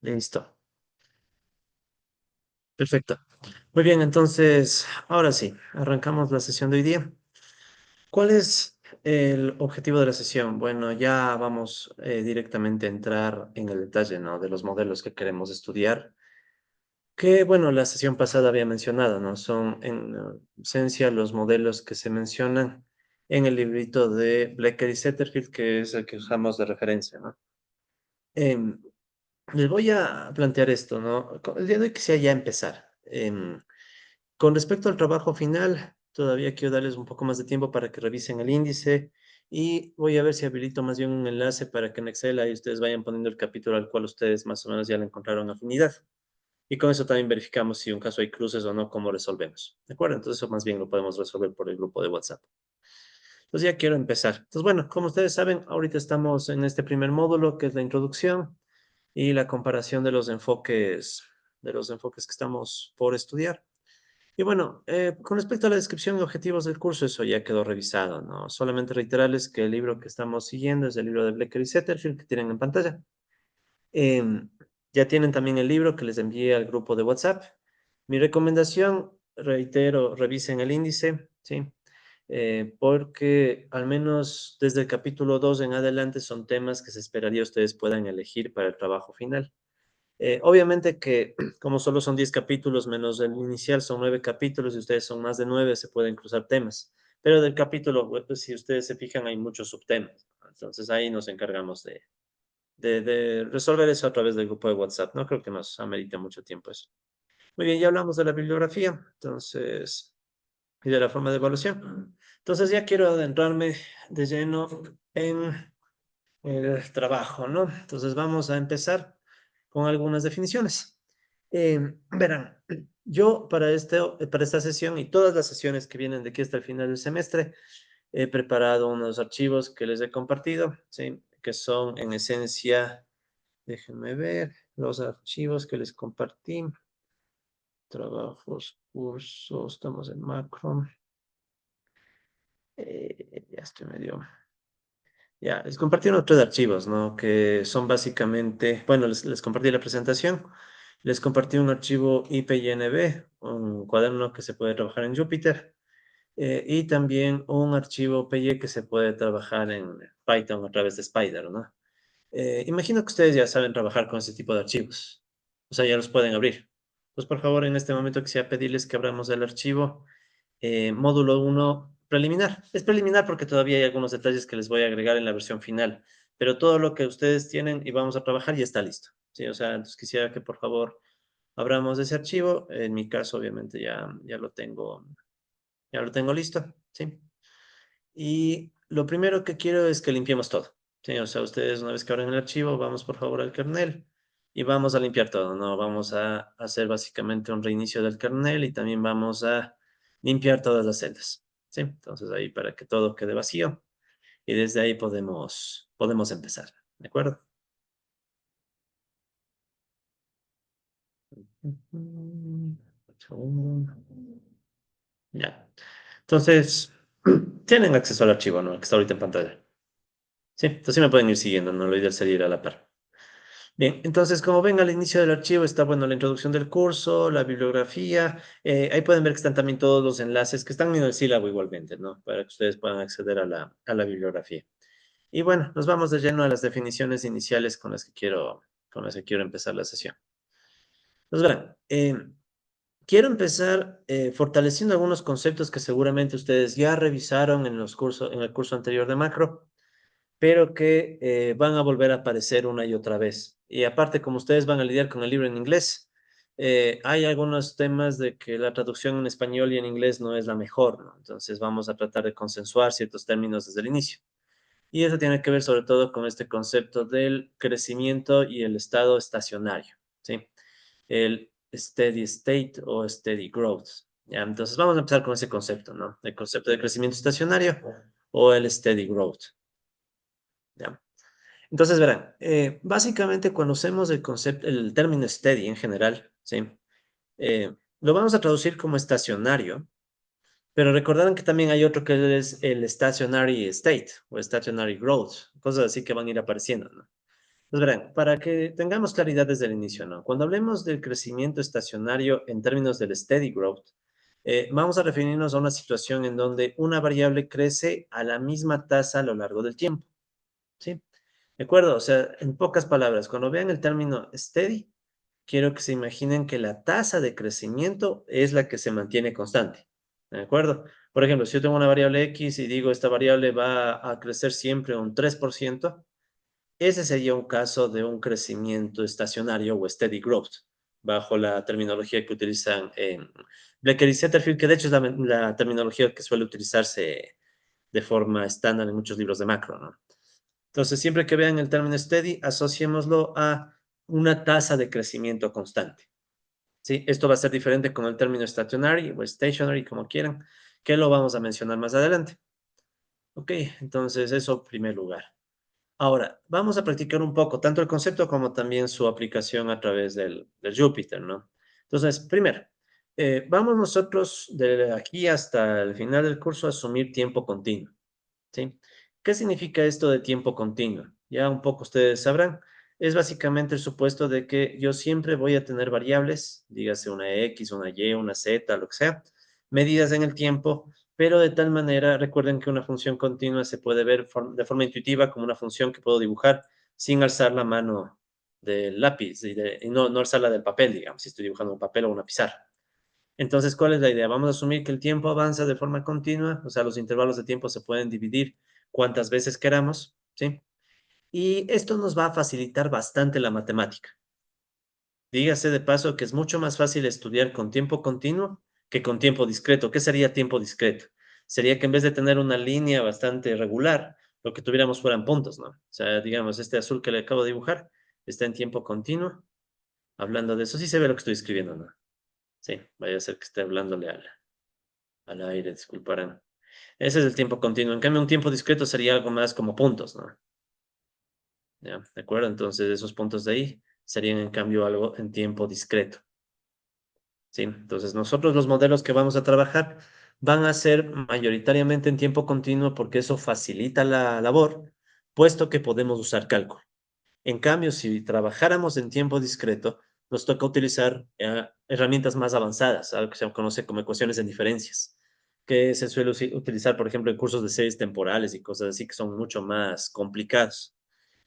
Listo. Perfecto. Muy bien, entonces, ahora sí, arrancamos la sesión de hoy día. ¿Cuál es el objetivo de la sesión? Bueno, ya vamos directamente a entrar en el detalle, ¿no? De los modelos que queremos estudiar, que, bueno, la sesión pasada había mencionado, ¿no? Son en esencia los modelos que se mencionan en el librito de Blecker y Setterfield, que es el que usamos de referencia, ¿no? Em, Les voy a plantear esto, ¿no? El día de hoy quisiera ya empezar. Con respecto al trabajo final, todavía quiero darles un poco más de tiempo para que revisen el índice y voy a ver si habilito más bien un enlace para que en Excel ahí ustedes vayan poniendo el capítulo al cual ustedes más o menos ya le encontraron afinidad. Y con eso también verificamos si un caso hay cruces o no, cómo resolvemos. ¿De acuerdo? Entonces eso más bien lo podemos resolver por el grupo de WhatsApp. Entonces ya quiero empezar. Entonces bueno, como ustedes saben, ahorita estamos en este primer módulo que es la introducción y la comparación de los enfoques que estamos por estudiar. Y bueno, con respecto a la descripción y objetivos del curso, eso ya quedó revisado, ¿no? Solamente reiterarles que el libro que estamos siguiendo es el libro de Blecker y Setterfield que tienen en pantalla. Em, ya tienen también el libro que les envié al grupo de WhatsApp. Mi recomendación, reitero, revisen el índice, ¿sí? Porque al menos desde el capítulo 2 en adelante son temas que se esperaría ustedes puedan elegir para el trabajo final. Obviamente que como solo son 10 capítulos menos el inicial, son 9 capítulos y ustedes son más de 9, se pueden cruzar temas. Pero del capítulo, pues, si ustedes se fijan, hay muchos subtemas. Entonces ahí nos encargamos de resolver eso a través del grupo de WhatsApp. No creo que nos amerite mucho tiempo eso. Muy bien, ya hablamos de la bibliografía, entonces, y de la forma de evaluación. Entonces ya quiero adentrarme de lleno en el trabajo, ¿no? Entonces vamos a empezar con algunas definiciones. Verán, yo para esta sesión y todas las sesiones que vienen de aquí hasta el final del semestre, he preparado unos archivos que les he compartido, ¿sí? Que son en esencia, déjenme ver, los archivos que les compartí, trabajos, cursos, estamos en macro, ya estoy medio. Ya, les compartí unos tres archivos, ¿no? Que son básicamente, bueno, les compartí la presentación, les compartí un archivo IPYNB, un cuaderno que se puede trabajar en Jupyter, y también un archivo PY que se puede trabajar en Python a través de Spider, ¿no? Imagino que ustedes ya saben trabajar con ese tipo de archivos, o sea, ya los pueden abrir. Pues por favor, en este momento quisiera pedirles que abramos el archivo módulo uno preliminar. Es preliminar porque todavía hay algunos detalles que les voy a agregar en la versión final, pero todo lo que ustedes tienen y vamos a trabajar ya está listo. Sí, o sea, entonces quisiera que por favor abramos ese archivo. En mi caso, obviamente, ya lo tengo listo, ¿sí? Y lo primero que quiero es que limpiemos todo. Sí, o sea, ustedes una vez que abran el archivo, vamos por favor al kernel y vamos a limpiar todo, ¿no? Vamos a hacer básicamente un reinicio del kernel y también vamos a limpiar todas las celdas, ¿sí? Entonces ahí para que todo quede vacío y desde ahí podemos empezar, ¿de acuerdo? Un segundo. Ya. Entonces, tienen acceso al archivo, ¿no? Que está ahorita en pantalla. Sí, entonces sí me pueden ir siguiendo, ¿no? Lo ideal sería ir a la par. Bien, entonces como ven al inicio del archivo está, bueno, la introducción del curso, la bibliografía, ahí pueden ver que están también todos los enlaces que están en el sílabo igualmente, ¿no? Para que ustedes puedan acceder a la bibliografía. Y bueno, nos vamos de lleno a las definiciones iniciales con las que quiero empezar la sesión. Entonces, verán, quiero empezar fortaleciendo algunos conceptos que seguramente ustedes ya revisaron en el curso anterior de macro, pero que van a volver a aparecer una y otra vez. Y aparte, como ustedes van a lidiar con el libro en inglés, hay algunos temas de que la traducción en español y en inglés no es la mejor, ¿no? Entonces vamos a tratar de consensuar ciertos términos desde el inicio. Y eso tiene que ver sobre todo con este concepto del crecimiento y el estado estacionario, ¿sí? El steady state o steady growth. ¿Ya? Entonces vamos a empezar con ese concepto, ¿no? El concepto de crecimiento estacionario o el steady growth. ¿Ya? Entonces, verán, básicamente cuando usemos el concepto, el término steady en general, ¿sí? Lo vamos a traducir como estacionario, pero recordarán que también hay otro que es el stationary state o stationary growth, cosas así que van a ir apareciendo, ¿no? Pues verán, para que tengamos claridad desde el inicio, ¿no? Cuando hablemos del crecimiento estacionario en términos del steady growth, vamos a referirnos a una situación en donde una variable crece a la misma tasa a lo largo del tiempo, ¿sí? ¿De acuerdo? O sea, en pocas palabras, cuando vean el término steady, quiero que se imaginen que la tasa de crecimiento es la que se mantiene constante, ¿de acuerdo? Por ejemplo, si yo tengo una variable X y digo esta variable va a crecer siempre un 3%, ese sería un caso de un crecimiento estacionario o steady growth, bajo la terminología que utilizan en Blacker y Setterfield, que de hecho es la terminología que suele utilizarse de forma estándar en muchos libros de macro, ¿no? Entonces, siempre que vean el término steady, asociémoslo a una tasa de crecimiento constante, ¿sí? Esto va a ser diferente con el término stationary o stationary, como quieran, que lo vamos a mencionar más adelante. Ok, entonces eso en primer lugar. Ahora, vamos a practicar un poco, tanto el concepto como también su aplicación a través del Júpiter, ¿no? Entonces, primero, vamos nosotros de aquí hasta el final del curso a asumir tiempo continuo, ¿sí? ¿Qué significa esto de tiempo continuo? Ya un poco ustedes sabrán. Es básicamente el supuesto de que yo siempre voy a tener variables, dígase una X, una Y, una Z, lo que sea, medidas en el tiempo, pero de tal manera, recuerden que una función continua se puede ver de forma intuitiva como una función que puedo dibujar sin alzar la mano del lápiz y no alzarla del papel, digamos, si estoy dibujando un papel o una pizarra. Entonces, ¿cuál es la idea? Vamos a asumir que el tiempo avanza de forma continua, o sea, los intervalos de tiempo se pueden dividir cuantas veces queramos, ¿sí? Y esto nos va a facilitar bastante la matemática. Dígase de paso que es mucho más fácil estudiar con tiempo continuo que con tiempo discreto. ¿Qué sería tiempo discreto? Sería que en vez de tener una línea bastante regular, lo que tuviéramos fueran puntos, ¿no? O sea, digamos, este azul que le acabo de dibujar está en tiempo continuo. Hablando de eso, sí se ve lo que estoy escribiendo, ¿no? Sí, vaya a ser que esté hablándole al aire, disculparán. Ese es el tiempo continuo. En cambio, un tiempo discreto sería algo más como puntos, ¿no? ¿Ya? ¿De acuerdo? Entonces, esos puntos de ahí serían en cambio algo en tiempo discreto. ¿Sí? Entonces, nosotros los modelos que vamos a trabajar van a ser mayoritariamente en tiempo continuo porque eso facilita la labor, puesto que podemos usar cálculo. En cambio, si trabajáramos en tiempo discreto, nos toca utilizar herramientas más avanzadas, algo que se conoce como ecuaciones de diferencias, que se suele utilizar, por ejemplo, en cursos de series temporales y cosas así que son mucho más complicados.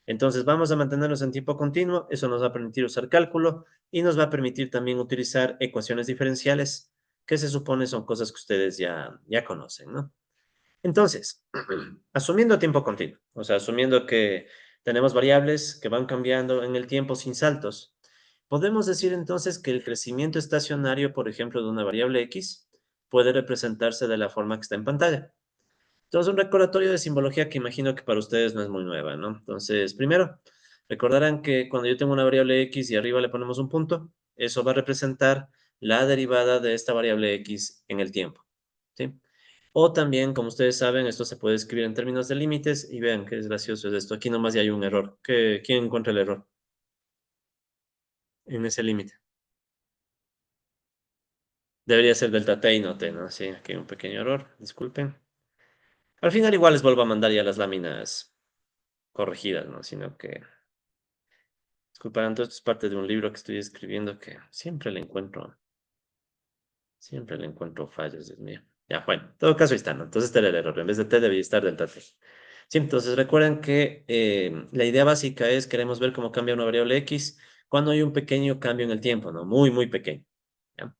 Entonces, vamos a mantenernos en tiempo continuo, eso nos va a permitir usar cálculo y nos va a permitir también utilizar ecuaciones diferenciales, que se supone son cosas que ustedes ya conocen, ¿no? Entonces, asumiendo tiempo continuo, o sea, asumiendo que tenemos variables que van cambiando en el tiempo sin saltos, podemos decir entonces que el crecimiento estacionario, por ejemplo, de una variable X, puede representarse de la forma que está en pantalla. Entonces, un recordatorio de simbología que imagino que para ustedes no es muy nueva, ¿no? Entonces, primero, recordarán que cuando yo tengo una variable X y arriba le ponemos un punto, eso va a representar la derivada de esta variable X en el tiempo, ¿sí? O también, como ustedes saben, esto se puede escribir en términos de límites y vean qué es gracioso es esto. Aquí nomás ya hay un error. ¿Quién encuentra el error en ese límite? Debería ser delta t y no t, ¿no? Sí, aquí hay un pequeño error, disculpen. Al final igual les vuelvo a mandar ya las láminas corregidas, ¿no? Sino que, disculparán, todo esto es parte de un libro que estoy escribiendo que siempre le encuentro fallas, Dios mío. Ya, bueno, en todo caso ahí está, ¿no? Entonces este era el error. En vez de t debería estar delta t. Sí, entonces recuerden que la idea básica es, queremos ver cómo cambia una variable X cuando hay un pequeño cambio en el tiempo, ¿no? Muy, muy pequeño. ¿Ya?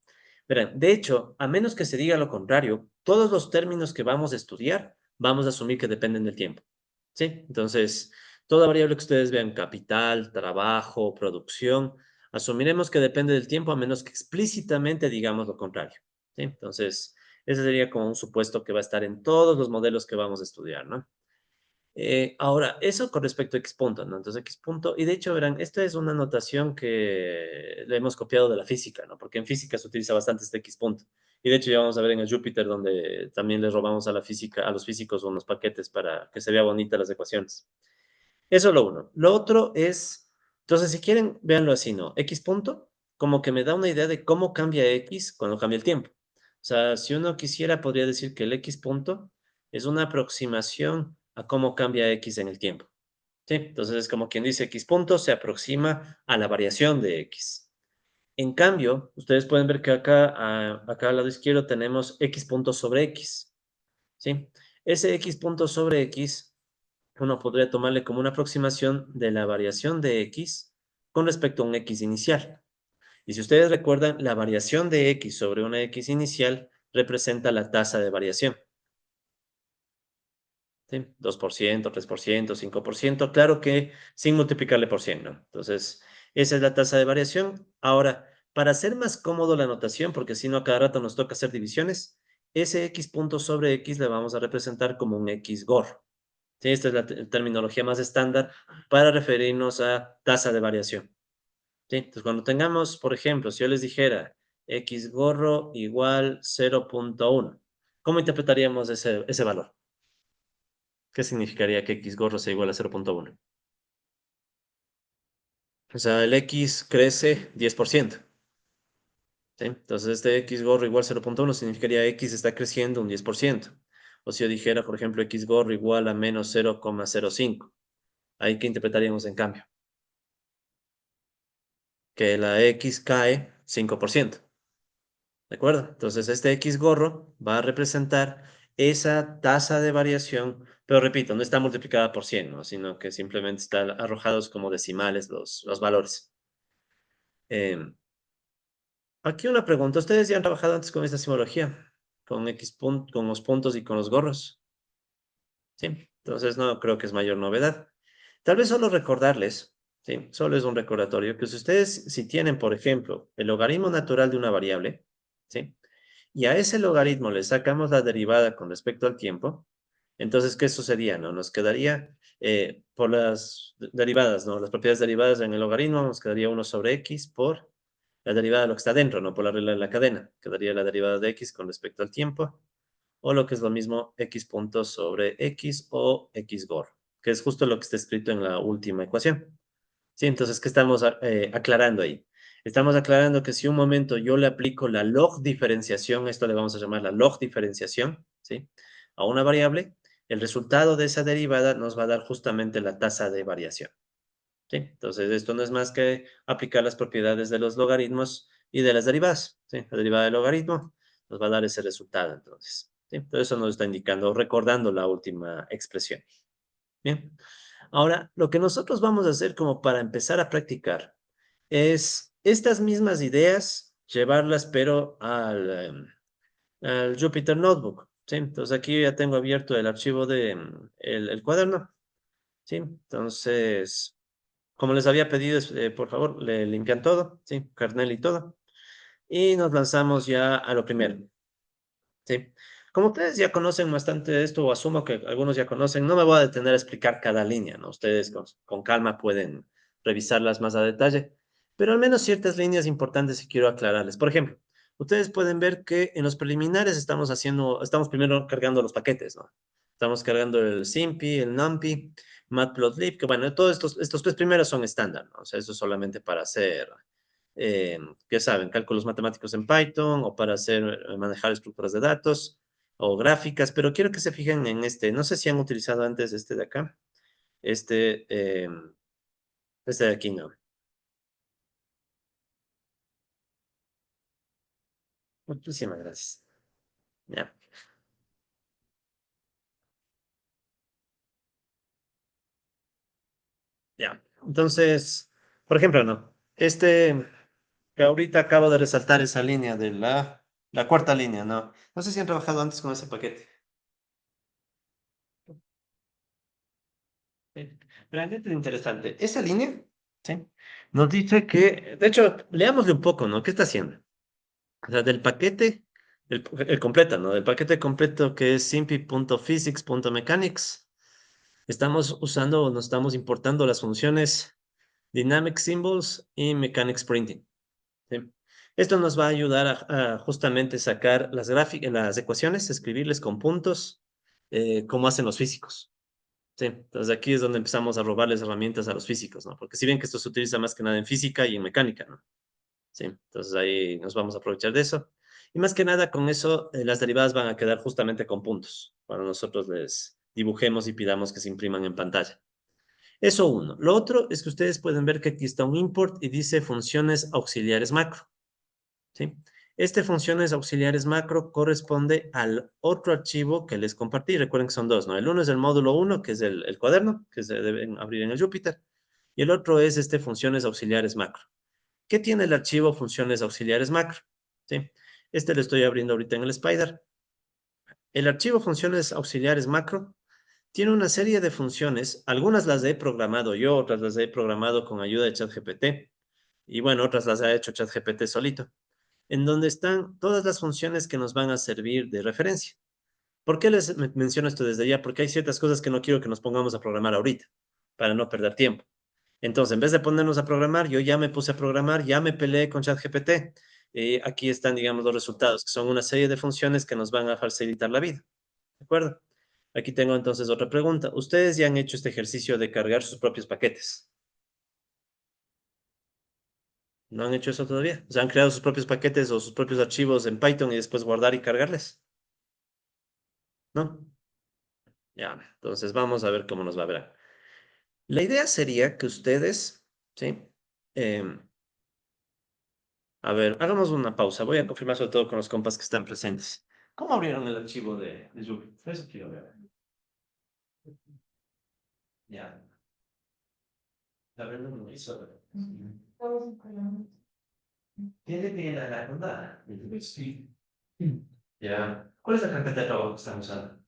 Verán, de hecho, a menos que se diga lo contrario, todos los términos que vamos a estudiar, vamos a asumir que dependen del tiempo. ¿Sí? Entonces, toda variable que ustedes vean, capital, trabajo, producción, asumiremos que depende del tiempo a menos que explícitamente digamos lo contrario. ¿Sí? Entonces, ese sería como un supuesto que va a estar en todos los modelos que vamos a estudiar, ¿no? Ahora, eso con respecto a X punto, ¿no? Entonces, X punto, y de hecho, verán, esta es una notación que le hemos copiado de la física, ¿no? Porque en física se utiliza bastante este X punto. Y de hecho, ya vamos a ver en el Júpiter, donde también le robamos a la física, a los físicos unos paquetes para que se vea bonita las ecuaciones. Eso es lo uno. Lo otro es, entonces, si quieren, véanlo así, ¿no? X punto, como que me da una idea de cómo cambia X cuando cambia el tiempo. O sea, si uno quisiera, podría decir que el X punto es una aproximación a cómo cambia X en el tiempo. ¿sí? Entonces es como quien dice x punto se aproxima a la variación de x. En cambio, ustedes pueden ver que acá, acá al lado izquierdo tenemos x punto sobre x, ¿sí? Ese x punto sobre x, uno podría tomarle como una aproximación de la variación de x con respecto a un x inicial. Y si ustedes recuerdan, la variación de x sobre una x inicial representa la tasa de variación. ¿Sí? 2%, 3%, 5%, claro que sin multiplicarle por 100, ¿no? Entonces, esa es la tasa de variación. Ahora, para hacer más cómodo la notación, porque si no a cada rato nos toca hacer divisiones, ese x punto sobre x le vamos a representar como un x gorro. ¿Sí? Esta es la terminología más estándar para referirnos a tasa de variación. ¿Sí? Entonces, cuando tengamos, por ejemplo, si yo les dijera x gorro igual 0.1, ¿cómo interpretaríamos ese valor? ¿Qué significaría que x gorro sea igual a 0.1? O sea, el x crece 10%. ¿Sí? Entonces, este x gorro igual a 0.1 significaría x está creciendo un 10%. O si yo dijera, por ejemplo, x gorro igual a menos 0,05. Ahí que interpretaríamos en cambio, que la x cae 5%. ¿De acuerdo? Entonces, este x gorro va a representar esa tasa de variación, pero repito, no está multiplicada por 100, ¿no? Sino que simplemente están arrojados como decimales los valores. Em, Aquí una pregunta. ¿Ustedes ya han trabajado antes con esta simbología? Con con los puntos y con los gorros. Sí. Entonces no creo que es mayor novedad. Tal vez solo recordarles, sí, solo es un recordatorio, que si ustedes, si tienen, por ejemplo, el logaritmo natural de una variable, ¿sí? Y a ese logaritmo le sacamos la derivada con respecto al tiempo, entonces, ¿qué sucedería, no? Nos quedaría, por las derivadas, ¿no? Las propiedades derivadas en el logaritmo, nos quedaría uno sobre x por la derivada de lo que está dentro, ¿no? Por la regla de la cadena. Quedaría la derivada de x con respecto al tiempo, o lo que es lo mismo, x puntos sobre x o x gorro, que es justo lo que está escrito en la última ecuación. Sí, entonces, ¿qué estamos aclarando ahí? Estamos aclarando que si un momento yo le aplico la log diferenciación, esto le vamos a llamar la log diferenciación, ¿sí? A una variable, el resultado de esa derivada nos va a dar justamente la tasa de variación. ¿Sí? Entonces, esto no es más que aplicar las propiedades de los logaritmos y de las derivadas. ¿Sí? La derivada del logaritmo nos va a dar ese resultado, entonces. ¿Sí? Todo eso nos está indicando, recordando la última expresión. Bien. Ahora, lo que nosotros vamos a hacer como para empezar a practicar es estas mismas ideas, llevarlas, pero al Jupyter Notebook. ¿Sí? Entonces, aquí ya tengo abierto el archivo de el cuaderno. ¿Sí? Entonces, como les había pedido, por favor, le limpian todo, ¿sí? Kernel y todo. Y nos lanzamos ya a lo primero, ¿sí? Como ustedes ya conocen bastante de esto, o asumo que algunos ya conocen, no me voy a detener a explicar cada línea, ¿no? Ustedes con calma pueden revisarlas más a detalle, pero al menos ciertas líneas importantes sí quiero aclararles. Por ejemplo, ustedes pueden ver que en los preliminares estamos primero cargando los paquetes, ¿no? Estamos cargando el SIMPy, el NumPy, Matplotlib, que bueno, todos estos tres primeros son estándar, ¿no? O sea, eso es solamente para hacer, ¿qué saben? Cálculos matemáticos en Python o para hacer, manejar estructuras de datos o gráficas, pero quiero que se fijen en este. No sé si han utilizado antes este de acá. Este, este de aquí no. Muchísimas gracias. Ya, ya. Entonces, por ejemplo, no. Este, que ahorita acabo de resaltar esa línea de la cuarta línea, ¿no? No sé si han trabajado antes con ese paquete. Realmente es interesante. Esa línea, ¿sí? Nos dice que, de hecho, leámosle un poco, ¿no? ¿Qué está haciendo? O sea, del paquete, el completo, ¿no? Del paquete completo que es simpy.physics.mechanics, estamos usando o nos estamos importando las funciones Dynamic Symbols y Mechanics Printing. ¿Sí? Esto nos va a ayudar a justamente sacar las ecuaciones, escribirles con puntos, como hacen los físicos. Sí, entonces aquí es donde empezamos a robarles herramientas a los físicos, ¿no? Porque si bien que esto se utiliza más que nada en física y en mecánica, ¿no? Sí, entonces ahí nos vamos a aprovechar de eso. Y más que nada con eso, las derivadas van a quedar justamente con puntos, cuando nosotros les dibujemos y pidamos que se impriman en pantalla. Eso uno. Lo otro es que ustedes pueden ver que aquí está un import y dice funciones auxiliares macro. ¿Sí? Este funciones auxiliares macro corresponde al otro archivo que les compartí. Recuerden que son dos, ¿no? El uno es el módulo 1, que es el cuaderno, que se deben abrir en el Jupyter. Y el otro es este funciones auxiliares macro. ¿Qué tiene el archivo funciones auxiliares macro? ¿Sí? Este lo estoy abriendo ahorita en el Spider. El archivo funciones auxiliares macro tiene una serie de funciones. Algunas las he programado yo, otras las he programado con ayuda de ChatGPT. Y bueno, otras las ha hecho ChatGPT solito, en donde están todas las funciones que nos van a servir de referencia. ¿Por qué les menciono esto desde ya? Porque hay ciertas cosas que no quiero que nos pongamos a programar ahorita, para no perder tiempo. Entonces, en vez de ponernos a programar, yo ya me puse a programar, ya me peleé con ChatGPT. Aquí están, digamos, los resultados, que son una serie de funciones que nos van a facilitar la vida. ¿De acuerdo? Aquí tengo entonces otra pregunta. ¿Ustedes ya han hecho este ejercicio de cargar sus propios paquetes? ¿No han hecho eso todavía? ¿O sea, han creado sus propios paquetes o sus propios archivos en Python y después guardar y cargarles? ¿No? Ya, entonces vamos a ver cómo nos va a ver. La idea sería que ustedes, ¿sí? Em, a ver, hagamos una pausa. Voy a confirmar sobre todo con los compas que están presentes. ¿Cómo abrieron el archivo de Jupyter? Eso quiero ver. Ya. La verdad no hizo. Tiene que ir a la ronda. Sí. Ya. ¿Cuál es la carpeta de trabajo que están usando?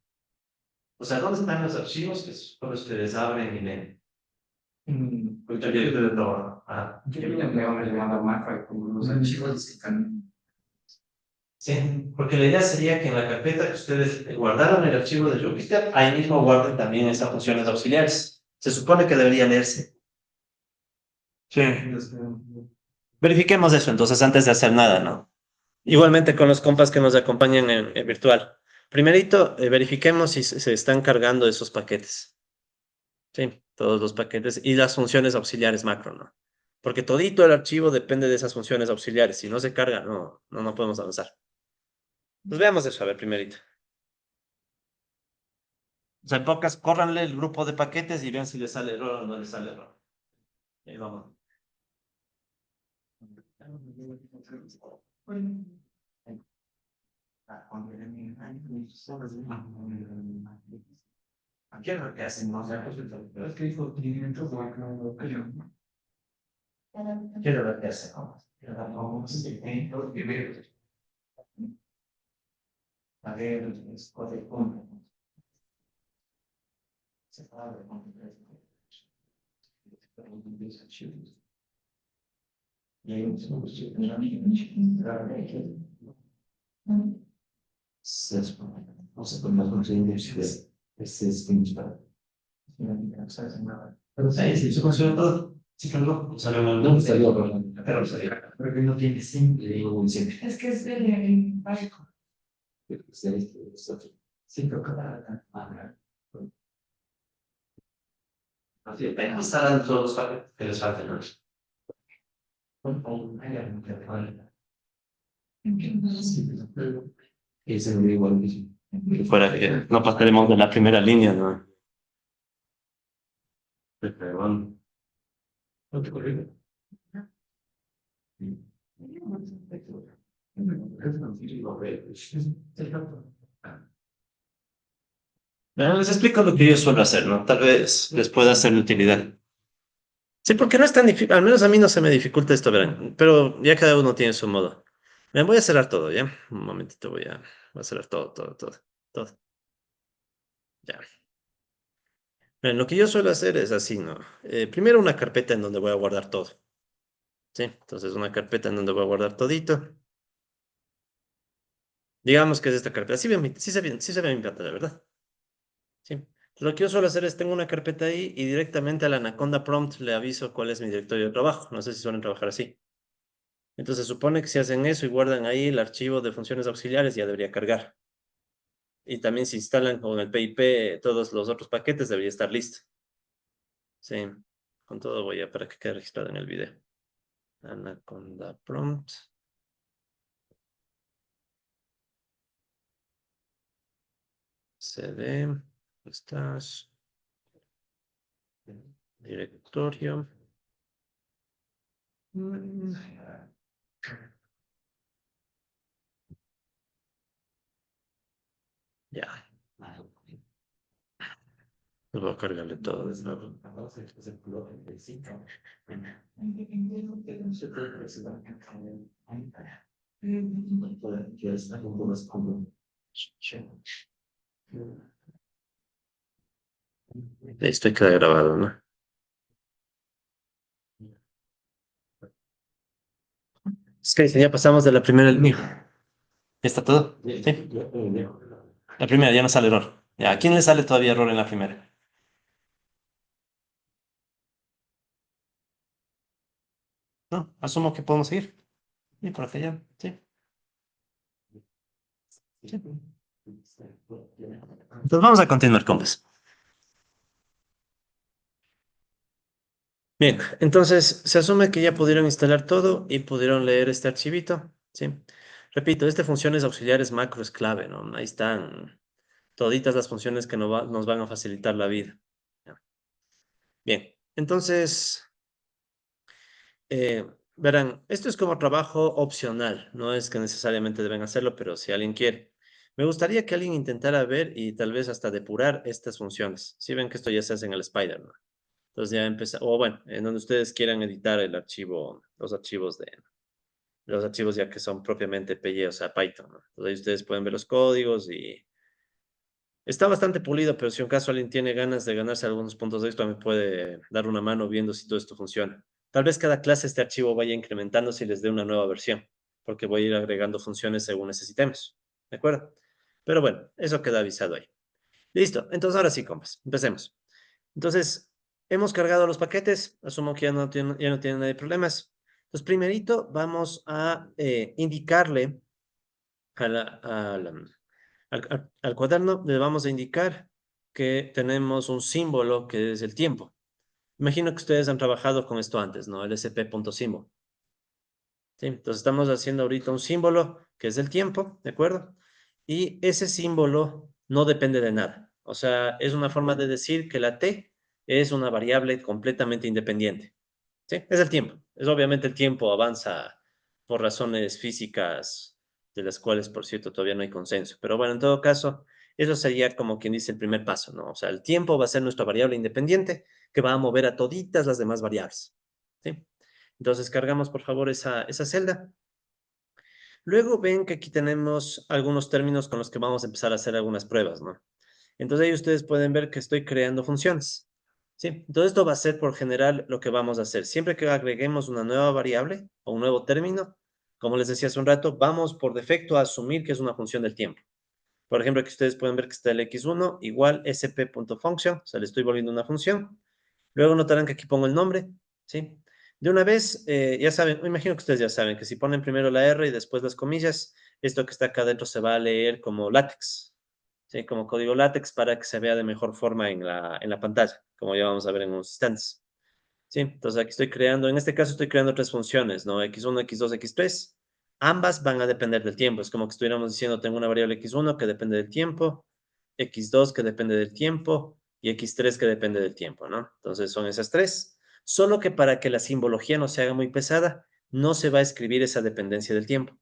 O sea, ¿dónde están los archivos que solo ustedes abren y leen? Porque yo de todo. Ah, yo le llamado macro como los archivos están. Sí, porque la idea sería que en la carpeta que ustedes guardaron el archivo de Jupyter, ahí mismo guarden también esas funciones auxiliares. Se supone que debería leerse. Sí. Verifiquemos eso entonces antes de hacer nada, ¿no? Igualmente con los compas que nos acompañan en virtual. Primerito, verifiquemos si se están cargando esos paquetes. Sí, todos los paquetes y las funciones auxiliares macro, ¿no? Porque todito el archivo depende de esas funciones auxiliares. Si no se carga, no podemos avanzar. Pues veamos eso, a ver, primerito. O sea, en pocas, córranle el grupo de paquetes y vean si le sale error o no le sale error. Y ahí vamos. ¿Qué es lo que hacen? No sé, pues, es que dijo 500 ¿qué es lo que hacen? A ver, no sé cómo conseguir ese screenshot. Pero sí, sí, se consiguió todo. Sí, cargó. Salió mal. No salió, pero salió. Pero que no tiene simple. Es que es el básico. Sí, creo que así, ahí estarán todos los paquetes que les faltan, ¿no? Es el igual. Fuera que no pasaremos de la primera línea, ¿no? Pero bueno. Les explico lo que yo suelo hacer, ¿no? Tal vez les pueda ser de utilidad. Sí, porque no es tan difícil, al menos a mí no se me dificulta esto, verán, pero ya cada uno tiene su modo. Me voy a cerrar todo, ¿ya? Un momentito, voy a cerrar todo. Ya. Bien, lo que yo suelo hacer es así, ¿no? Primero una carpeta en donde voy a guardar todo, ¿sí? Entonces una carpeta en donde voy a guardar todito. Digamos que es esta carpeta. Sí se ve mi pantalla, ¿verdad? Sí. Lo que yo suelo hacer es tengo una carpeta ahí y directamente a la Anaconda Prompt le aviso cuál es mi directorio de trabajo. No sé si suelen trabajar así. Entonces supone que si hacen eso y guardan ahí el archivo de funciones auxiliares, ya debería cargar. Y también si instalan con el PIP todos los otros paquetes, debería estar listo. Sí, con todo voy a para que quede registrado en el video. Anaconda Prompt, CD, estás. directorio. Mm, Ya, voy a cargarle todo de nuevo. Listo, queda grabado, ¿no? Es que ya pasamos de la primera línea. ¿Ya está todo? Sí. La primera, ya no sale error. Ya, ¿a quién le sale todavía error en la primera? No, asumo que podemos seguir. Y por acá ya, sí. Sí. Entonces vamos a continuar, compas. Bien, entonces se asume que ya pudieron instalar todo y pudieron leer este archivito, ¿sí? Repito, este funciones auxiliares macro es clave, ¿no? Ahí están toditas las funciones que nos van a facilitar la vida. ¿Ya? Bien, entonces, verán, esto es como trabajo opcional, no es que necesariamente deben hacerlo, pero si alguien quiere. Me gustaría que alguien intentara ver y tal vez hasta depurar estas funciones. Si ven que esto ya se hace en el Spider, ¿no? Entonces ya empezar, o bueno, en donde ustedes quieran editar el archivo, los archivos ya que son propiamente PY, o sea, Python, ¿no? Entonces ahí ustedes pueden ver los códigos y está bastante pulido, pero si un caso alguien tiene ganas de ganarse algunos puntos extra, me puede dar una mano viendo si todo esto funciona. Tal vez cada clase este archivo vaya incrementándose y les dé una nueva versión, porque voy a ir agregando funciones según necesitemos, ¿de acuerdo? Pero bueno, eso queda avisado ahí. Listo, entonces ahora sí, compas, empecemos. Entonces, hemos cargado los paquetes, asumo que ya no tienen nadie problemas. Entonces, primerito vamos a indicarle a al cuaderno, le vamos a indicar que tenemos un símbolo que es el tiempo. Imagino que ustedes han trabajado con esto antes, ¿no? El sp.symbol. ¿Sí? Entonces, estamos haciendo ahorita un símbolo que es el tiempo, ¿de acuerdo? Y ese símbolo no depende de nada. O sea, es una forma de decir que la t es una variable completamente independiente. Sí, es el tiempo. Es obviamente el tiempo avanza por razones físicas de las cuales, por cierto, todavía no hay consenso. Pero bueno, en todo caso, eso sería como quien dice el primer paso, ¿no? O sea, el tiempo va a ser nuestra variable independiente que va a mover a toditas las demás variables. ¿Sí? Entonces, cargamos, por favor, esa celda. Luego ven que aquí tenemos algunos términos con los que vamos a empezar a hacer algunas pruebas, ¿no? Entonces ahí ustedes pueden ver que estoy creando funciones. ¿Sí? Entonces esto va a ser por general lo que vamos a hacer. Siempre que agreguemos una nueva variable o un nuevo término, como les decía hace un rato, vamos por defecto a asumir que es una función del tiempo. Por ejemplo, aquí ustedes pueden ver que está el x1 igual sp.function, o sea, le estoy volviendo una función. Luego notarán que aquí pongo el nombre, ¿sí? De una vez, ya saben, me imagino que ustedes ya saben que si ponen primero la R y después las comillas, esto que está acá adentro se va a leer como látex, ¿sí? Como código látex para que se vea de mejor forma en la pantalla, como ya vamos a ver en unos instantes. ¿Sí? Entonces aquí estoy creando, en este caso estoy creando tres funciones, ¿no? X1, X2, X3. Ambas van a depender del tiempo. Es como que estuviéramos diciendo, tengo una variable X1 que depende del tiempo, X2 que depende del tiempo y X3 que depende del tiempo, ¿no? Entonces son esas tres. Solo que para que la simbología no se haga muy pesada, no se va a escribir esa dependencia del tiempo.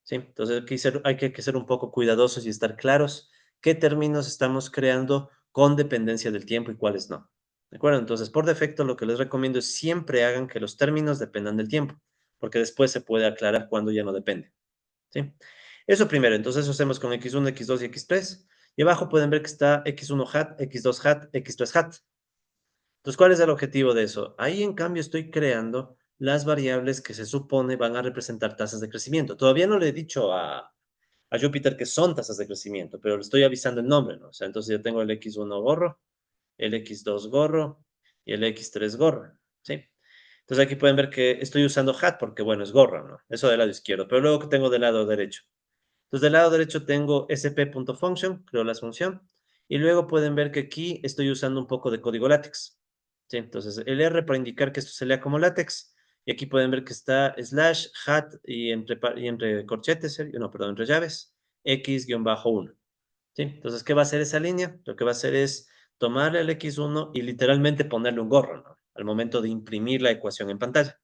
¿Sí? Entonces hay que ser un poco cuidadosos y estar claros qué términos estamos creando con dependencia del tiempo y cuáles no. ¿De acuerdo? Entonces, por defecto, lo que les recomiendo es siempre hagan que los términos dependan del tiempo, porque después se puede aclarar cuando ya no depende. ¿Sí? Eso primero, entonces eso hacemos con x1, x2 y x3. Y abajo pueden ver que está x1 hat, x2 hat, x3 hat. Entonces, ¿cuál es el objetivo de eso? Ahí, en cambio, estoy creando las variables que se supone van a representar tasas de crecimiento. Todavía no le he dicho a Júpiter que son tasas de crecimiento, pero le estoy avisando el nombre, ¿no? O sea, entonces yo tengo el X1 gorro, el X2 gorro y el X3 gorro, ¿sí? Entonces aquí pueden ver que estoy usando hat porque, bueno, es gorro, ¿no? Eso del lado izquierdo, pero luego que tengo del lado derecho. Entonces del lado derecho tengo sp.function, creo la función, y luego pueden ver que aquí estoy usando un poco de código látex, ¿sí? Entonces el R para indicar que esto se lea como látex, y aquí pueden ver que está slash hat y entre corchetes, no, perdón, entre llaves, x-1. ¿Sí? Entonces, ¿qué va a hacer esa línea? Lo que va a hacer es tomar el X1 y literalmente ponerle un gorro, ¿no? al momento de imprimir la ecuación en pantalla.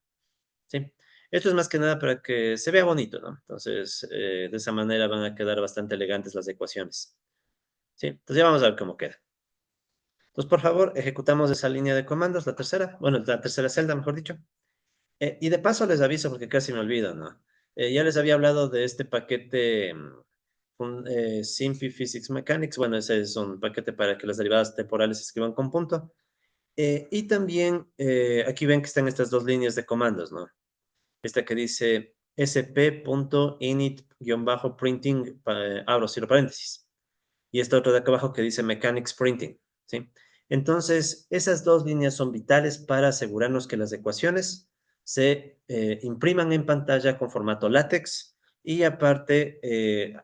¿Sí? Esto es más que nada para que se vea bonito, ¿no? Entonces, de esa manera van a quedar bastante elegantes las ecuaciones. ¿Sí? Entonces ya vamos a ver cómo queda. Entonces, por favor, ejecutamos esa línea de comandos, la tercera, bueno, la tercera celda, mejor dicho. Y de paso les aviso, porque casi me olvido, ¿no? Ya les había hablado de este paquete Simpy Physics Mechanics. Bueno, ese es un paquete para que las derivadas temporales se escriban con punto. Y también aquí ven que están estas dos líneas de comandos, ¿no? Esta que dice sp.init-printing, abro cierro paréntesis. Y esta otra de acá abajo que dice mechanics printing, ¿sí? Entonces, esas dos líneas son vitales para asegurarnos que las ecuaciones se impriman en pantalla con formato látex y aparte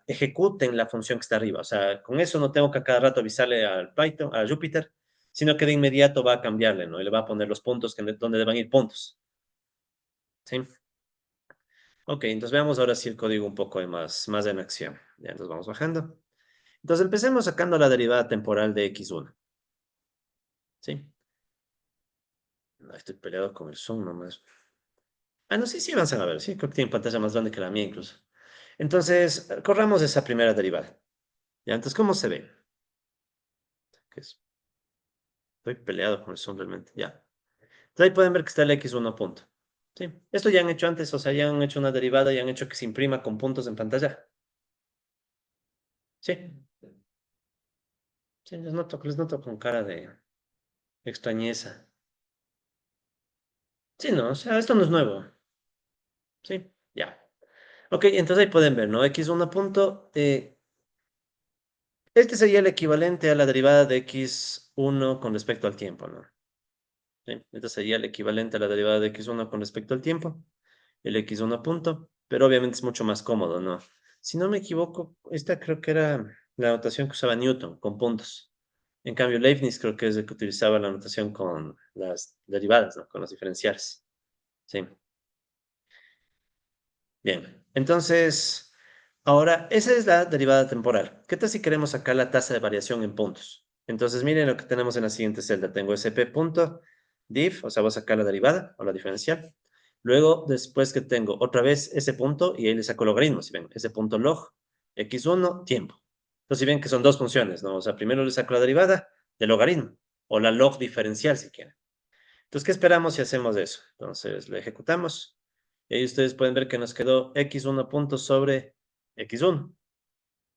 ejecuten la función que está arriba. O sea, con eso no tengo que a cada rato avisarle al Python, a Jupyter, sino que de inmediato va a cambiarle, ¿no? Y le va a poner los puntos donde deban ir puntos, ¿sí? Ok, entonces veamos ahora sí el código un poco más en acción. Ya, entonces vamos bajando. Entonces empecemos sacando la derivada temporal de x1, ¿sí? No, estoy peleado con el Zoom nomás. Ah, no, sí, sí avanzan a ver, sí, creo que tiene pantalla más grande que la mía incluso. Entonces, corramos esa primera derivada. Ya, entonces, ¿cómo se ve? Que estoy peleado con el Zoom realmente, ya. Entonces ahí pueden ver que está el x1 punto. Sí, esto ya han hecho antes, o sea, ya han hecho una derivada y han hecho que se imprima con puntos en pantalla. Sí, sí, les noto con cara de extrañeza. Sí, no, o sea, esto no es nuevo. Sí, ya. Ok, entonces ahí pueden ver, ¿no? X1 punto. Este sería el equivalente a la derivada de x1 con respecto al tiempo, ¿no? Sí, este sería el equivalente a la derivada de x1 con respecto al tiempo, el x1 punto, pero obviamente es mucho más cómodo, ¿no? Si no me equivoco, esta creo que era la notación que usaba Newton, con puntos. En cambio, Leibniz creo que es el que utilizaba la notación con las derivadas, ¿no? Con los diferenciales. Sí. Bien, entonces, ahora, esa es la derivada temporal. ¿Qué tal si queremos sacar la tasa de variación en puntos? Entonces, miren lo que tenemos en la siguiente celda. Tengo sp.diff, o sea, voy a sacar la derivada o la diferencial. Luego, después que tengo otra vez ese punto, y ahí le saco logaritmo, si ven, ese punto log, x1, tiempo. Entonces, si ven que son dos funciones, ¿no? O sea, primero le saco la derivada del logaritmo, o la log diferencial, si quieren. Entonces, ¿qué esperamos si hacemos eso? Entonces, lo ejecutamos. Y ahí ustedes pueden ver que nos quedó x1 punto sobre x1,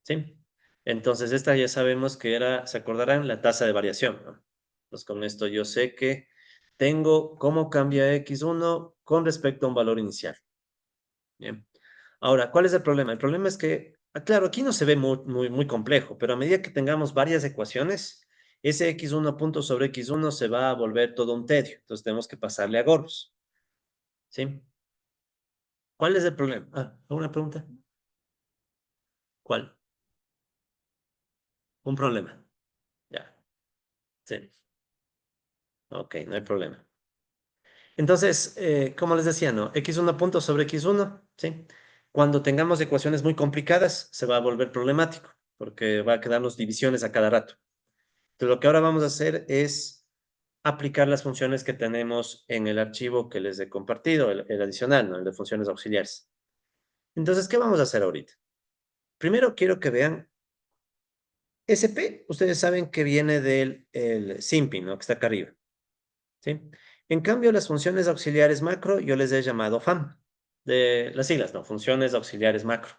¿sí? Entonces, esta ya sabemos que era, se acordarán, la tasa de variación, ¿no? Entonces, con esto yo sé que tengo cómo cambia x1 con respecto a un valor inicial. Bien. Ahora, ¿cuál es el problema? El problema es que, claro, aquí no se ve muy complejo, pero a medida que tengamos varias ecuaciones, ese x1 punto sobre x1 se va a volver todo un tedio. Entonces, tenemos que pasarle a gorros, ¿sí? ¿Cuál es el problema? Ah, ¿alguna pregunta? ¿Cuál? Un problema. Ya, sí. Ok, no hay problema. Entonces, como les decía, ¿no? X1 punto sobre X1, ¿sí? Cuando tengamos ecuaciones muy complicadas, se va a volver problemático, porque va a quedarnos divisiones a cada rato. Entonces, lo que ahora vamos a hacer es aplicar las funciones que tenemos en el archivo que les he compartido, el adicional, ¿no? El de funciones auxiliares. Entonces, ¿qué vamos a hacer ahorita? Primero quiero que vean SP, ustedes saben que viene del el simping, ¿no? Que está acá arriba, ¿sí? En cambio, las funciones auxiliares macro, yo les he llamado FAM, de las siglas, ¿no? Funciones auxiliares macro,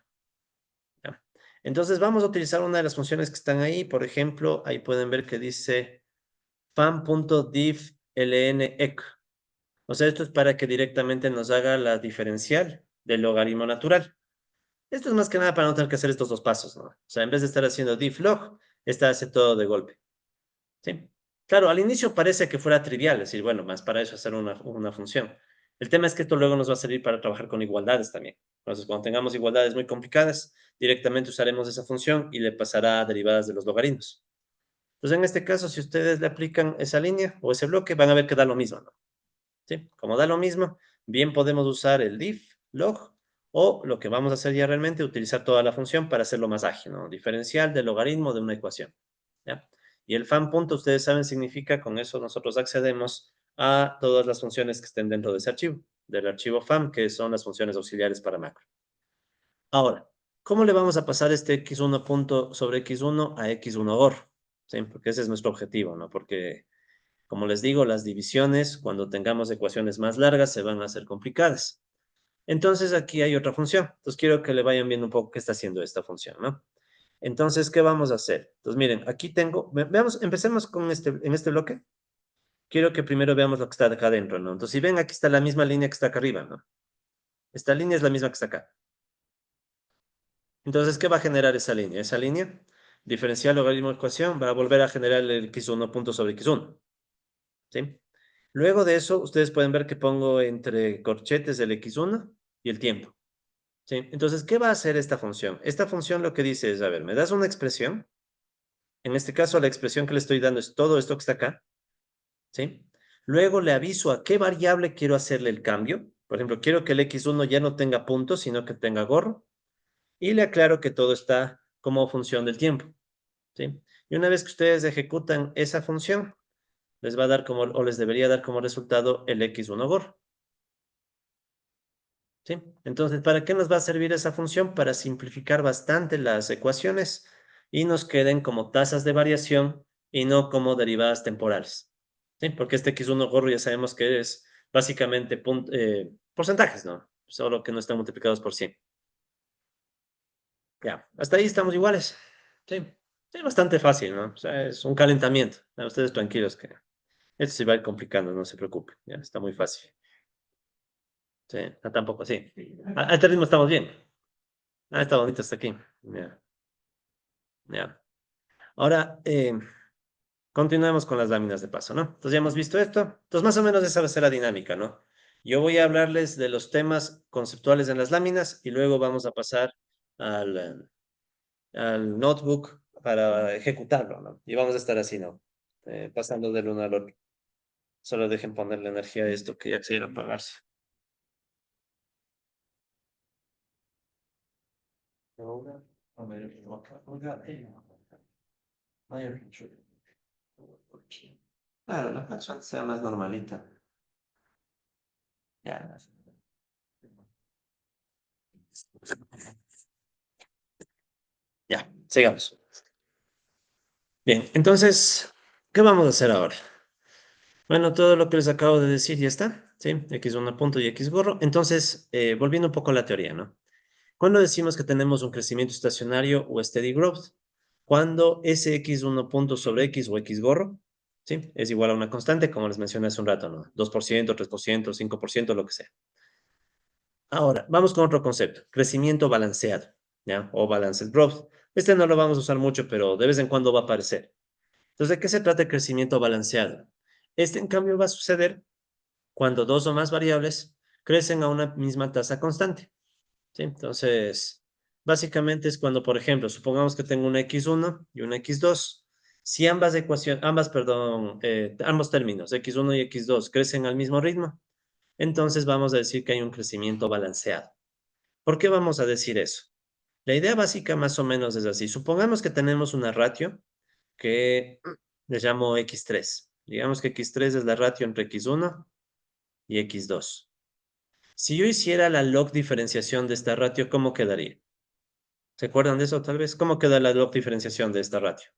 ¿ya? Entonces, vamos a utilizar una de las funciones que están ahí. Por ejemplo, ahí pueden ver que dice fam.difflnec. O sea, esto es para que directamente nos haga la diferencial del logaritmo natural. Esto es más que nada para no tener que hacer estos dos pasos, ¿no? O sea, en vez de estar haciendo difflog, esta hace todo de golpe. Sí. Claro, al inicio parece que fuera trivial, decir, bueno, más para eso hacer una función. El tema es que esto luego nos va a servir para trabajar con igualdades también. Entonces, cuando tengamos igualdades muy complicadas, directamente usaremos esa función y le pasará a derivadas de los logaritmos. Entonces, en este caso, si ustedes le aplican esa línea o ese bloque, van a ver que da lo mismo, ¿no? ¿Sí? Como da lo mismo, bien podemos usar el diff, log, o lo que vamos a hacer ya realmente, utilizar toda la función para hacerlo más ágil, ¿no? Diferencial del logaritmo de una ecuación, ¿ya? Y el fan punto, ustedes saben, significa, con eso nosotros accedemos a todas las funciones que estén dentro de ese archivo, del archivo FAM, que son las funciones auxiliares para macro. Ahora, ¿cómo le vamos a pasar este x1 punto sobre x1 a x1 gorro? ¿Sí? Porque ese es nuestro objetivo, ¿no? Porque, como les digo, las divisiones, cuando tengamos ecuaciones más largas, se van a hacer complicadas. Entonces, aquí hay otra función. Entonces, quiero que le vayan viendo un poco qué está haciendo esta función, ¿no? Entonces, ¿qué vamos a hacer? Entonces, miren, aquí tengo, veamos, empecemos con en este bloque. Quiero que primero veamos lo que está acá adentro, ¿no? Entonces, si ven, aquí está la misma línea que está acá arriba, ¿no? Esta línea es la misma que está acá. Entonces, ¿qué va a generar esa línea? Esa línea, diferencial logaritmo de ecuación, va a volver a generar el x1 punto sobre x1, ¿sí? Luego de eso, ustedes pueden ver que pongo entre corchetes el x1 y el tiempo, ¿sí? Entonces, ¿qué va a hacer esta función? Esta función lo que dice es, a ver, me das una expresión, en este caso la expresión que le estoy dando es todo esto que está acá, ¿sí? Luego le aviso a qué variable quiero hacerle el cambio. Por ejemplo, quiero que el x1 ya no tenga puntos, sino que tenga gorro. Y le aclaro que todo está como función del tiempo, ¿sí? Y una vez que ustedes ejecutan esa función, les va a dar como, o les debería dar como resultado el x1 gorro, ¿sí? Entonces, ¿para qué nos va a servir esa función? Para simplificar bastante las ecuaciones y nos queden como tasas de variación y no como derivadas temporales, ¿sí? Porque este x1 gorro ya sabemos que es básicamente porcentajes, ¿no? Solo que no están multiplicados por 100. Ya, hasta ahí estamos iguales. Sí, es bastante fácil, ¿no? O sea, es un calentamiento. Ya, ustedes tranquilos que esto se va a ir complicando, no se preocupen. Ya, está muy fácil. Sí, tampoco, sí. A este ritmo estamos bien. Ah, está bonito hasta aquí. Ya, ya. Ahora, continuemos con las láminas de paso, ¿no? Entonces ya hemos visto esto. Entonces más o menos esa va a ser la dinámica, ¿no? Yo voy a hablarles de los temas conceptuales en las láminas y luego vamos a pasar al, al notebook para ejecutarlo, ¿no? Y vamos a estar así, ¿no? Pasando del uno al otro. Solo dejen ponerle energía a esto que ya quisiera apagarse. Ahora, a ver, claro, la canción sea más normalita. Ya, ya, sigamos. Bien, entonces, ¿qué vamos a hacer ahora? Bueno, todo lo que les acabo de decir ya está, ¿sí? X1 punto y X gorro. Entonces, volviendo un poco a la teoría, ¿no? Cuando decimos que tenemos un crecimiento estacionario o steady growth, cuando ese x1 punto sobre x o x gorro, ¿sí? Es igual a una constante, como les mencioné hace un rato, ¿no? 2%, 3%, 5%, lo que sea. Ahora, vamos con otro concepto, crecimiento balanceado, ¿ya? O balanced growth. Este no lo vamos a usar mucho, pero de vez en cuando va a aparecer. Entonces, ¿de qué se trata el crecimiento balanceado? Este, en cambio, va a suceder cuando dos o más variables crecen a una misma tasa constante. ¿Sí? Entonces, básicamente es cuando, por ejemplo, supongamos que tengo una x1 y una x2. Si ambas ecuaciones, perdón, ambos términos, x1 y x2, crecen al mismo ritmo, entonces vamos a decir que hay un crecimiento balanceado. ¿Por qué vamos a decir eso? La idea básica más o menos es así. Supongamos que tenemos una ratio que le llamo x3. Digamos que x3 es la ratio entre x1 y x2. Si yo hiciera la log diferenciación de esta ratio, ¿cómo quedaría? ¿Se acuerdan de eso tal vez? ¿Cómo queda la log diferenciación de esta ratio?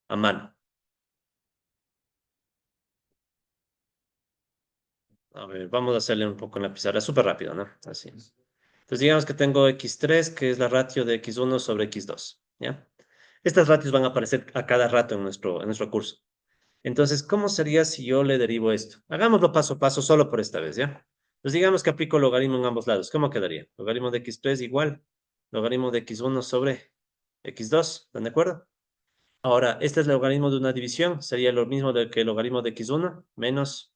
A mano. A ver, vamos a hacerle un poco en la pizarra, súper rápido, ¿no? Así. Entonces digamos que tengo x3, que es la ratio de x1 sobre x2, ¿ya? Estas ratios van a aparecer a cada rato en nuestro curso. Entonces, ¿cómo sería si yo le derivo esto? Hagámoslo paso a paso solo por esta vez, ¿ya? Pues digamos que aplico logaritmo en ambos lados. ¿Cómo quedaría? Logaritmo de x3 igual logaritmo de x1 sobre x2, ¿están de acuerdo? Ahora, este es el logaritmo de una división, sería lo mismo que el logaritmo de x1 menos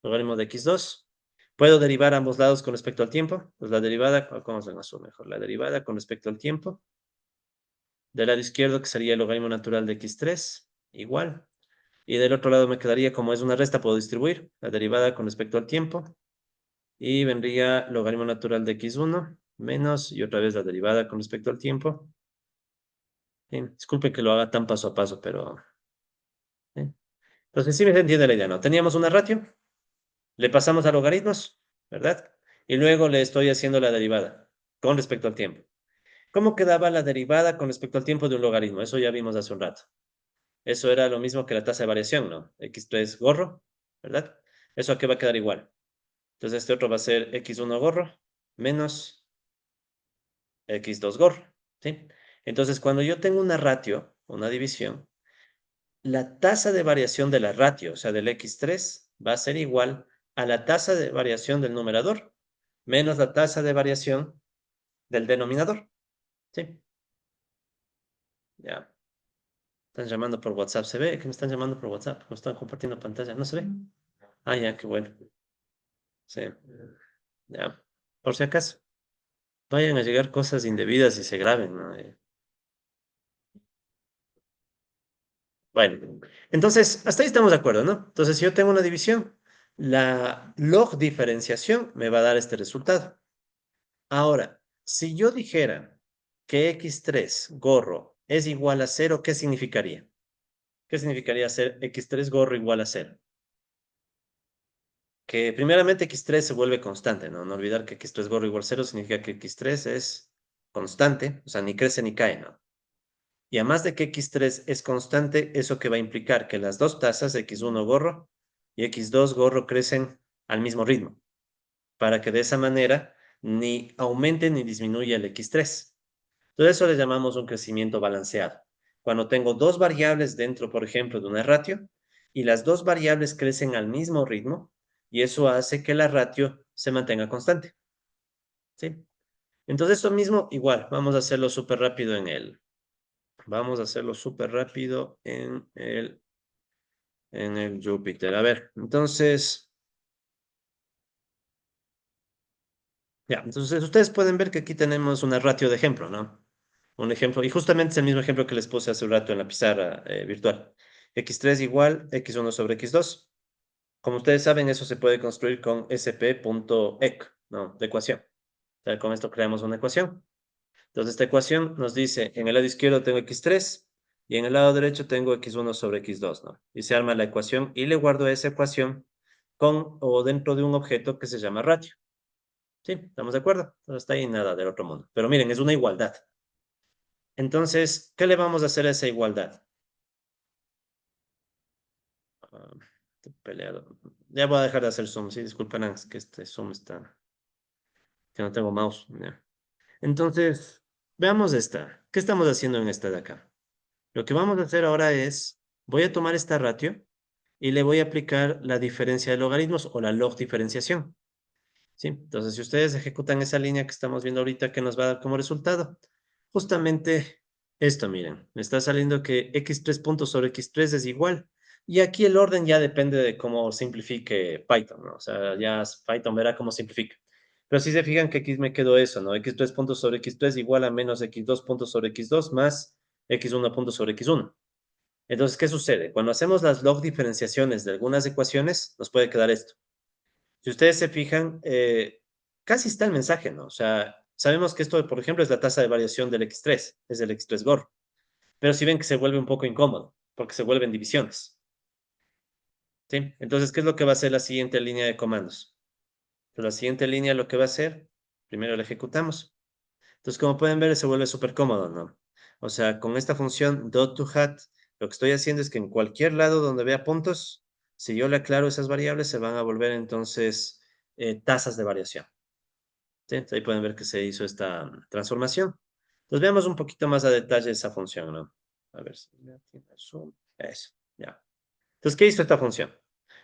logaritmo de x2. ¿Puedo derivar ambos lados con respecto al tiempo? Pues la derivada, ¿cómo se llama mejor? La derivada con respecto al tiempo. Del lado izquierdo, que sería el logaritmo natural de x3, igual. Y del otro lado me quedaría, como es una resta, puedo distribuir la derivada con respecto al tiempo. Y vendría logaritmo natural de x1 menos, y otra vez la derivada con respecto al tiempo. Disculpe que lo haga tan paso a paso, pero... Entonces sí me entiende la idea, ¿no? Teníamos una ratio, Le pasamos a logaritmos, ¿verdad? Y luego le estoy haciendo la derivada con respecto al tiempo. ¿Cómo quedaba la derivada con respecto al tiempo de un logaritmo? Eso ya vimos hace un rato. Eso era lo mismo que la tasa de variación, ¿no? X3 gorro, ¿verdad? ¿Eso a qué va a quedar igual? Entonces este otro va a ser X1 gorro menos X2 gorro, ¿sí? Entonces cuando yo tengo una ratio, una división, la tasa de variación de la ratio, o sea, del X3, va a ser igual a la tasa de variación del numerador menos la tasa de variación del denominador, ¿sí? Ya. Están llamando por WhatsApp. ¿Se ve que me están llamando por WhatsApp? Me están compartiendo pantalla. ¿No se ve? Ah, ya, qué bueno. Sí, ya. Por si acaso, vayan a llegar cosas indebidas y se graben, ¿no? Bueno, entonces, hasta ahí estamos de acuerdo, ¿no? Entonces, si yo tengo una división, la log diferenciación me va a dar este resultado. Ahora, si yo dijera que x3 gorro es igual a cero, ¿qué significaría? ¿Qué significaría hacer x3 gorro igual a cero? Que primeramente x3 se vuelve constante, ¿no? No olvidar que x3 gorro igual a cero significa que x3 es constante, o sea, ni crece ni cae, ¿no? Y además de que x3 es constante, eso que va a implicar que las dos tasas, x1 gorro y x2 gorro, crecen al mismo ritmo, para que de esa manera ni aumente ni disminuya el x3. Entonces eso le llamamos un crecimiento balanceado. Cuando tengo dos variables dentro, por ejemplo, de una ratio, y las dos variables crecen al mismo ritmo, y eso hace que la ratio se mantenga constante, ¿sí? Entonces esto mismo, igual, vamos a hacerlo súper rápido vamos a hacerlo súper rápido en el Jupyter. A ver, entonces, ya, entonces ustedes pueden ver que aquí tenemos una ratio de ejemplo, ¿no? Un ejemplo, y justamente es el mismo ejemplo que les puse hace un rato en la pizarra virtual. X3 igual X1 sobre X2. Como ustedes saben, eso se puede construir con sp.eq, ¿no? De ecuación. O sea, con esto creamos una ecuación. Entonces, esta ecuación nos dice, en el lado izquierdo tengo x3 y en el lado derecho tengo x1 sobre x2, ¿no? Y se arma la ecuación y le guardo esa ecuación con o dentro de un objeto que se llama ratio. ¿Sí? ¿Estamos de acuerdo? No está ahí nada del otro mundo. Pero miren, es una igualdad. Entonces, ¿qué le vamos a hacer a esa igualdad? Ah, estoy peleado. Ya voy a dejar de hacer zoom, sí, disculpen, es que este zoom está, que no tengo mouse. Ya. Entonces, veamos esta. ¿Qué estamos haciendo en esta de acá? Lo que vamos a hacer ahora es, voy a tomar esta ratio y le voy a aplicar la diferencia de logaritmos o la log diferenciación. ¿Sí? Entonces, si ustedes ejecutan esa línea que estamos viendo ahorita, ¿qué nos va a dar como resultado? Justamente esto, miren, me está saliendo que x3 puntos sobre x3 es igual. Y aquí el orden ya depende de cómo simplifique Python, ¿no? O sea, ya Python verá cómo simplifica. Pero si se fijan que aquí me quedó eso, ¿no? X3 puntos sobre x3 igual a menos x2 puntos sobre x2 más x1 puntos sobre x1. Entonces, ¿qué sucede? Cuando hacemos las log diferenciaciones de algunas ecuaciones, nos puede quedar esto. Si ustedes se fijan, casi está el mensaje, ¿no? O sea, sabemos que esto, por ejemplo, es la tasa de variación del X3, es el X3 gorro. Pero si ven que se vuelve un poco incómodo, porque se vuelven divisiones, ¿sí? Entonces, ¿qué es lo que va a hacer la siguiente línea de comandos? Pues la siguiente línea lo que va a hacer, primero la ejecutamos. Entonces, como pueden ver, se vuelve súper cómodo, ¿no? O sea, con esta función dot to hat, lo que estoy haciendo es que en cualquier lado donde vea puntos, si yo le aclaro esas variables, se van a volver entonces tasas de variación. ¿Sí? Entonces, ahí pueden ver que se hizo esta transformación. Entonces, veamos un poquito más a detalle esa función, ¿no? A ver si ya tiene zoom. Eso, ya. Entonces, ¿qué hizo esta función?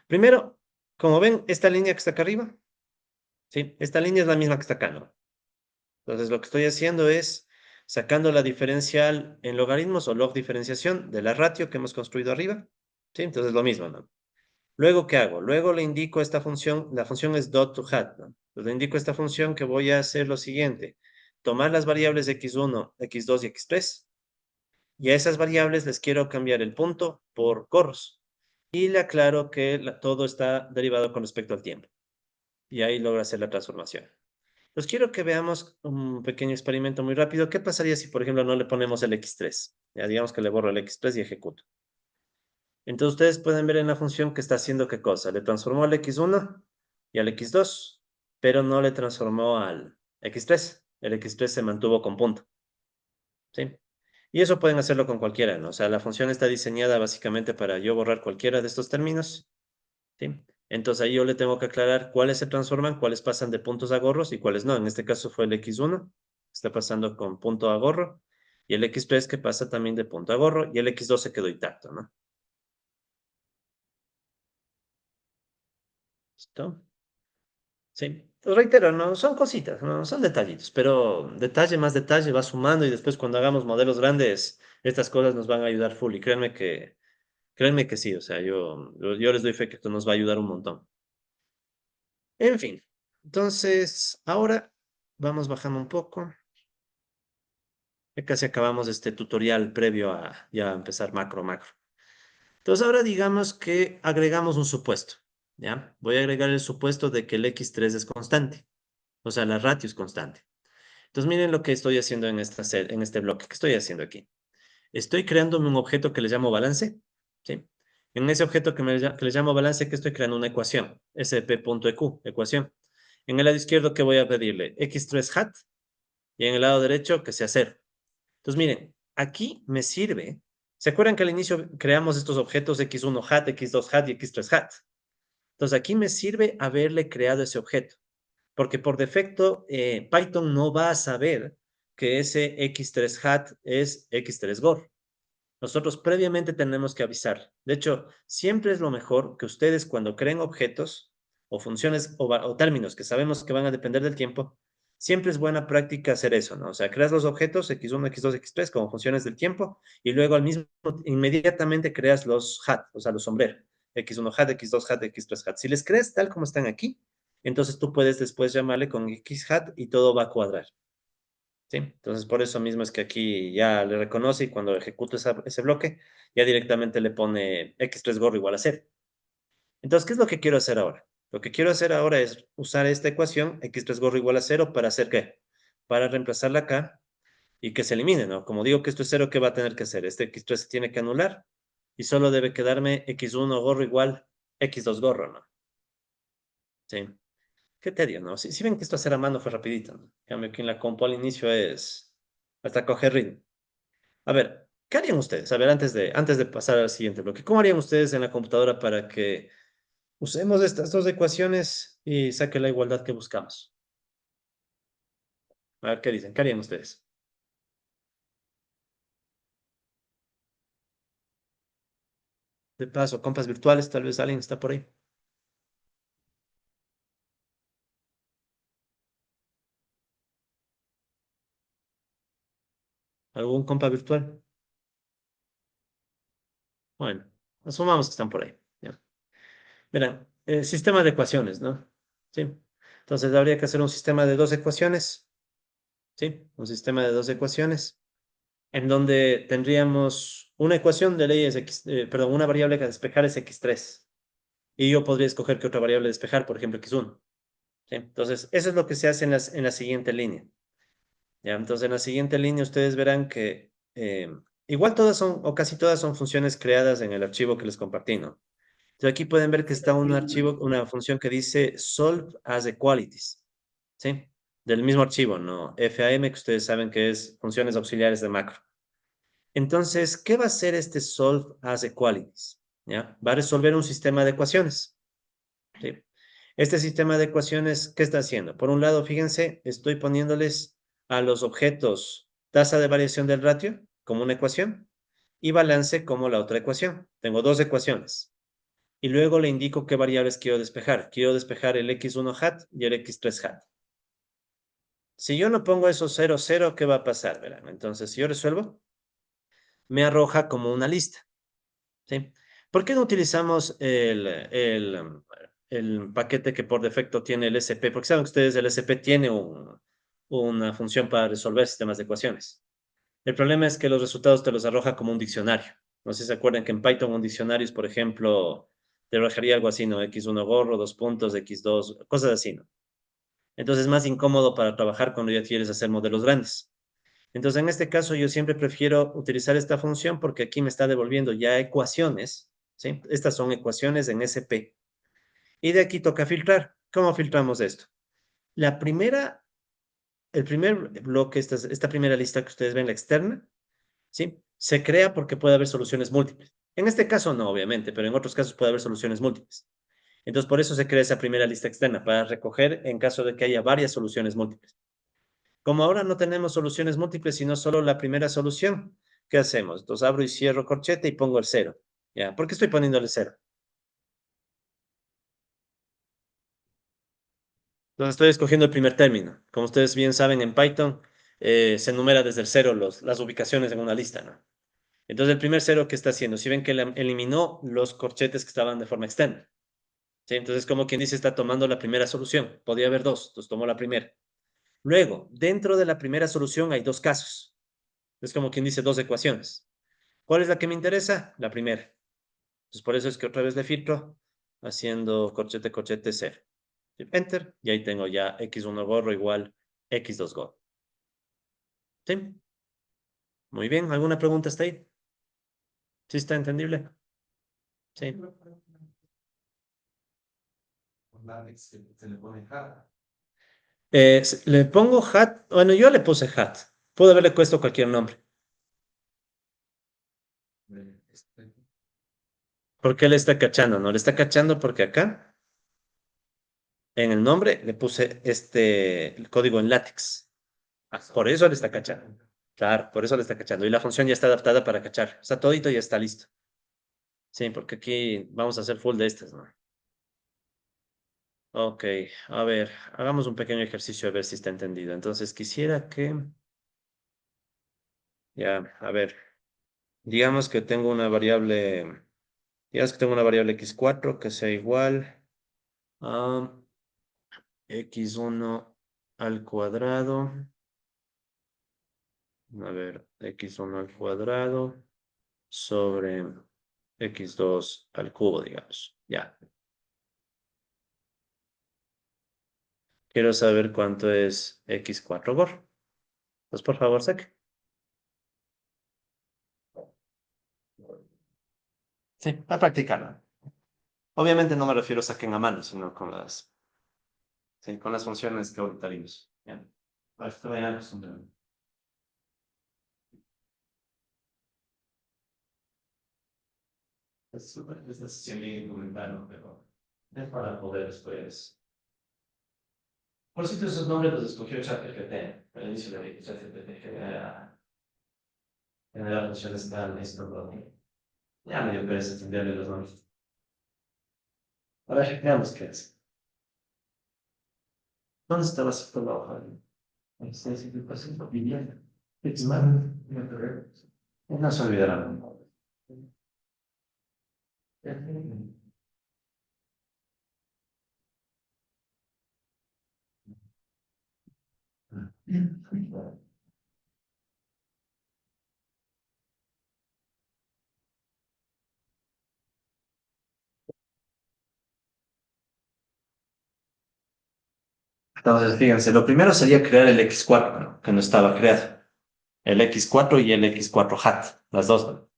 Primero, como ven, esta línea que está acá arriba, ¿sí? Esta línea es la misma que está acá, ¿no? Entonces, lo que estoy haciendo es sacando la diferencial en logaritmos o log diferenciación de la ratio que hemos construido arriba. ¿Sí? Entonces, lo mismo, ¿no? Luego, ¿qué hago? Luego le indico esta función, la función es dot to hat, ¿no? Entonces, le indico a esta función que voy a hacer lo siguiente. Tomar las variables x1, x2 y x3. Y a esas variables les quiero cambiar el punto por gorros. Y le aclaro que todo está derivado con respecto al tiempo. Y ahí logra hacer la transformación. Pues quiero que veamos un pequeño experimento muy rápido. ¿Qué pasaría si, por ejemplo, no le ponemos el x3? Ya digamos que le borro el x3 y ejecuto. Entonces ustedes pueden ver en la función que está haciendo qué cosa. Le transformó el x1 y al x2, pero no le transformó al x3. El x3 se mantuvo con punto, ¿sí? Y eso pueden hacerlo con cualquiera, ¿no? O sea, la función está diseñada básicamente para yo borrar cualquiera de estos términos, ¿sí? Entonces ahí yo le tengo que aclarar cuáles se transforman, cuáles pasan de puntos a gorros y cuáles no. En este caso fue el x1, está pasando con punto a gorro, y el x3 que pasa también de punto a gorro, y el x2 se quedó intacto, ¿no? ¿Listo? Sí. Os reitero, no son cositas, no son detallitos, pero detalle más detalle va sumando y después cuando hagamos modelos grandes, estas cosas nos van a ayudar full y créanme que sí, o sea, yo les doy fe que esto nos va a ayudar un montón. En fin, entonces ahora vamos bajando un poco. Ya casi acabamos este tutorial previo a ya empezar macro. Entonces ahora digamos que agregamos un supuesto, ¿ya? Voy a agregar el supuesto de que el x3 es constante, o sea, la ratio es constante. Entonces miren lo que estoy haciendo en este bloque. ¿Qué estoy haciendo aquí? Estoy creándome un objeto que le llamo balance, ¿sí? En ese objeto que le llamo balance, que estoy creando una ecuación, sp.eq, ecuación. En el lado izquierdo, ¿qué voy a pedirle? x3 hat, y en el lado derecho, que sea 0. Entonces, miren, aquí me sirve. ¿Se acuerdan que al inicio creamos estos objetos x1 hat, x2 hat y x3 hat? Entonces, aquí me sirve haberle creado ese objeto, porque por defecto Python no va a saber que ese x3 hat es x3 gore. Nosotros previamente tenemos que avisar. De hecho, siempre es lo mejor que ustedes cuando creen objetos o funciones o términos que sabemos que van a depender del tiempo, siempre es buena práctica hacer eso, ¿no? O sea, creas los objetos x1, x2, x3 como funciones del tiempo y luego al mismo inmediatamente creas los hat, o sea, los sombreros. X1 hat, X2 hat, X3 hat. Si les crees tal como están aquí, entonces tú puedes después llamarle con X hat y todo va a cuadrar. ¿Sí? Entonces, por eso mismo es que aquí ya le reconoce y cuando ejecuto ese bloque, ya directamente le pone x3 gorro igual a 0. Entonces, ¿qué es lo que quiero hacer ahora? Lo que quiero hacer ahora es usar esta ecuación, x3 gorro igual a 0, ¿para hacer qué? Para reemplazarla acá y que se elimine, ¿no? Como digo que esto es 0, ¿qué va a tener que hacer? Este x3 se tiene que anular y solo debe quedarme x1 gorro igual x2 gorro, ¿no? Sí. Qué tedio, ¿no? Si ven que esto hacer a mano fue rapidito, ¿no? En cambio, aquí en la compu al inicio es hasta coger ritmo. A ver, ¿qué harían ustedes? A ver, antes de pasar al siguiente bloque, ¿cómo harían ustedes en la computadora para que usemos estas dos ecuaciones y saque la igualdad que buscamos? A ver, ¿qué dicen? ¿Qué harían ustedes? De paso, compas virtuales, tal vez alguien está por ahí. ¿Algún compa virtual? Bueno, asumamos que están por ahí. Ya. Verán, sistema de ecuaciones, ¿no? Sí. Entonces habría que hacer un sistema de dos ecuaciones, ¿sí? Un sistema de dos ecuaciones en donde tendríamos una ecuación de ley es perdón, una variable que a despejar es x3. Y yo podría escoger qué otra variable despejar, por ejemplo, x1. ¿Sí? Entonces, eso es lo que se hace en la siguiente línea. ¿Ya? Entonces, en la siguiente línea ustedes verán que igual todas son, o casi todas son funciones creadas en el archivo que les compartí, ¿no? Entonces, aquí pueden ver que está un archivo, una función que dice solve as equalities, ¿sí? Del mismo archivo, ¿no? FAM, que ustedes saben que es funciones auxiliares de macro. Entonces, ¿qué va a hacer este solve as equalities? ¿Ya? Va a resolver un sistema de ecuaciones. ¿Sí? Este sistema de ecuaciones, ¿qué está haciendo? Por un lado, fíjense, estoy poniéndoles a los objetos tasa de variación del ratio como una ecuación y balance como la otra ecuación. Tengo dos ecuaciones. Y luego le indico qué variables quiero despejar. Quiero despejar el x1 hat y el x3 hat. Si yo no pongo esos 0, 0, ¿qué va a pasar? Verán, entonces, si yo resuelvo, me arroja como una lista. ¿Sí? ¿Por qué no utilizamos el paquete que por defecto tiene el SP? Porque saben que ustedes el SP tiene una función para resolver sistemas de ecuaciones. El problema es que los resultados te los arroja como un diccionario. No sé si se acuerdan que en Python un diccionario es, por ejemplo, te arrojaría algo así, ¿no? X1 gorro, dos puntos, X2, cosas así, ¿no? Entonces es más incómodo para trabajar cuando ya quieres hacer modelos grandes. Entonces, en este caso, yo siempre prefiero utilizar esta función porque aquí me está devolviendo ya ecuaciones, ¿sí? Estas son ecuaciones en SP. Y de aquí toca filtrar. ¿Cómo filtramos esto? La primera, el primer bloque, esta primera lista que ustedes ven, la externa, ¿sí? Se crea porque puede haber soluciones múltiples. En este caso no, obviamente, pero en otros casos puede haber soluciones múltiples. Entonces, por eso se crea esa primera lista externa, para recoger en caso de que haya varias soluciones múltiples. Como ahora no tenemos soluciones múltiples, sino solo la primera solución, ¿qué hacemos? Entonces abro y cierro corchete y pongo el cero. ¿Ya? ¿Por qué estoy poniéndole cero? Entonces estoy escogiendo el primer término. Como ustedes bien saben, en Python se enumera desde el cero las ubicaciones en una lista, ¿no? Entonces el primer cero que está haciendo, si ven que eliminó los corchetes que estaban de forma externa. ¿Sí? Entonces, como quien dice, está tomando la primera solución. Podía haber dos, entonces tomó la primera. Luego, dentro de la primera solución hay dos casos. Es como quien dice dos ecuaciones. ¿Cuál es la que me interesa? La primera. Entonces, por eso es que otra vez le filtro haciendo corchete, corchete, cero. Enter, y ahí tengo ya x1 gorro igual x2 gorro. ¿Sí? Muy bien. ¿Alguna pregunta hasta ahí? ¿Sí está entendible? Sí. Le pongo hat. Bueno, yo le puse hat. Puedo haberle puesto cualquier nombre. ¿Por qué le está cachando? No le está cachando porque acá, en el nombre, le puse el código en látex. Ah, por eso le está cachando. Claro, por eso le está cachando. Y la función ya está adaptada para cachar. Está todito y ya está listo. Sí, porque aquí vamos a hacer full de estas, ¿no? Ok, a ver, hagamos un pequeño ejercicio a ver si está entendido. Entonces, quisiera que, ya, a ver, digamos que tengo una variable, digamos que tengo una variable x4 que sea igual a x1 al cuadrado. A ver, x1 al cuadrado sobre x2 al cubo, digamos. Ya. Quiero saber cuánto es x4 por. Pues por favor, saque. Sí, a practicarlo. Obviamente no me refiero a saquen a mano, sino sí, con las funciones que ahorita vimos. Ya. Para que vayan acostumbrando. Es decisión bien comentarlo, pero es para poder después. Por cierto, esos nombres los escogió ChatGPT al inicio de ChatGPT, generar funciones tan esto, ¿no? Ya me dio pereza entenderle los nombres. Ahora veamos qué es. ¿Dónde está la segunda hoja? Sí, sí, pues, vivienda. Es mal. No se olvidarán. Entonces, fíjense, lo primero sería crear el X4, ¿no? Que no estaba creado. El X4 y el X4 hat, las dos, ¿no?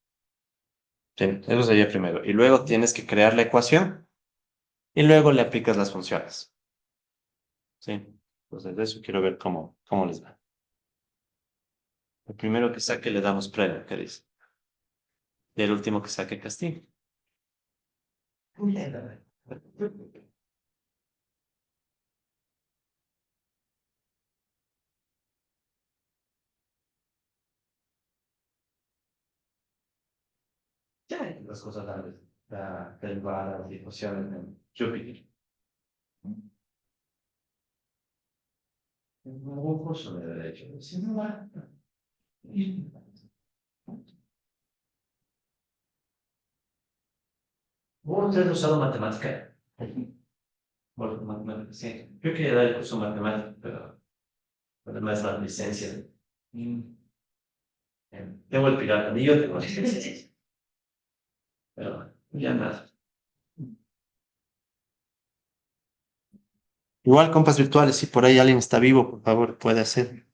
Sí, eso sería primero. Y luego tienes que crear la ecuación y luego le aplicas las funciones. Sí. Entonces, de eso quiero ver cómo les va. El primero que saque le damos premio, ¿qué dice? Y el último que saque castigo. Ya, las cosas la derivada, la ecuación en Júpiter. Un curso de derecho. Si no va. ¿Vos has usado matemática? Bueno, matemática, sí. Yo quería dar el curso de matemática, pero además la licencia. Mm. Tengo el pirata, ni yo tengo la licencia. Pero ya nada. Igual compas virtuales, si por ahí alguien está vivo, por favor, puede hacer.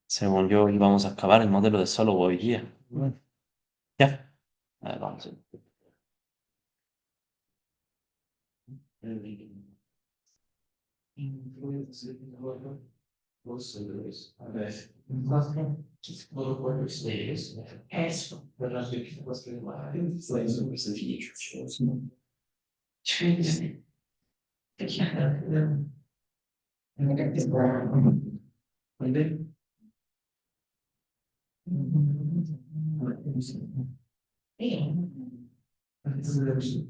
Se volvió y vamos a acabar el modelo de solo hoy día. Bueno, ya. A ver, vamos.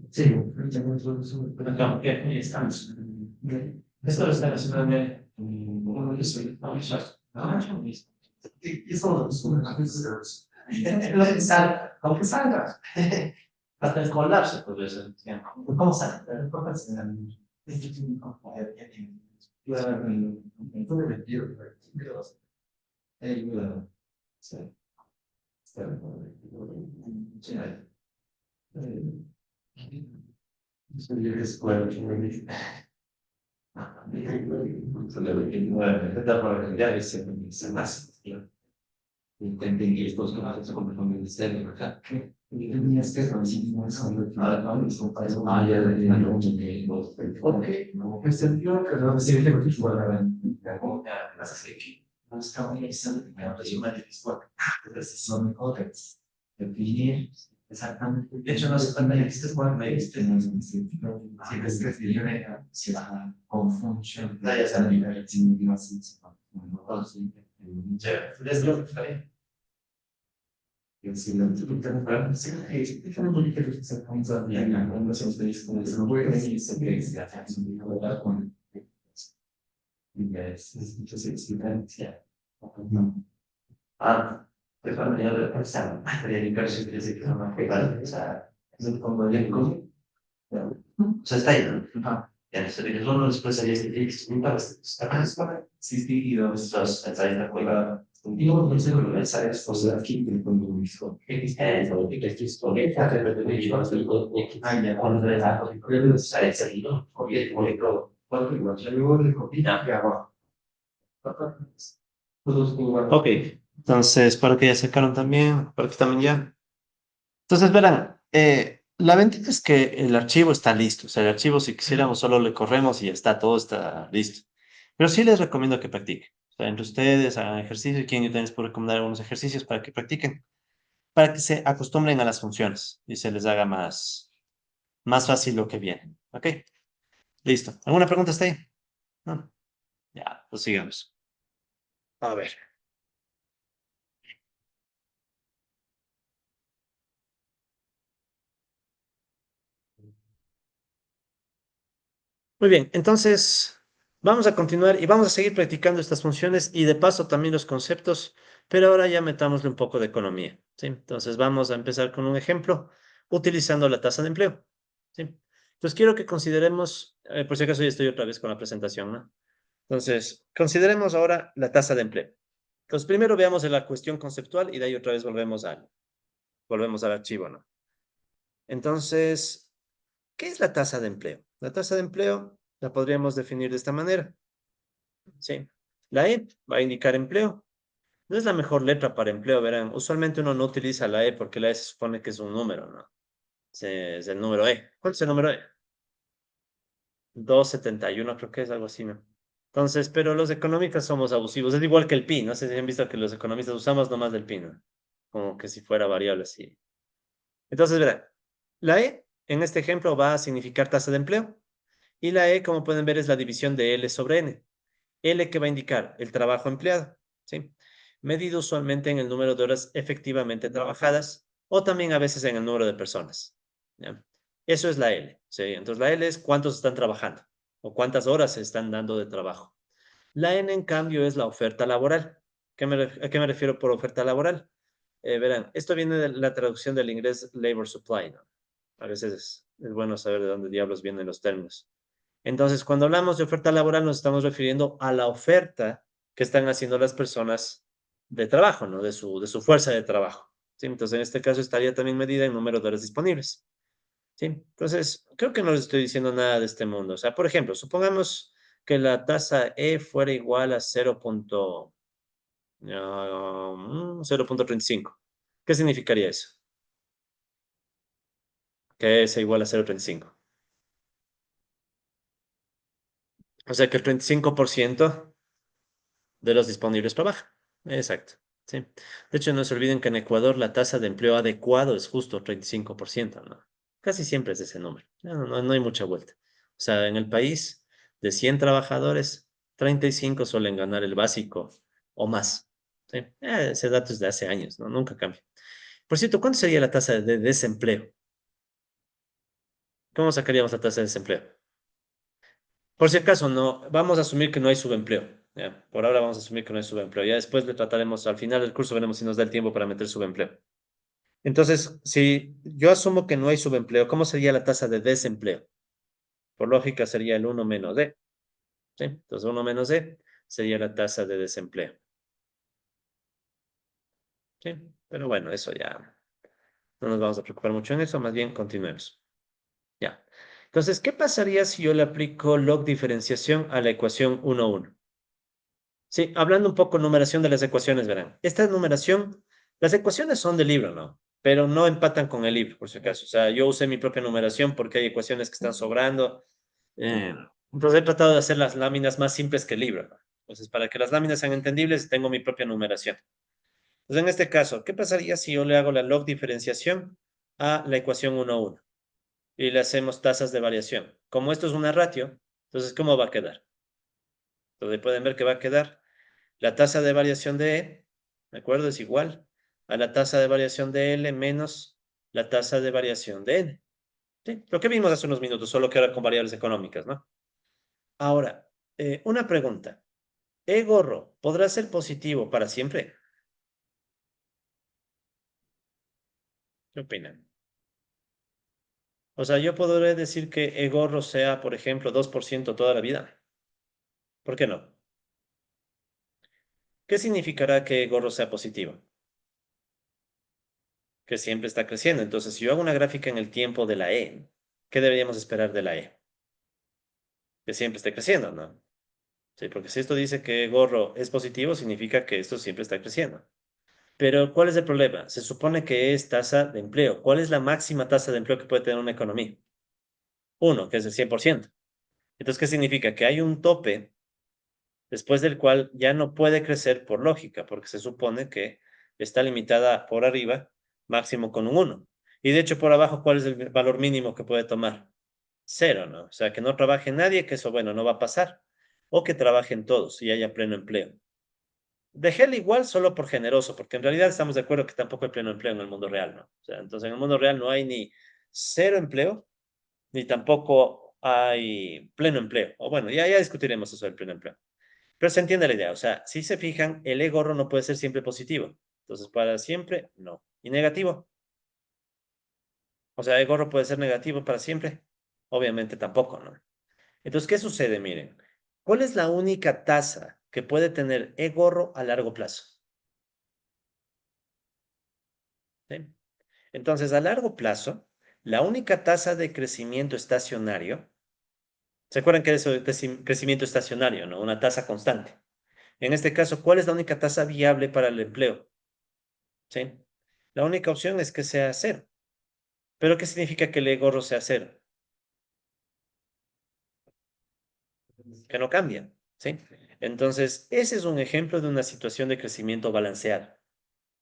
Sí, acá, ¿qué estamos? Esto está haciendo uno de esos. Y eso es aunque salga, hasta el colapso puede ser. ¿Cómo sale? ¿Cómo sale? Entendem que estos casos como el ministerio acá. Y tenías que ok, pues el yo que no se ve que fuera las que nos estamos pensando en la relación de son mejores. Definir exactamente. De hecho, no sé cuándo existe cuando existe. Si es que si la confusión, ya se ha vivido así. Les digo que faré. Eu sei não tudo que eu quero, se eu não vou que eu sei como a minha não sei se isso como se não vou isso que é isso já faz um pouco da com yes isso sei se tem ah eu falo de pensar para ele que se diz que não vai para pensar isso como ele como se está aí ya se ve que son los especialistas que nunca está existido estos ensayos de cueva. Y luego no sé cómo pensar esto, o sea, aquí me pongo un disco. ¿Qué es lo que es lo que hace el periodismo? Ah, ya, cuando le da, porque sale seguido, porque el todo. Cuando igual, yo luego le copia y hago. Ok, entonces para que ya sacaron también, para que también ya. Entonces, verán, la ventaja es que el archivo está listo. O sea, el archivo, si quisiéramos, solo le corremos y ya está, todo está listo. Pero sí les recomiendo que practiquen. O sea, entre ustedes hagan ejercicio y quien yo también les puedo recomendar algunos ejercicios para que practiquen, para que se acostumbren a las funciones y se les haga más fácil lo que viene. ¿Ok? Listo. ¿Alguna pregunta hasta ahí? No. Ya, pues sigamos. A ver. Muy bien, entonces vamos a continuar y vamos a seguir practicando estas funciones y de paso también los conceptos, pero ahora ya metámosle un poco de economía, ¿sí? Entonces vamos a empezar con un ejemplo utilizando la tasa de empleo, ¿sí? Entonces quiero que consideremos, por si acaso ya estoy otra vez con la presentación, ¿no? Entonces, consideremos ahora la tasa de empleo. Entonces primero veamos la cuestión conceptual y de ahí otra vez volvemos al archivo, ¿no? Entonces, ¿qué es la tasa de empleo? La tasa de empleo la podríamos definir de esta manera. Sí. La E va a indicar empleo. No es la mejor letra para empleo, verán. Usualmente uno no utiliza la E porque la E se supone que es un número, ¿no? Es el número E. ¿Cuál es el número E? 271, creo que es algo así, ¿no? Entonces, pero los económicos somos abusivos. Es igual que el pi. No sé si han visto que los economistas usamos nomás del pi, ¿no? Como que si fuera variable así. Entonces, verán. La E en este ejemplo va a significar tasa de empleo. Y la E, como pueden ver, es la división de L sobre N. L que va a indicar el trabajo empleado, ¿sí? Medido usualmente en el número de horas efectivamente trabajadas o también a veces en el número de personas, ¿ya? Eso es la L, ¿sí? Entonces la L es cuántos están trabajando o cuántas horas se están dando de trabajo. La N, en cambio, es la oferta laboral. ¿A qué me refiero por oferta laboral? Verán, esto viene de la traducción del inglés labor supply, ¿no? A veces es bueno saber de dónde diablos vienen los términos. Entonces, cuando hablamos de oferta laboral, nos estamos refiriendo a la oferta que están haciendo las personas de trabajo, ¿no? De su fuerza de trabajo. ¿Sí? Entonces, en este caso estaría también medida en número de horas disponibles. ¿sí? Entonces, creo que no les estoy diciendo nada de este mundo. O sea, por ejemplo, supongamos que la tasa E fuera igual a 0.35. ¿Qué significaría eso? Que es igual a 0.35. O sea que el 35% de los disponibles trabaja. Exacto. Sí. De hecho, no se olviden que en Ecuador la tasa de empleo adecuado es justo 35%, ¿no? Casi siempre es ese número. No hay mucha vuelta. O sea, en el país, de 100 trabajadores, 35 suelen ganar el básico o más. ¿Sí? Ese dato es de hace años, ¿no? Nunca cambia. Por cierto, ¿cuánto sería la tasa de desempleo? ¿Cómo sacaríamos la tasa de desempleo? Por si acaso, no, vamos a asumir que no hay subempleo. Ya, por ahora vamos a asumir que no hay subempleo. Ya después le trataremos, al final del curso veremos si nos da el tiempo para meter subempleo. Entonces, si yo asumo que no hay subempleo, ¿cómo sería la tasa de desempleo? Por lógica sería el uno menos D. ¿Sí? Entonces, uno menos D sería la tasa de desempleo. ¿Sí? Pero bueno, eso ya no nos vamos a preocupar mucho en eso, más bien continuemos. Ya. Entonces, ¿qué pasaría si yo le aplico log diferenciación a la ecuación 1,1? Sí, hablando un poco numeración de las ecuaciones, verán. Esta numeración, las ecuaciones son del libro, ¿no? Pero no empatan con el libro, por si acaso. O sea, yo usé mi propia numeración porque hay ecuaciones que están sobrando. eh, entonces he tratado de hacer las láminas más simples que el libro, ¿no? Entonces, para que las láminas sean entendibles, tengo mi propia numeración. Entonces, en este caso, ¿qué pasaría si yo le hago la log diferenciación a la ecuación 1,1 y le hacemos tasas de variación? Como esto es una ratio, entonces, ¿cómo va a quedar? Entonces, pueden ver que va a quedar la tasa de variación de E, ¿de acuerdo? Es igual a la tasa de variación de L menos la tasa de variación de N. ¿Sí? Lo que vimos hace unos minutos, solo que ahora con variables económicas, ¿no? Ahora, una pregunta. ¿E gorro podrá ser positivo para siempre? ¿Qué opinan? O sea, yo podré decir que E gorro sea, por ejemplo, 2% toda la vida. ¿Por qué no? ¿Qué significará que E gorro sea positivo? Que siempre está creciendo. Entonces, si yo hago una gráfica en el tiempo de la E, ¿qué deberíamos esperar de la E? Que siempre esté creciendo, ¿no? Sí, porque si esto dice que gorro es positivo, significa que esto siempre está creciendo. Pero, ¿cuál es el problema? Se supone que es tasa de empleo. ¿Cuál es la máxima tasa de empleo que puede tener una economía? Uno, que es el 100%. Entonces, ¿qué significa? Que hay un tope después del cual ya no puede crecer por lógica, porque se supone que está limitada por arriba, máximo con un uno. Y de hecho, por abajo, ¿cuál es el valor mínimo que puede tomar? Cero, ¿no? O sea, que no trabaje nadie, que eso, bueno, no va a pasar. O que trabajen todos y haya pleno empleo. Dejé el igual solo por generoso, porque en realidad estamos de acuerdo que tampoco hay pleno empleo en el mundo real, ¿no? O sea, entonces en el mundo real no hay ni cero empleo, ni tampoco hay pleno empleo. O bueno, ya discutiremos eso del pleno empleo. Pero se entiende la idea, o sea, si se fijan, el E gorro no puede ser siempre positivo. Entonces, para siempre, no. Y negativo. O sea, E gorro puede ser negativo para siempre. Obviamente tampoco, ¿no? Entonces, ¿qué sucede? Miren, ¿cuál es la única tasa que puede tener E gorro a largo plazo? ¿Sí? Entonces, a largo plazo, la única tasa de crecimiento estacionario, ¿se acuerdan que es eso de crecimiento estacionario, no? Una tasa constante. En este caso, ¿cuál es la única tasa viable para el empleo? ¿Sí? La única opción es que sea cero. ¿Pero qué significa que el gorro sea cero? Que no cambia, ¿sí? Entonces, ese es un ejemplo de una situación de crecimiento balanceado.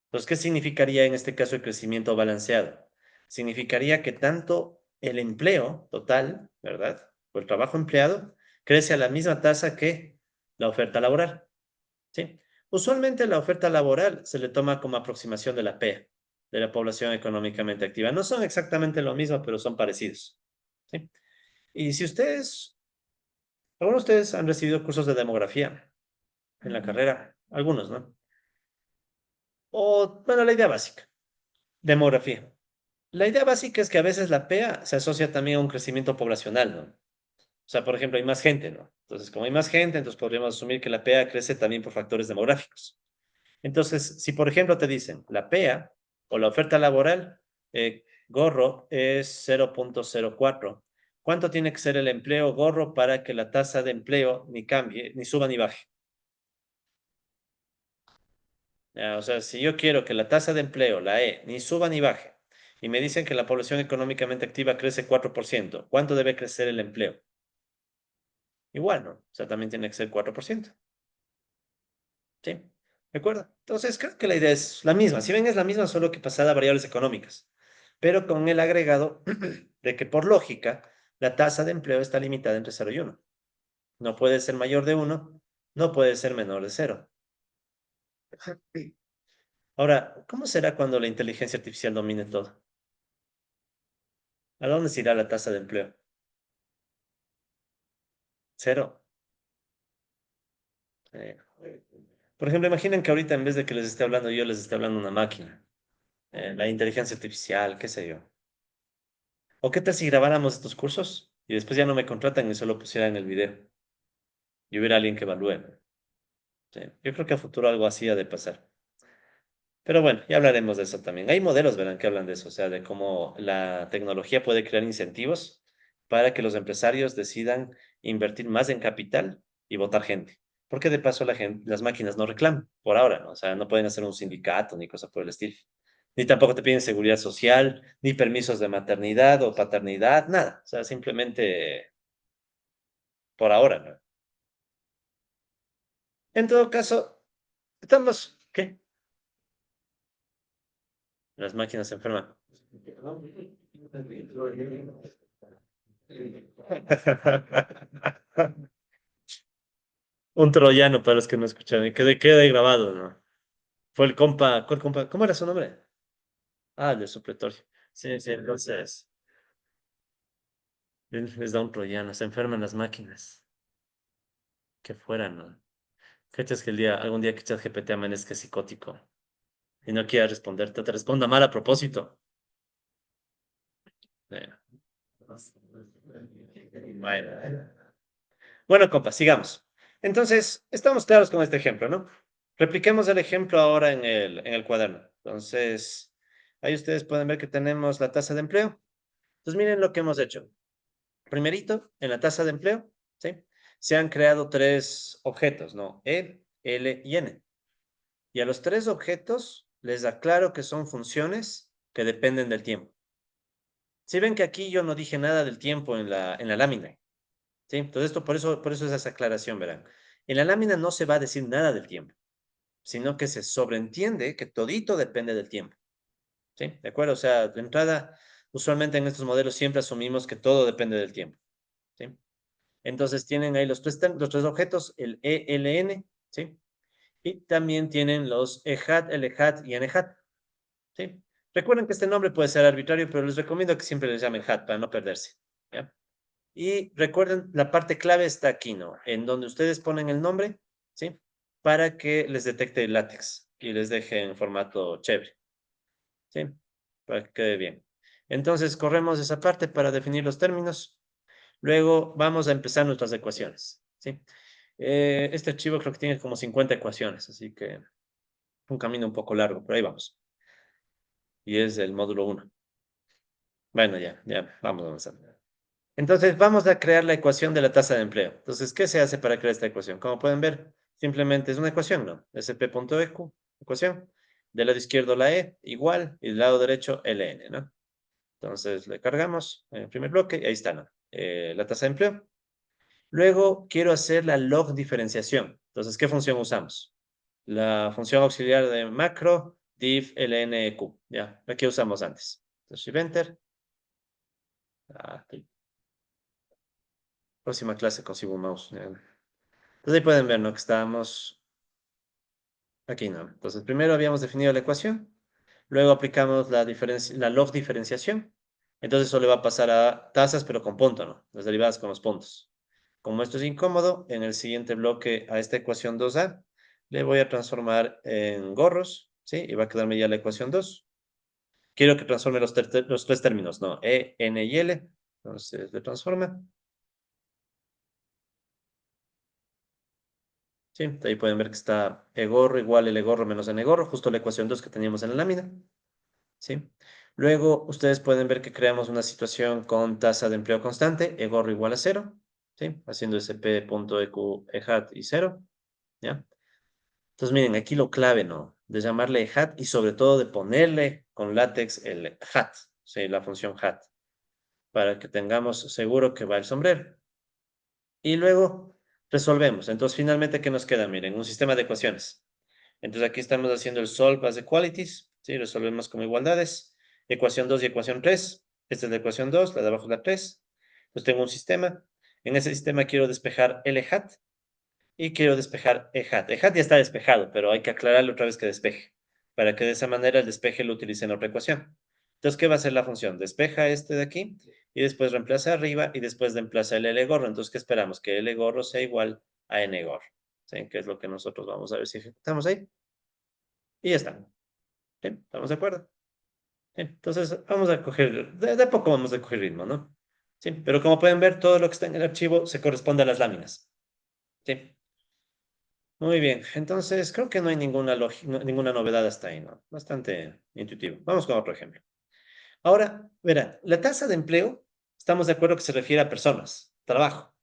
Entonces, ¿qué significaría en este caso el crecimiento balanceado? Significaría que tanto el empleo total, ¿verdad? O el trabajo empleado, crece a la misma tasa que la oferta laboral, ¿sí? Usualmente la oferta laboral se le toma como aproximación de la PEA, de la población económicamente activa. No son exactamente lo mismo, pero son parecidos, ¿sí? Y si ustedes, algunos de ustedes han recibido cursos de demografía en la carrera, algunos, ¿no? O, bueno, la idea básica, demografía. La idea básica es que a veces la PEA se asocia también a un crecimiento poblacional, ¿no? O sea, por ejemplo, hay más gente, ¿no? Entonces, como hay más gente, entonces podríamos asumir que la PEA crece también por factores demográficos. Entonces, si por ejemplo te dicen la PEA o la oferta laboral Gorro es 0,04. ¿Cuánto tiene que ser el empleo gorro para que la tasa de empleo ni cambie, ni suba ni baje? O sea, si yo quiero que la tasa de empleo, la E, ni suba ni baje, y me dicen que la población económicamente activa crece 4%, ¿cuánto debe crecer el empleo? Igual, ¿no? O sea, también tiene que ser 4%. ¿Sí? ¿De acuerdo? Entonces, creo que la idea es la misma. Si ven, es la misma, solo que pasada a variables económicas, pero con el agregado de que por lógica, la tasa de empleo está limitada entre 0 y 1. No puede ser mayor de 1, no puede ser menor de 0. Ahora, ¿cómo será cuando la inteligencia artificial domine todo? ¿A dónde se irá la tasa de empleo? Cero. Eh, por ejemplo, imaginen que ahorita en vez de que les esté hablando yo, les esté hablando una máquina. La inteligencia artificial, qué sé yo. ¿O qué tal si grabáramos estos cursos y después ya no me contratan y solo pusieran el video y hubiera alguien que evalúe? Sí, yo creo que a futuro algo así ha de pasar. Pero bueno, ya hablaremos de eso también. Hay modelos, verán, que hablan de eso, o sea, de cómo la tecnología puede crear incentivos para que los empresarios decidan invertir más en capital y votar gente. Porque de paso las máquinas no reclaman por ahora, ¿no? O sea, no pueden hacer un sindicato ni cosa por el estilo. Ni tampoco te piden seguridad social, ni permisos de maternidad o paternidad, nada. O sea, simplemente por ahora, ¿no? En todo caso, estamos, ¿qué? Las máquinas se enferman. Un troyano para los que no escucharon. Y queda ahí grabado, ¿no? Fue el compa, ¿cuál compa? ¿Cómo era su nombre? Ah, el de supletorio. Sí, sí, entonces les da un troyano, se enferman las máquinas. Que fuera, ¿no? ¿Cachas que algún día que ChatGPT amanezca psicótico y no quiera responderte, te responda mal a propósito? Eh, Bueno, bueno, compa, sigamos. Entonces, estamos claros con este ejemplo, ¿no? Repliquemos el ejemplo ahora en el cuaderno. Entonces, ahí ustedes pueden ver que tenemos la tasa de empleo. Entonces, miren lo que hemos hecho. Primerito, en la tasa de empleo, ¿sí? Se han creado tres objetos, ¿no? E, L y N. Y a los tres objetos les aclaro que son funciones que dependen del tiempo. Si ven que aquí yo no dije nada del tiempo en la lámina, ¿sí? Entonces, esto, por eso es esa aclaración, verán. En la lámina no se va a decir nada del tiempo, sino que se sobreentiende que todito depende del tiempo, ¿sí? ¿De acuerdo? O sea, de entrada, usualmente en estos modelos siempre asumimos que todo depende del tiempo, ¿sí? Entonces tienen ahí los tres objetos, el ELN, ¿sí? Y también tienen los EHAT, LHAT y NHAT, ¿sí? Recuerden que este nombre puede ser arbitrario, pero les recomiendo que siempre les llamen HAT para no perderse, ¿ya? Y recuerden, la parte clave está aquí, ¿no? En donde ustedes ponen el nombre, ¿sí? Para que les detecte el látex y les deje en formato chévere, ¿sí? Para que quede bien. Entonces, corremos esa parte para definir los términos. Luego vamos a empezar nuestras ecuaciones, ¿sí? Este archivo creo que tiene como 50 ecuaciones, así que un camino un poco largo, pero ahí vamos. Y es el módulo uno. Bueno, ya, vamos avanzando. Entonces, vamos a crear la ecuación de la tasa de empleo. Entonces, ¿qué se hace para crear esta ecuación? Como pueden ver, simplemente es una ecuación, ¿no? sp.eq, ecuación. Del lado izquierdo la E, igual, y del lado derecho ln, ¿no? Entonces, le cargamos en el primer bloque y ahí está, ¿no? La tasa de empleo. Luego, quiero hacer la log diferenciación. Entonces, ¿qué función usamos? La función auxiliar de macro, diff lnq. Ya, la que usamos antes. Entonces, shift enter. Aquí. Próxima clase consigo un mouse. Ya. Entonces ahí pueden ver, ¿no? Que estábamos aquí, ¿no? Entonces primero habíamos definido la ecuación, luego aplicamos la log diferenciación. Entonces eso le va a pasar a tasas, pero con punto, ¿no? Las derivadas con los puntos. Como esto es incómodo, en el siguiente bloque a esta ecuación 2a le voy a transformar en gorros, ¿sí? Y va a quedarme ya la ecuación 2. Quiero que transforme los tres términos, ¿no? E, N y L. Entonces le transforma. Sí, ahí pueden ver que está E gorro igual L gorro menos N gorro, justo la ecuación 2 que teníamos en la lámina. ¿Sí? Luego, ustedes pueden ver que creamos una situación con tasa de empleo constante, egorro igual a cero, ¿sí? Haciendo sp.eq, hat y cero, ¿ya? Entonces, miren, aquí lo clave, ¿no? De llamarle hat y sobre todo de ponerle con látex el hat, ¿sí? La función hat, para que tengamos seguro que va el sombrero. Y luego resolvemos. Entonces, finalmente, ¿qué nos queda? Miren, un sistema de ecuaciones. Entonces, aquí estamos haciendo el solve as equalities, ¿sí? Resolvemos como igualdades. Ecuación 2 y ecuación 3. Esta es la ecuación 2, la de abajo es la 3. Pues tengo un sistema. En ese sistema quiero despejar L hat y quiero despejar E hat. E hat ya está despejado, pero hay que aclararle otra vez que despeje, para que de esa manera el despeje lo utilice en otra ecuación. Entonces, ¿qué va a ser la función? Despeja este de aquí y después reemplaza arriba y después reemplaza el L gorro. Entonces, ¿qué esperamos? Que L gorro sea igual a N gorro. ¿Sí? Que es lo que nosotros vamos a ver si ejecutamos ahí. Y ya está. ¿Sí? ¿Estamos de acuerdo? Sí. Entonces, vamos a coger, de a poco vamos a coger ritmo, ¿no? Sí, pero como pueden ver, todo lo que está en el archivo se corresponde a las láminas. Sí. Muy bien, entonces creo que no hay ninguna novedad hasta ahí, ¿no? Bastante intuitivo. Vamos con otro ejemplo. Ahora, verá, la tasa de empleo, estamos de acuerdo que se refiere a personas, trabajo,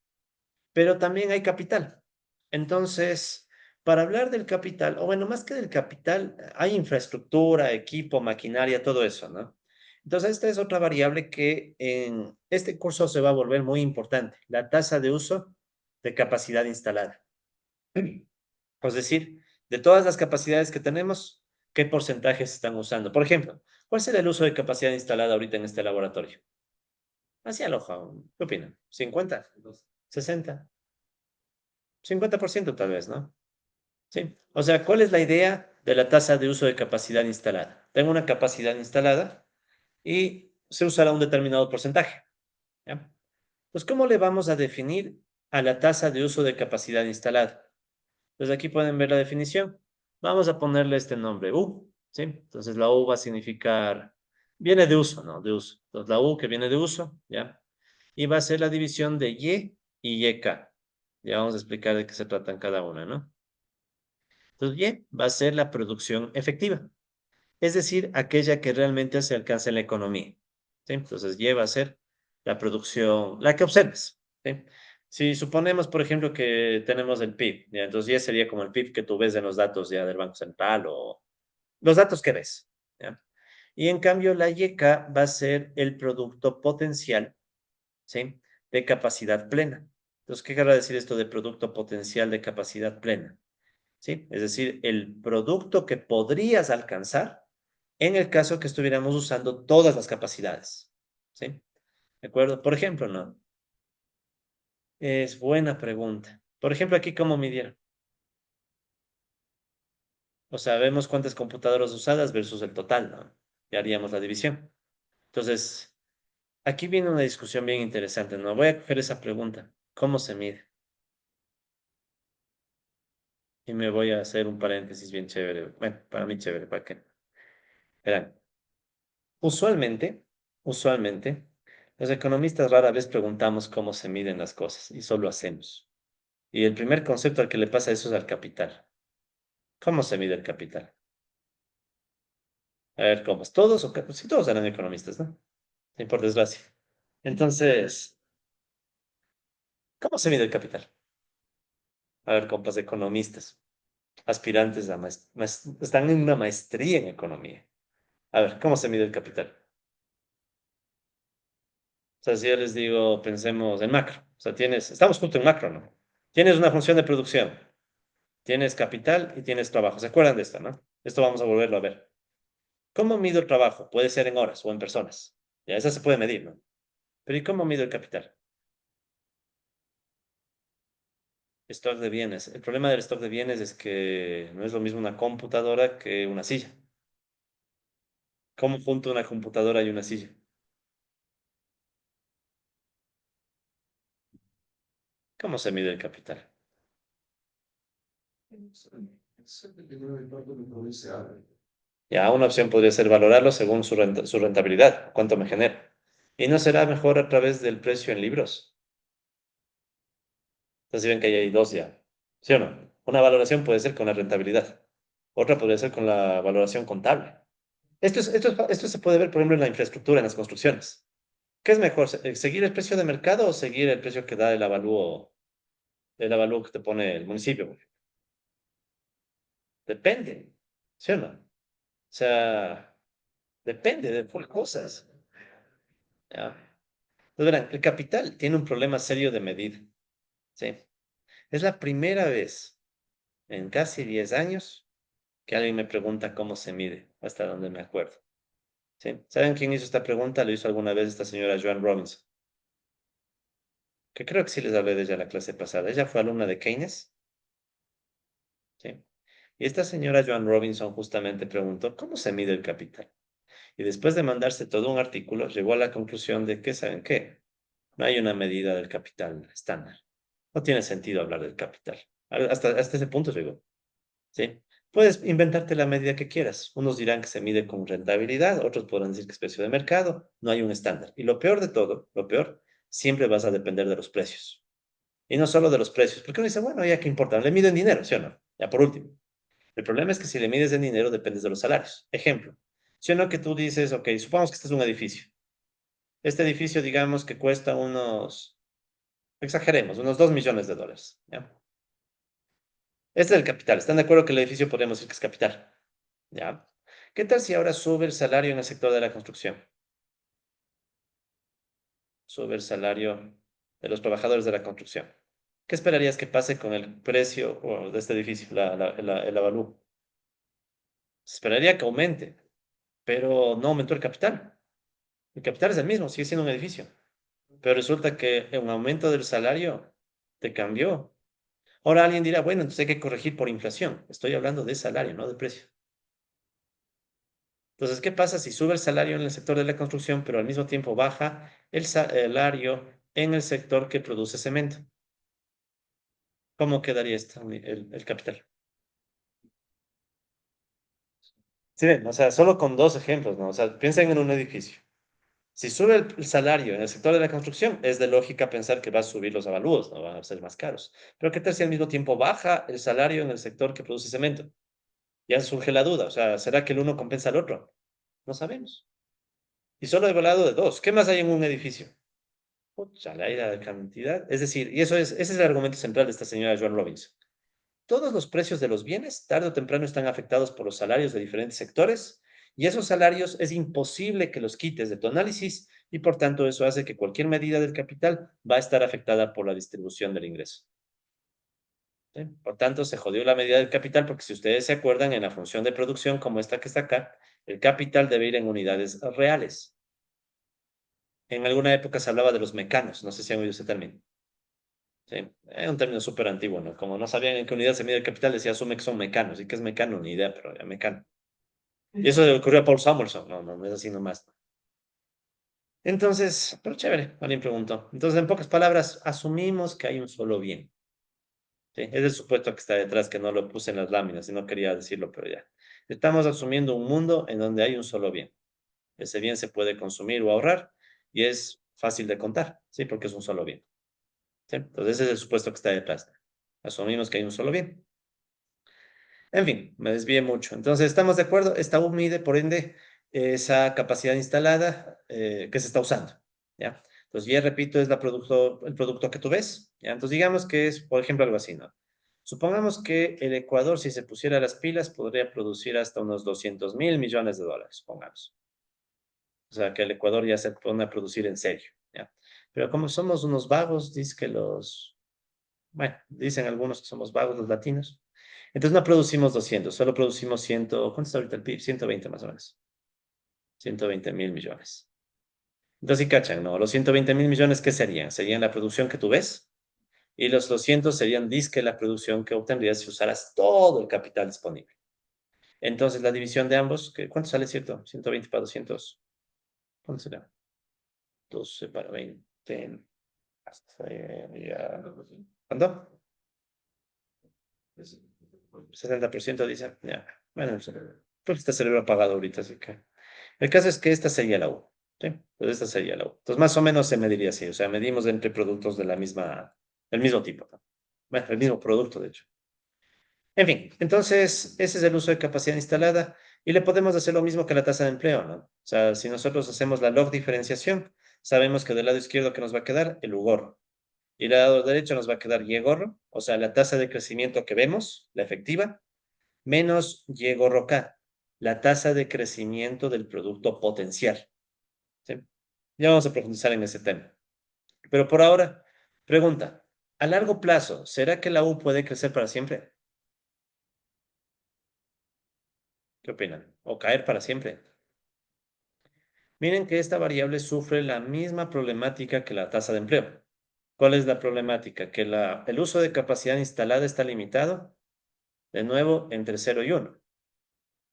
pero también hay capital. Entonces, para hablar del capital, o bueno, más que del capital, hay infraestructura, equipo, maquinaria, todo eso, ¿no? Entonces, esta es otra variable que en este curso se va a volver muy importante, la tasa de uso de capacidad instalada. Es decir, de todas las capacidades que tenemos, ¿qué porcentajes se están usando? Por ejemplo, ¿cuál será el uso de capacidad instalada ahorita en este laboratorio? Hacia el ojo, ¿qué opinan? ¿50? ¿60? 50% tal vez, ¿no? Sí. O sea, ¿cuál es la idea de la tasa de uso de capacidad instalada? Tengo una capacidad instalada y se usará un determinado porcentaje, ¿ya? Pues, ¿cómo le vamos a definir a la tasa de uso de capacidad instalada? Entonces aquí pueden ver la definición. Vamos a ponerle este nombre, U, ¿sí? Entonces la U va a significar, viene de uso, ¿no? De uso. Entonces la U que viene de uso, ¿ya? Y va a ser la división de y YK. Ya vamos a explicar de qué se tratan cada una, ¿no? Entonces Y va a ser la producción efectiva, es decir, aquella que realmente se alcanza en la economía, ¿sí? Entonces Y va a ser la producción, la que observes, ¿sí? Si suponemos, por ejemplo, que tenemos el PIB, ¿ya? Entonces Y sería como el PIB que tú ves en los datos ya del Banco Central o los datos que ves, ¿ya? Y en cambio la YK va a ser el producto potencial, ¿sí? De capacidad plena. Entonces, ¿qué querrá decir esto de producto potencial de capacidad plena? ¿Sí? Es decir, el producto que podrías alcanzar en el caso que estuviéramos usando todas las capacidades, ¿sí? ¿De acuerdo? Por ejemplo, ¿no? Es buena pregunta. Por ejemplo, aquí, ¿cómo midieron? O sea, vemos cuántas computadoras usadas versus el total, ¿no? Y haríamos la división. Entonces, aquí viene una discusión bien interesante, ¿no? Voy a coger esa pregunta. ¿Cómo se mide? Y me voy a hacer un paréntesis bien chévere. Bueno, para mí chévere, ¿para qué? Verán, usualmente, los economistas rara vez preguntamos cómo se miden las cosas y solo hacemos. Y el primer concepto al que le pasa eso es al capital. ¿Cómo se mide el capital? A ver, ¿cómo es? ¿Todos o sí, todos eran economistas, ¿no? Sí, por desgracia. Entonces, ¿cómo se mide el capital? A ver, compas economistas, aspirantes a están en una maestría en economía. A ver, ¿cómo se mide el capital? O sea, si yo les digo, pensemos en macro. O sea, estamos justo en macro, ¿no? Tienes una función de producción, tienes capital y tienes trabajo. ¿Se acuerdan de esto, no? Esto vamos a volverlo a ver. ¿Cómo mido el trabajo? Puede ser en horas o en personas. Ya, esa se puede medir, ¿no? Pero ¿y cómo mido el capital? Stock de bienes. El problema del stock de bienes es que no es lo mismo una computadora que una silla. ¿Cómo junto una computadora y una silla? ¿Cómo se mide el capital? Ya, una opción podría ser valorarlo según su rentabilidad, cuánto me genera. ¿Y no será mejor a través del precio en libros? Entonces, si ven que ahí hay dos ya. ¿Sí o no? Una valoración puede ser con la rentabilidad. Otra podría ser con la valoración contable. Esto se puede ver, por ejemplo, en la infraestructura, en las construcciones. ¿Qué es mejor, seguir el precio de mercado o seguir el precio que da el avalúo que te pone el municipio? Depende, ¿sí o no? O sea, depende de full cosas. ¿Ya? Entonces, verán, el capital tiene un problema serio de medida, ¿sí? Es la primera vez en casi 10 años que alguien me pregunta cómo se mide, hasta donde me acuerdo, ¿sí? ¿Saben quién hizo esta pregunta? Lo hizo alguna vez esta señora Joan Robinson, que creo que sí les hablé de ella en la clase pasada. Ella fue alumna de Keynes, ¿sí? Y esta señora Joan Robinson justamente preguntó, ¿cómo se mide el capital? Y después de mandarse todo un artículo, llegó a la conclusión de que, ¿saben qué? No hay una medida del capital estándar. No tiene sentido hablar del capital. Hasta ese punto llegó, ¿sí? Puedes inventarte la medida que quieras. Unos dirán que se mide con rentabilidad, otros podrán decir que es precio de mercado. No hay un estándar. Y lo peor de todo, lo peor, siempre vas a depender de los precios. Y no solo de los precios, porque uno dice, bueno, ya qué importa, le mido en dinero, ¿sí o no? Ya por último. El problema es que si le mides en dinero, dependes de los salarios. Ejemplo, ¿sí o no que tú dices, ok, supongamos que este es un edificio. Este edificio, digamos que cuesta unos, exageremos, unos $2 millones, ¿ya? Este es el capital. ¿Están de acuerdo que el edificio podemos decir que es capital? ¿Ya? ¿Qué tal si ahora sube el salario en el sector de la construcción? Sube el salario de los trabajadores de la construcción. ¿Qué esperarías que pase con el precio de este edificio, el avalúo? Se esperaría que aumente, pero no aumentó el capital. El capital es el mismo, sigue siendo un edificio. Pero resulta que un aumento del salario te cambió. Ahora alguien dirá, bueno, entonces hay que corregir por inflación. Estoy hablando de salario, no de precio. Entonces, ¿qué pasa si sube el salario en el sector de la construcción, pero al mismo tiempo baja el salario en el sector que produce cemento? ¿Cómo quedaría el capital? Sí, ven, o sea, solo con dos ejemplos, ¿no? O sea, piensen en un edificio. Si sube el salario en el sector de la construcción, es de lógica pensar que va a subir los avalúos, no van a ser más caros. Pero ¿qué tal si al mismo tiempo baja el salario en el sector que produce cemento? Ya surge la duda, o sea, ¿será que el uno compensa al otro? No sabemos. Y solo he hablado de dos. ¿Qué más hay en un edificio? Pucha, la cantidad. Es decir, ese es el argumento central de esta señora Joan Robinson. Todos los precios de los bienes, tarde o temprano, están afectados por los salarios de diferentes sectores y esos salarios es imposible que los quites de tu análisis y por tanto eso hace que cualquier medida del capital va a estar afectada por la distribución del ingreso. ¿Sí? Por tanto, se jodió la medida del capital porque si ustedes se acuerdan en la función de producción como esta que está acá, el capital debe ir en unidades reales. En alguna época se hablaba de los mecanos, no sé si han oído ese término. Sí, es un término súper antiguo, ¿no? Como no sabían en qué unidad se mide el capital, decía, asume que son mecanos. ¿Y qué es mecano? Ni idea, pero ya mecano. Y eso le ocurrió a Paul Samuelson. No, no, no es así nomás. Entonces, pero chévere, alguien preguntó. Entonces, en pocas palabras, asumimos que hay un solo bien. ¿Sí? Es el supuesto que está detrás, que no lo puse en las láminas y no quería decirlo, pero ya. Estamos asumiendo un mundo en donde hay un solo bien. Ese bien se puede consumir o ahorrar y es fácil de contar, ¿sí? Porque es un solo bien. ¿Sí? Entonces, ese es el supuesto que está detrás. Asumimos que hay un solo bien. En fin, me desvié mucho. Entonces, ¿estamos de acuerdo? Esta U mide, por ende, esa capacidad instalada que se está usando, ¿ya? Entonces, ya repito, es el producto que tú ves, ¿ya? Entonces, digamos que es, por ejemplo, algo así, ¿no? Supongamos que el Ecuador, si se pusiera las pilas, podría producir hasta unos $200.000 millones, supongamos. O sea, que el Ecuador ya se pone a producir en serio, ¿ya? Pero como somos unos vagos, bueno, dicen algunos que somos vagos los latinos. Entonces no producimos 200, solo producimos 100, ¿cuánto está ahorita el PIB? 120 más o menos. 120.000 millones. Entonces sí cachan, ¿no? Los 120.000 millones, ¿qué serían? Serían la producción que tú ves y los 200 serían disque la producción que obtendrías si usaras todo el capital disponible. Entonces la división de ambos, ¿cuánto sale, cierto? 120 para 200. ¿Cuánto será? 12 para 20. ¿Cuánto? 60% dice, ya, bueno, pues este cerebro apagado ahorita, así que. El caso es que esta sería la U, ¿sí? Entonces esta sería la U. Entonces más o menos se mediría así, o sea, medimos entre productos del mismo tipo, ¿no? Bueno, el mismo producto, de hecho. En fin, entonces ese es el uso de capacidad instalada. Y le podemos hacer lo mismo que la tasa de empleo, ¿no? O sea, si nosotros hacemos la log diferenciación, sabemos que del lado izquierdo que nos va a quedar el U gorro. Y del lado derecho nos va a quedar Y gorro, o sea, la tasa de crecimiento que vemos, la efectiva, menos Y gorro K, la tasa de crecimiento del producto potencial. ¿Sí? Ya vamos a profundizar en ese tema. Pero por ahora, pregunta, a largo plazo, ¿será que la U puede crecer para siempre? ¿Qué opinan? ¿O caer para siempre? Miren que esta variable sufre la misma problemática que la tasa de empleo. ¿Cuál es la problemática? Que el uso de capacidad instalada está limitado, de nuevo, entre 0 y 1.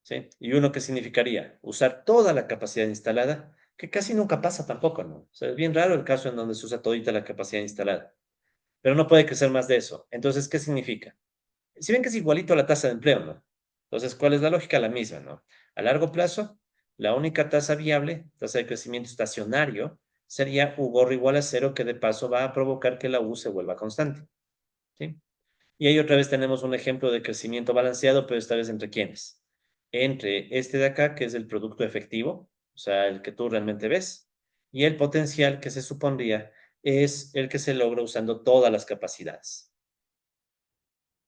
¿Sí? ¿Y uno qué significaría? Usar toda la capacidad instalada, que casi nunca pasa tampoco, ¿no? O sea, es bien raro el caso en donde se usa todita la capacidad instalada, pero no puede crecer más de eso. Entonces, ¿qué significa? Si ven que es igualito a la tasa de empleo, ¿no? Entonces, ¿cuál es la lógica? La misma, ¿no? A largo plazo, la única tasa viable, tasa de crecimiento estacionario, sería U gorro igual a cero, que de paso va a provocar que la U se vuelva constante, ¿sí? Y ahí otra vez tenemos un ejemplo de crecimiento balanceado, pero esta vez ¿entre quiénes? Entre este de acá, que es el producto efectivo, o sea, el que tú realmente ves, y el potencial que se supondría es el que se logra usando todas las capacidades,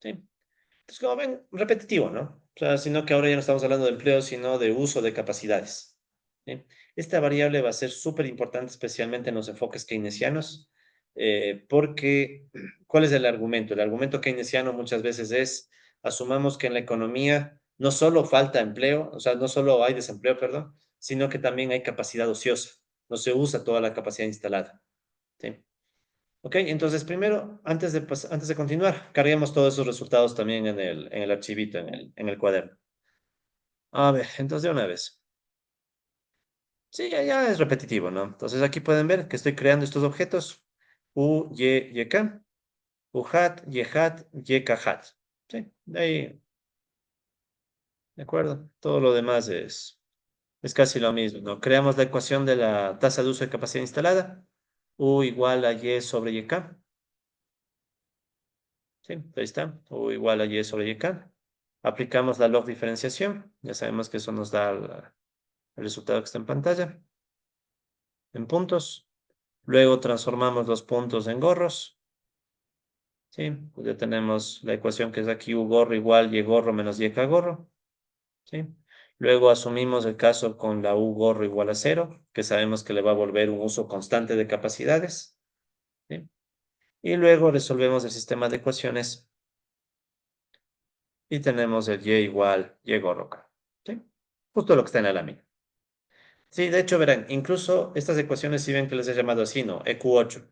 ¿sí? Entonces, como ven, repetitivo, ¿no? O sea, sino que ahora ya no estamos hablando de empleo, sino de uso de capacidades, ¿sí? Esta variable va a ser súper importante, especialmente en los enfoques keynesianos, porque, ¿cuál es el argumento? El argumento keynesiano muchas veces es, asumamos que en la economía no solo falta empleo, o sea, no solo hay desempleo, perdón, sino que también hay capacidad ociosa, no se usa toda la capacidad instalada, ¿sí? Ok, entonces primero, antes de continuar, carguemos todos esos resultados también en el archivito, en el cuaderno. A ver, entonces de una vez. Sí, ya es repetitivo, ¿no? Entonces aquí pueden ver que estoy creando estos objetos. U, Y, YK, U hat, Y hat, YK hat. Sí, de ahí, de acuerdo. Todo lo demás es casi lo mismo, ¿no? Creamos la ecuación de la tasa de uso de capacidad instalada. U igual a Y sobre YK. Sí, ahí está. U igual a Y sobre YK. Aplicamos la log diferenciación. Ya sabemos que eso nos da el resultado que está en pantalla, en puntos. Luego transformamos los puntos en gorros. Sí, pues ya tenemos la ecuación que es aquí U gorro igual Y gorro menos YK gorro. Sí. Luego asumimos el caso con la U gorro igual a cero, que sabemos que le va a volver un uso constante de capacidades. ¿Sí? Y luego resolvemos el sistema de ecuaciones y tenemos el Y igual Y gorro K. ¿Sí? Justo lo que está en la lámina. Sí, de hecho, verán, incluso estas ecuaciones, si ven que les he llamado así, ¿no? EQ8,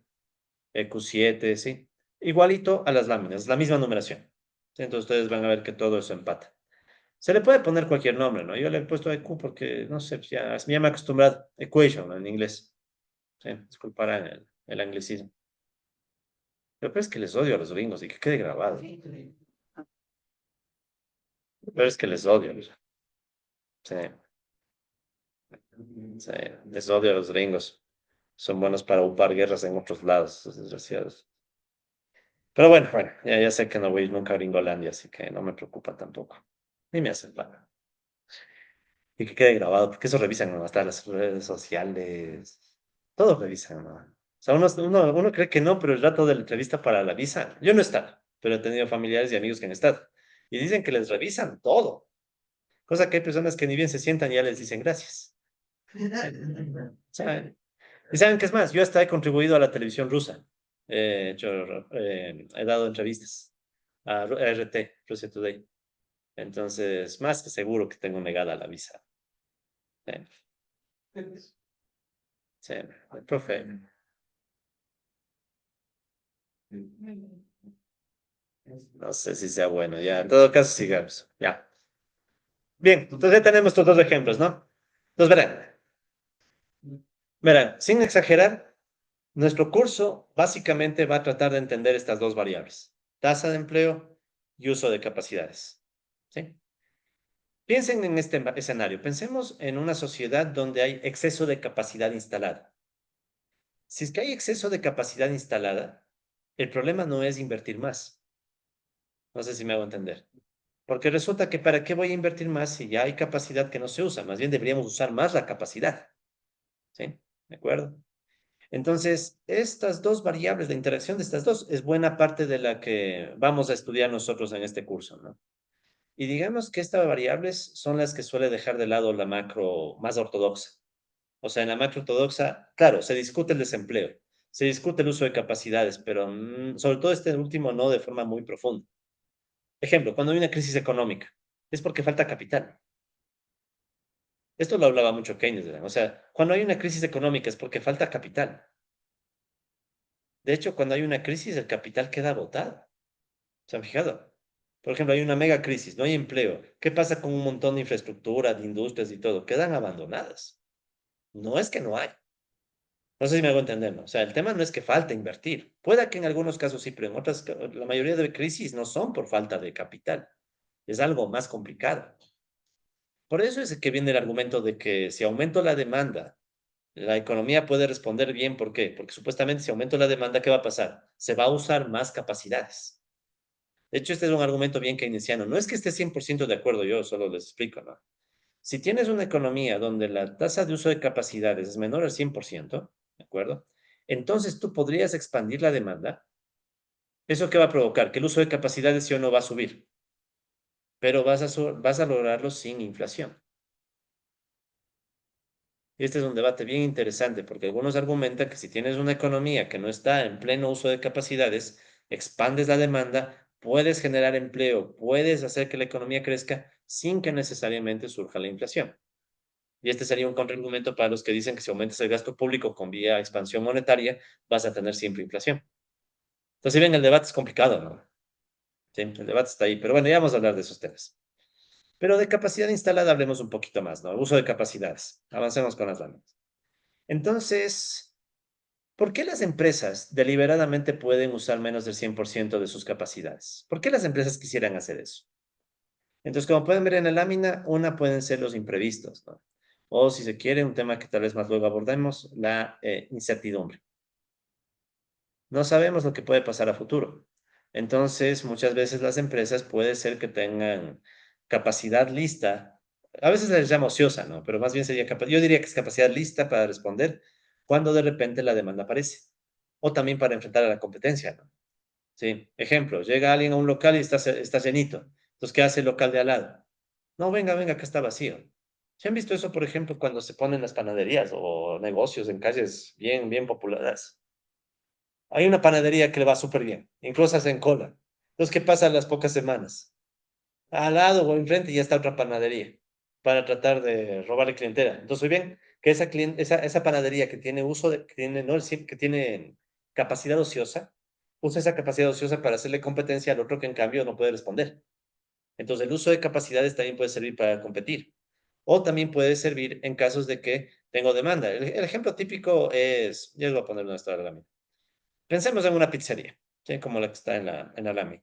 EQ7, ¿sí? Igualito a las láminas, la misma numeración. ¿Sí? Entonces ustedes van a ver que todo eso empata. Se le puede poner cualquier nombre, ¿no? Yo le he puesto EQ porque, no sé, pues ya me he acostumbrado. Equation, ¿no? En inglés. Sí, disculparán el anglicismo. Pero es que les odio a los gringos y que quede grabado. Pero es que les odio. Sí, sí, les odio a los gringos. Son buenos para upar guerras en otros lados, esos desgraciados. Pero bueno, ya sé que no voy a ir nunca a Gringolandia, así que no me preocupa tampoco. Ni me hacen falta. Y que quede grabado, porque eso revisan, ¿no? Hasta las redes sociales. Todo revisan, ¿no? O sea, uno cree que no, pero el rato de la entrevista para la visa, yo no he estado, pero he tenido familiares y amigos que han estado. Y dicen que les revisan todo. Cosa que hay personas que ni bien se sientan y ya les dicen gracias. ¿Saben? Y saben qué es más, yo hasta he contribuido a la televisión rusa. He dado entrevistas a RT, Russia Today. Entonces, más que seguro que tengo negada la visa. Sí, sí, el profe. No sé si sea bueno, ya. En todo caso, sigamos. Ya. Bien, entonces ya tenemos estos dos ejemplos, ¿no? Entonces, verán, sin exagerar, nuestro curso básicamente va a tratar de entender estas dos variables, tasa de empleo y uso de capacidades. ¿Sí? Piensen en este escenario, pensemos en una sociedad donde hay exceso de capacidad instalada. Si es que hay exceso de capacidad instalada, el problema no es invertir más. No sé si me hago entender. Porque resulta que ¿para qué voy a invertir más si ya hay capacidad que no se usa? Más bien deberíamos usar más la capacidad, ¿sí? ¿De acuerdo? Entonces, estas dos variables, la interacción de estas dos, es buena parte de la que vamos a estudiar nosotros en este curso, ¿no? Y digamos que estas variables son las que suele dejar de lado la macro más ortodoxa. O sea, en la macro ortodoxa, claro, se discute el desempleo, se discute el uso de capacidades, pero sobre todo este último no de forma muy profunda. Ejemplo, cuando hay una crisis económica, es porque falta capital. Esto lo hablaba mucho Keynes, ¿verdad? O sea, cuando hay una crisis económica es porque falta capital. De hecho, cuando hay una crisis, el capital queda agotado. ¿Se han fijado? Por ejemplo, hay una mega crisis, no hay empleo. ¿Qué pasa con un montón de infraestructura, de industrias y todo? Quedan abandonadas. No es que no hay. No sé si me hago entender, ¿no? O sea, el tema no es que falte invertir. Pueda que en algunos casos sí, pero en otras, la mayoría de crisis no son por falta de capital. Es algo más complicado. Por eso es que viene el argumento de que si aumento la demanda, la economía puede responder bien. ¿Por qué? Porque supuestamente si aumento la demanda, ¿qué va a pasar? Se va a usar más capacidades. De hecho, este es un argumento bien keynesiano. No es que esté 100% de acuerdo yo, solo les explico, ¿no? Si tienes una economía donde la tasa de uso de capacidades es menor al 100%, ¿de acuerdo? Entonces tú podrías expandir la demanda. ¿Eso qué va a provocar? Que el uso de capacidades sí o no va a subir, pero vas a lograrlo sin inflación. Y este es un debate bien interesante porque algunos argumentan que si tienes una economía que no está en pleno uso de capacidades, expandes la demanda, puedes generar empleo, puedes hacer que la economía crezca sin que necesariamente surja la inflación. Y este sería un contraargumento para los que dicen que si aumentas el gasto público con vía expansión monetaria, vas a tener siempre inflación. Entonces, si ven, el debate es complicado, ¿no? Sí, el debate está ahí, pero bueno, ya vamos a hablar de esos temas. Pero de capacidad instalada hablemos un poquito más, ¿no? Uso de capacidades. Avancemos con las láminas. Entonces, ¿por qué las empresas deliberadamente pueden usar menos del 100% de sus capacidades? ¿Por qué las empresas quisieran hacer eso? Entonces, como pueden ver en la lámina, una pueden ser los imprevistos, ¿no? O si se quiere, un tema que tal vez más luego abordemos, la incertidumbre. No sabemos lo que puede pasar a futuro. Entonces, muchas veces las empresas puede ser que tengan capacidad lista. A veces les llama ociosa, ¿no? Pero más bien sería yo diría que es capacidad lista para responder cuando de repente la demanda aparece. O también para enfrentar a la competencia, ¿no? Sí. Ejemplo, llega alguien a un local y está llenito. Entonces, ¿qué hace el local de al lado? No, venga, venga, que está vacío. ¿Se han visto eso, por ejemplo, cuando se ponen las panaderías o negocios en calles bien, bien populares? Hay una panadería que le va súper bien, incluso hacen cola. Entonces, ¿qué pasa a las pocas semanas? Al lado o enfrente ya está otra panadería para tratar de robarle clientela. Entonces, bien, que esa panadería que tiene que tiene, no, que tiene capacidad ociosa, usa esa capacidad ociosa para hacerle competencia al otro que en cambio no puede responder. Entonces, el uso de capacidades también puede servir para competir. O también puede servir en casos de que tengo demanda. El ejemplo típico es, ya les voy a poner una historia. Pensemos en una pizzería, ¿sí? Como la que está en la lámina.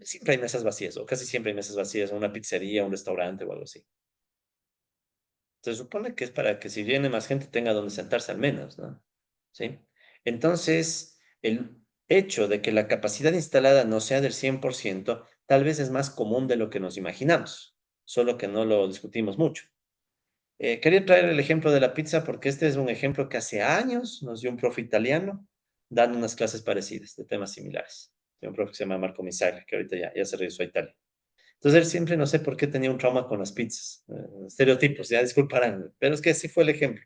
Siempre hay mesas vacías, o casi siempre hay mesas vacías en una pizzería, un restaurante o algo así. Se supone que es para que si viene más gente tenga donde sentarse al menos, ¿no? ¿Sí? Entonces, el hecho de que la capacidad instalada no sea del 100% tal vez es más común de lo que nos imaginamos, solo que no lo discutimos mucho. Quería traer el ejemplo de la pizza porque este es un ejemplo que hace años nos dio un profe italiano dando unas clases parecidas de temas similares. De un profe que se llama Marco Misaglia, que ahorita ya se regresó a Italia. Entonces él siempre, no sé por qué, tenía un trauma con las pizzas. Estereotipos, ya disculparán, pero es que sí fue el ejemplo.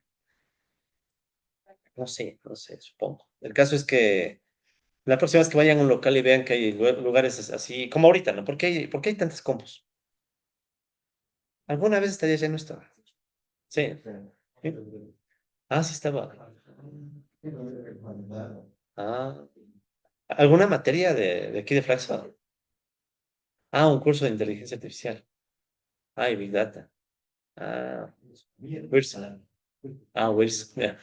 No sé, supongo. El caso es que la próxima vez que vayan a un local y vean que hay lugares así, como ahorita, ¿no? ¿Por qué hay tantas compos? ¿Alguna vez estaría lleno esto? Sí. ¿Sí? Ah, sí estaba. Ah, ¿alguna materia de aquí de Flaxo? Ah, un curso de inteligencia artificial. Ah, y Big Data. Ah, Wilson. Ah, Wilson, ya,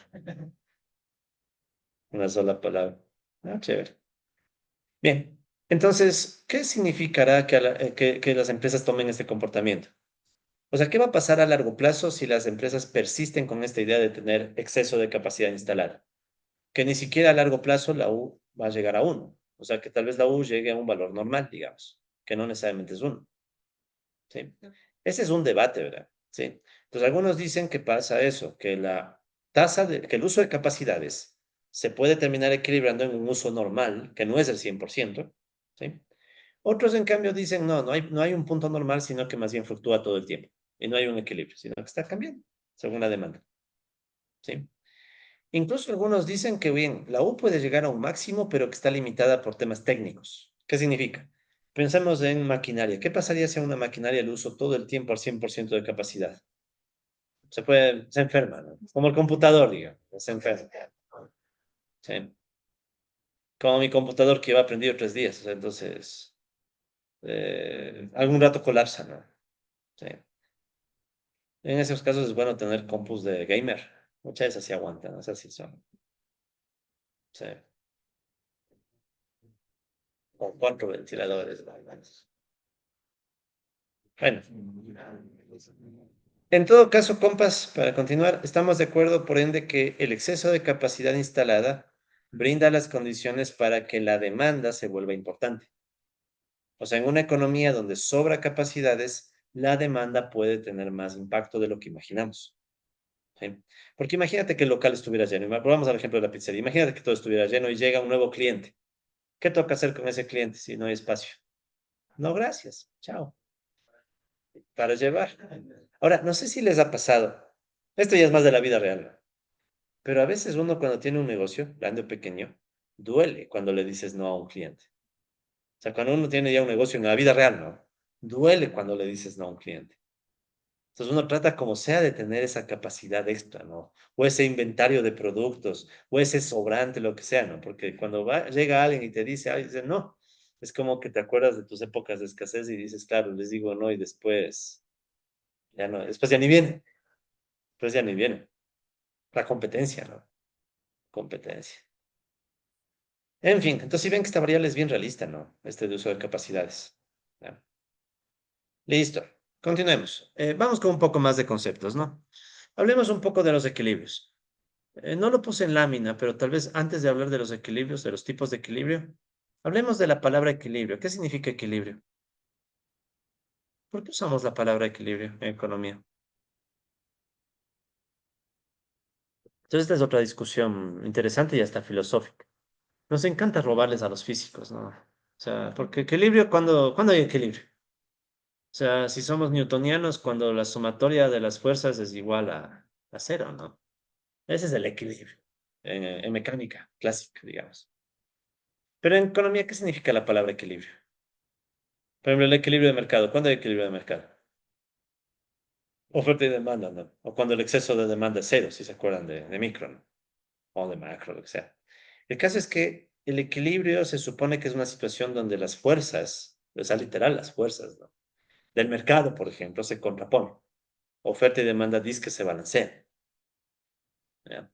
una sola palabra. Ah, chévere. Bien, entonces, ¿qué significará que las empresas tomen este comportamiento? O sea, ¿qué va a pasar a largo plazo si las empresas persisten con esta idea de tener exceso de capacidad instalada? Que ni siquiera a largo plazo la U va a llegar a uno. O sea, que tal vez la U llegue a un valor normal, digamos, que no necesariamente es uno. ¿sí? Ese es un debate, ¿verdad? ¿Sí? Entonces, algunos dicen que pasa eso, que que el uso de capacidades se puede terminar equilibrando en un uso normal, que no es el 100%, ¿sí? Otros, en cambio, dicen, no, no hay un punto normal, sino que más bien fluctúa todo el tiempo, y no hay un equilibrio, sino que está cambiando según la demanda, ¿sí? Incluso algunos dicen que, bien, la U puede llegar a un máximo, pero que está limitada por temas técnicos. ¿Qué significa? Pensemos en maquinaria. ¿Qué pasaría si a una maquinaria le uso todo el tiempo al 100% de capacidad? Se enferma, ¿no? Como el computador, digamos, se enferma. Sí. Como mi computador que lleva prendido 3 días, o sea, entonces, algún rato colapsa, ¿no? Sí. En esos casos es bueno tener compus de gamer. Muchas veces sí aguantan, esas sí son. Sí. Con 4 ventiladores, ¿no? Bueno, en todo caso, compas, para continuar, estamos de acuerdo, por ende, que el exceso de capacidad instalada brinda las condiciones para que la demanda se vuelva importante. O sea, en una economía donde sobra capacidades, la demanda puede tener más impacto de lo que imaginamos. ¿Sí? Porque imagínate que el local estuviera lleno. Volvamos al ejemplo de la pizzería. Imagínate que todo estuviera lleno y llega un nuevo cliente. ¿Qué toca hacer con ese cliente si no hay espacio? No, gracias. Chao. Para llevar. Ahora, no sé si les ha pasado. Esto ya es más de la vida real, ¿no? Pero a veces uno cuando tiene un negocio, grande o pequeño, duele cuando le dices no a un cliente. O sea, cuando uno tiene ya un negocio en la vida real, ¿no? Duele cuando le dices no a un cliente. Entonces uno trata como sea de tener esa capacidad extra, ¿no? O ese inventario de productos, o ese sobrante, lo que sea, ¿no? Porque cuando llega alguien y te dice, ay, dice no, es como que te acuerdas de tus épocas de escasez y dices, claro, les digo no y después ya no, después ya ni viene, después ya ni viene. La competencia, ¿no? Competencia. En fin, entonces si ven que esta variable es bien realista, ¿no? Este de uso de capacidades. ¿Ya? Listo. Continuemos. Vamos con un poco más de conceptos, ¿no? Hablemos un poco de los equilibrios. No lo puse en lámina, pero tal vez antes de hablar de los equilibrios, de los tipos de equilibrio, hablemos de la palabra equilibrio. ¿Qué significa equilibrio? ¿Por qué usamos la palabra equilibrio en economía? Entonces, esta es otra discusión interesante y hasta filosófica. Nos encanta robarles a los físicos, ¿no? O sea, porque equilibrio, ¿cuándo hay equilibrio? O sea, si somos newtonianos, cuando la sumatoria de las fuerzas es igual a cero, ¿no? Ese es el equilibrio en mecánica clásica, digamos. Pero en economía, ¿qué significa la palabra equilibrio? Por ejemplo, el equilibrio de mercado. ¿Cuándo hay equilibrio de mercado? Oferta y demanda, ¿no? O cuando el exceso de demanda es cero, si se acuerdan de micro, ¿no? O de macro, lo que sea. El caso es que el equilibrio se supone que es una situación donde las fuerzas, o sea, literal, las fuerzas, ¿no? Del mercado, por ejemplo, se contraponen. Oferta y demanda dice que se balancean. ¿Ya?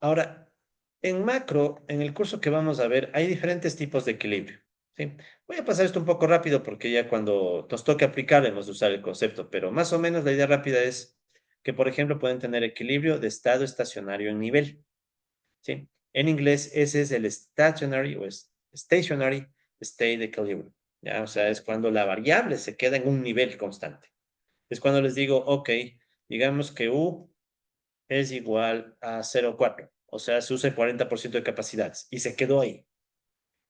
Ahora, en macro, en el curso que vamos a ver, hay diferentes tipos de equilibrio. ¿Sí? Voy a pasar esto un poco rápido porque ya cuando nos toque aplicar hemos de usar el concepto, pero más o menos la idea rápida es que, por ejemplo, pueden tener equilibrio de estado estacionario en nivel. ¿Sí? En inglés ese es el stationary o stationary state equilibrium. ¿Ya? O sea, es cuando la variable se queda en un nivel constante. Es cuando les digo, ok, digamos que U es igual a 0,4. O sea, se usa el 40% de capacidades y se quedó ahí.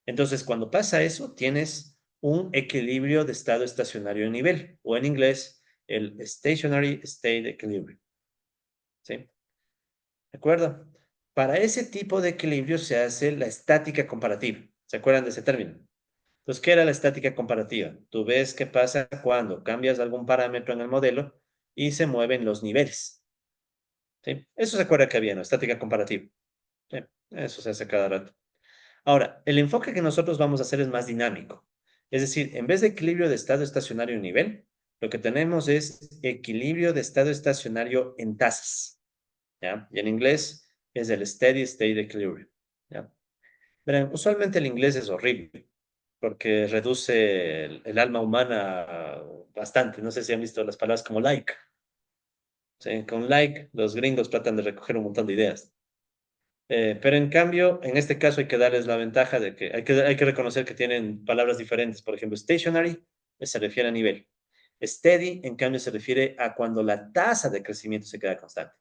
Entonces, cuando pasa eso, tienes un equilibrio de estado estacionario en nivel, o en inglés, el stationary state equilibrium. ¿Sí? ¿De acuerdo? Para ese tipo de equilibrio se hace la estática comparativa. ¿Se acuerdan de ese término? Entonces, ¿qué era la estática comparativa? Tú ves qué pasa cuando cambias algún parámetro en el modelo y se mueven los niveles. ¿Sí? Eso se acuerda que había, ¿no? Estática comparativa. Sí, eso se hace cada rato. Ahora, el enfoque que nosotros vamos a hacer es más dinámico. Es decir, en vez de equilibrio de estado estacionario en nivel, lo que tenemos es equilibrio de estado estacionario en tasas. ¿Ya? Y en inglés es el steady state equilibrium. ¿Ya? Verán, usualmente el inglés es horrible porque reduce el alma humana bastante. No sé si han visto las palabras como like. ¿Sí? Con like, los gringos tratan de recoger un montón de ideas. Pero en cambio, en este caso hay que darles la ventaja de que hay que reconocer que tienen palabras diferentes. Por ejemplo, stationary se refiere a nivel. Steady, en cambio, se refiere a cuando la tasa de crecimiento se queda constante.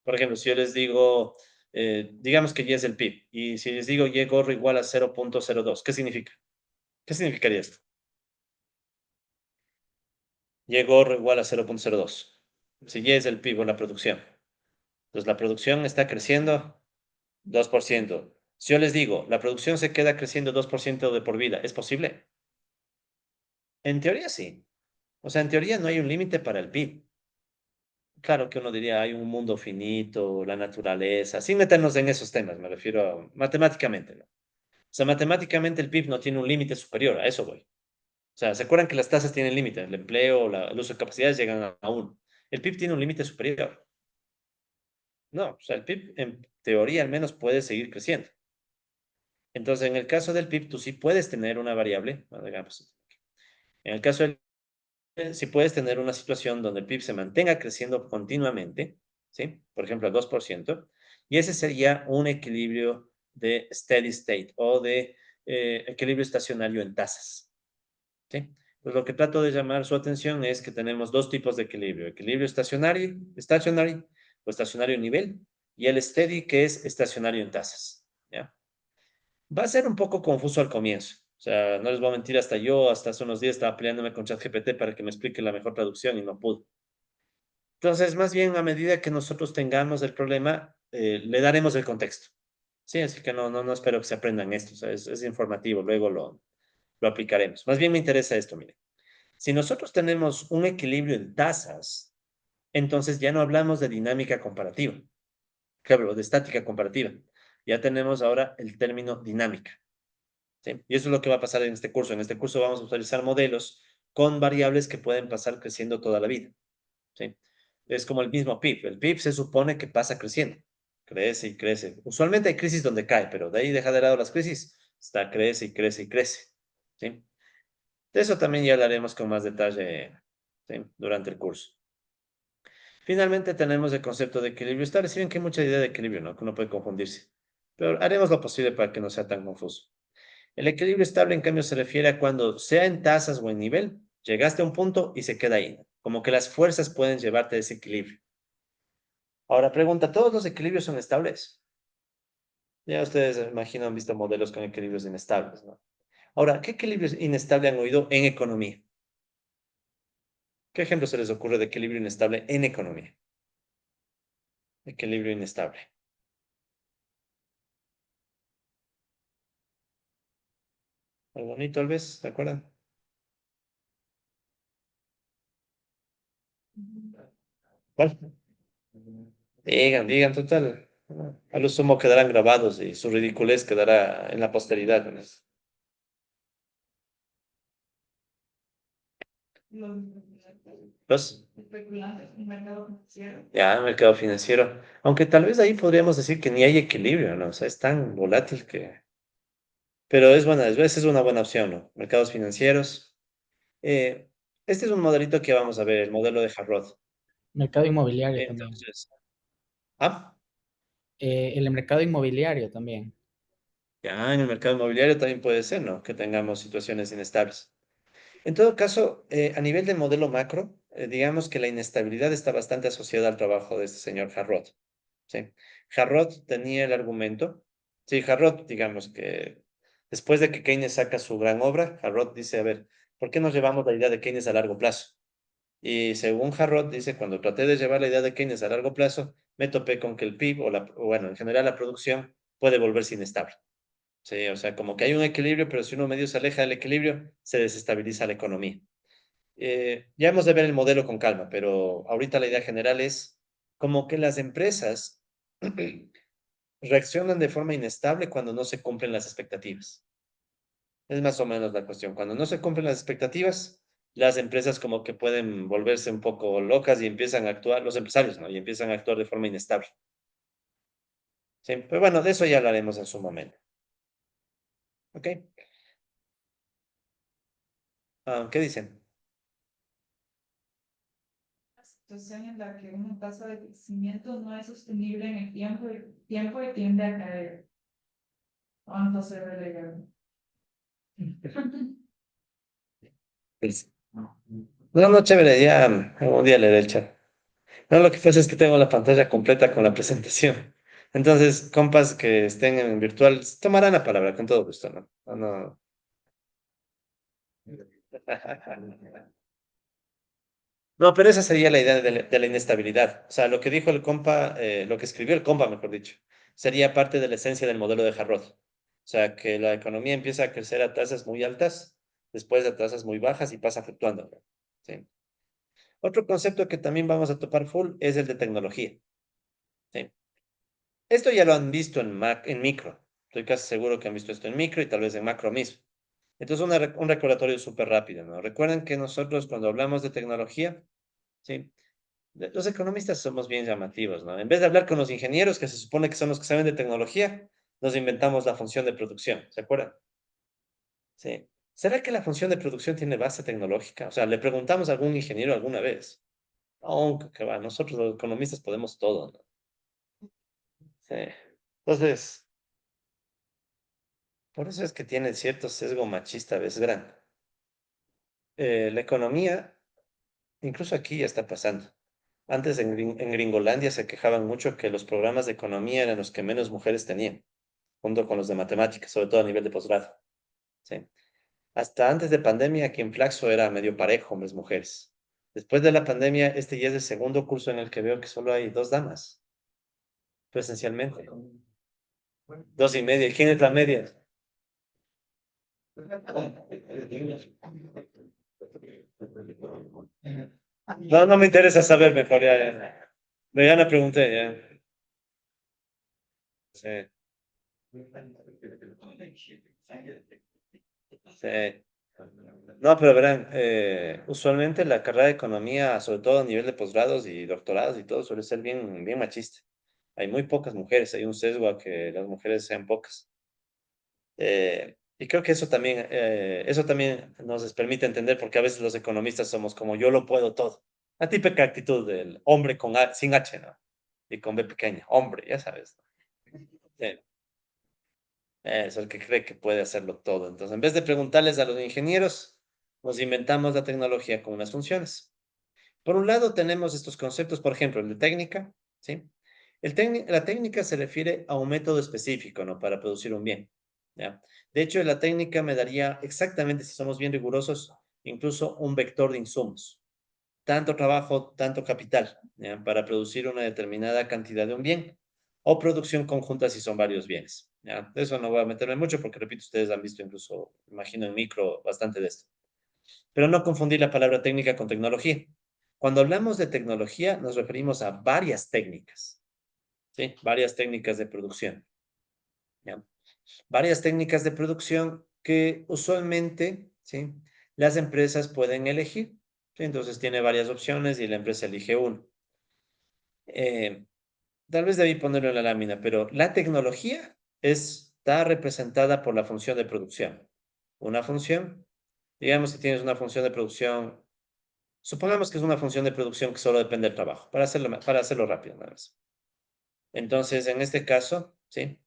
Por ejemplo, si yo les digo, digamos que Y es el PIB, y si les digo Y gorro igual a 0,02, ¿qué significa? ¿Qué significaría esto? Y gorro igual a 0,02. Si Y es el PIB o la producción. Entonces, la producción está creciendo 2%. Si yo les digo, la producción se queda creciendo 2% de por vida, ¿es posible? En teoría sí. O sea, en teoría no hay un límite para el PIB. Claro que uno diría, hay un mundo finito, la naturaleza, sin meternos en esos temas, me refiero a matemáticamente, ¿no? O sea, matemáticamente el PIB no tiene un límite superior, a eso voy. O sea, ¿se acuerdan que las tasas tienen límite? El empleo, el uso de capacidades llegan a uno. El PIB tiene un límite superior. No, o sea, el PIB en teoría al menos puede seguir creciendo. Entonces, en el caso del PIB, tú sí puedes tener una variable, bueno, digamos, en el caso del si puedes tener una situación donde el PIB se mantenga creciendo continuamente, ¿sí? Por ejemplo, al 2%, y ese sería un equilibrio de steady state o de equilibrio estacionario en tasas, ¿sí? Pues lo que trato de llamar su atención es que tenemos dos tipos de equilibrio: equilibrio estacionario, stationary o estacionario en nivel, y el steady, que es estacionario en tasas, ¿ya? Va a ser un poco confuso al comienzo. O sea, no les voy a mentir, hasta hace unos días estaba peleándome con ChatGPT para que me explique la mejor traducción y no pude. Entonces, más bien, a medida que nosotros tengamos el problema, le daremos el contexto. Sí, así que no espero que se aprendan esto. O sea, es informativo, luego lo aplicaremos. Más bien me interesa esto, mire. Si nosotros tenemos un equilibrio en tasas, entonces ya no hablamos de dinámica comparativa, claro, de estática comparativa. Ya tenemos ahora el término dinámica. ¿Sí? Y eso es lo que va a pasar en este curso. En este curso vamos a utilizar modelos con variables que pueden pasar creciendo toda la vida. ¿Sí? Es como el mismo PIB. El PIB se supone que pasa creciendo. Crece y crece. Usualmente hay crisis donde cae, pero de ahí deja de lado las crisis. Está, crece y crece y crece. ¿Sí? De eso también ya hablaremos con más detalle, ¿sí? Durante el curso. Finalmente tenemos el concepto de equilibrio estable. Si bien que hay mucha idea de equilibrio, ¿no? Que uno puede confundirse. Pero haremos lo posible para que no sea tan confuso. El equilibrio estable, en cambio, se refiere a cuando, sea en tasas o en nivel, llegaste a un punto y se queda ahí, ¿no? Como que las fuerzas pueden llevarte a ese equilibrio. Ahora pregunta, ¿todos los equilibrios son estables? Ya ustedes, me imagino, han visto modelos con equilibrios inestables, ¿no? Ahora, ¿qué equilibrios inestables han oído en economía? ¿Qué ejemplo se les ocurre de equilibrio inestable en economía? Equilibrio inestable. Algo bonito, tal vez, ¿se acuerdan? ¿Cuál? Digan, digan, total. A lo sumo quedarán grabados y su ridiculez quedará en la posteridad, ¿no? Los, ya, mercado financiero. Aunque tal vez ahí podríamos decir que ni hay equilibrio, ¿no? O sea, es tan volátil que... Pero es buena, es una buena opción, ¿no? Mercados financieros. Eh, este es un modelito que vamos a ver, el modelo de Harrod. Mercado inmobiliario también. Entonces, ah, El mercado inmobiliario también. ya en el mercado inmobiliario también puede ser, ¿no? Que tengamos situaciones inestables. En todo caso, a nivel de modelo macro, digamos que la inestabilidad está bastante asociada al trabajo de este señor Harrod. ¿Sí? Harrod tenía el argumento, sí, Harrod, digamos que después de que Keynes saca su gran obra, Harrod dice, a ver, ¿por qué no llevamos la idea de Keynes a largo plazo? Y según Harrod dice, cuando traté de llevar la idea de Keynes a largo plazo, me topé con que el PIB, o bueno, en general la producción, puede volverse inestable. Sí, o sea, como que hay un equilibrio, pero si uno medio se aleja del equilibrio, se desestabiliza la economía. Ya hemos de ver el modelo con calma, pero ahorita la idea general es como que las empresas reaccionan de forma inestable cuando no se cumplen las expectativas. Es más o menos la cuestión. Cuando no se cumplen las expectativas, las empresas como que pueden volverse un poco locas y empiezan a actuar, los empresarios, ¿no? Y empiezan a actuar de forma inestable. Sí, pero bueno, de eso ya hablaremos en su momento. ¿Ok? ¿Qué dicen? Situación en la que una tasa de crecimiento no es sostenible en el tiempo y tiende a caer. ¿Cuánto se relega? No, no, chévere, ya un día leeré el chat. No, lo que pasa es que tengo la pantalla completa con la presentación. Entonces, compas que estén en virtual tomarán la palabra con todo gusto, ¿no? No, no. No, pero esa sería la idea de la inestabilidad. O sea, lo que dijo el compa, lo que escribió el compa, mejor dicho, sería parte de la esencia del modelo de Harrod. O sea, que la economía empieza a crecer a tasas muy altas, después a tasas muy bajas y pasa fluctuando, ¿no? Sí. Otro concepto que también vamos a topar full es el de tecnología. ¿Sí? Esto ya lo han visto en micro. Estoy casi seguro que han visto esto en micro y tal vez en macro mismo. Entonces, un recordatorio súper rápido, ¿no? Recuerden que nosotros cuando hablamos de tecnología, ¿sí? Los economistas somos bien llamativos, ¿no? En vez de hablar con los ingenieros, que se supone que son los que saben de tecnología, nos inventamos la función de producción, ¿se acuerdan? Sí. ¿Será que la función de producción tiene base tecnológica? O sea, le preguntamos a algún ingeniero alguna vez. No, que va, nosotros los economistas podemos todo, ¿no? Sí. Entonces, por eso es que tiene cierto sesgo machista a veces grande. La economía, incluso aquí ya está pasando. Antes en Gringolandia se quejaban mucho que los programas de economía eran los que menos mujeres tenían, junto con los de matemáticas, sobre todo a nivel de posgrado. Sí. Hasta antes de pandemia, aquí en Flaxo era medio parejo, hombres, mujeres. Después de la pandemia, este ya es el segundo curso en el que veo que solo hay dos damas, presencialmente. Dos y media. ¿Quién es la media? No, no me interesa saber mejor. Ya, ya. Ya no pregunté, ya. Sí, sí. No, pero verán, usualmente la carrera de economía, sobre todo a nivel de posgrados y doctorados y todo, suele ser bien, bien machista. Hay muy pocas mujeres, hay un sesgo a que las mujeres sean pocas. Y creo que eso también nos permite entender por qué a veces los economistas somos como yo lo puedo todo. La típica actitud del hombre sin H, ¿no? Y con B pequeña, hombre, ya sabes, ¿no? Sí, es el que cree que puede hacerlo todo. Entonces, en vez de preguntarles a los ingenieros, nos inventamos la tecnología con unas funciones. Por un lado, tenemos estos conceptos, por ejemplo, el de técnica, ¿sí? La técnica se refiere a un método específico, ¿no? Para producir un bien, ¿ya? De hecho, la técnica me daría exactamente, si somos bien rigurosos, incluso un vector de insumos. Tanto trabajo, tanto capital, ¿ya? Para producir una determinada cantidad de un bien o producción conjunta si son varios bienes, ¿ya? De eso no voy a meterme mucho porque, repito, ustedes han visto incluso, imagino en micro, bastante de esto. Pero no confundir la palabra técnica con tecnología. Cuando hablamos de tecnología, nos referimos a varias técnicas, ¿sí? Varias técnicas de producción, ¿ya? Varias técnicas de producción que usualmente, ¿sí? Las empresas pueden elegir, ¿sí? Entonces tiene varias opciones y la empresa elige uno. Eh, Tal vez debí ponerlo en la lámina, pero la tecnología está representada por la función de producción. Una función, digamos que tienes una función de producción. Supongamos que es una función de producción que solo depende del trabajo, para hacerlo rápido nada más. Entonces, en este caso, ¿sí?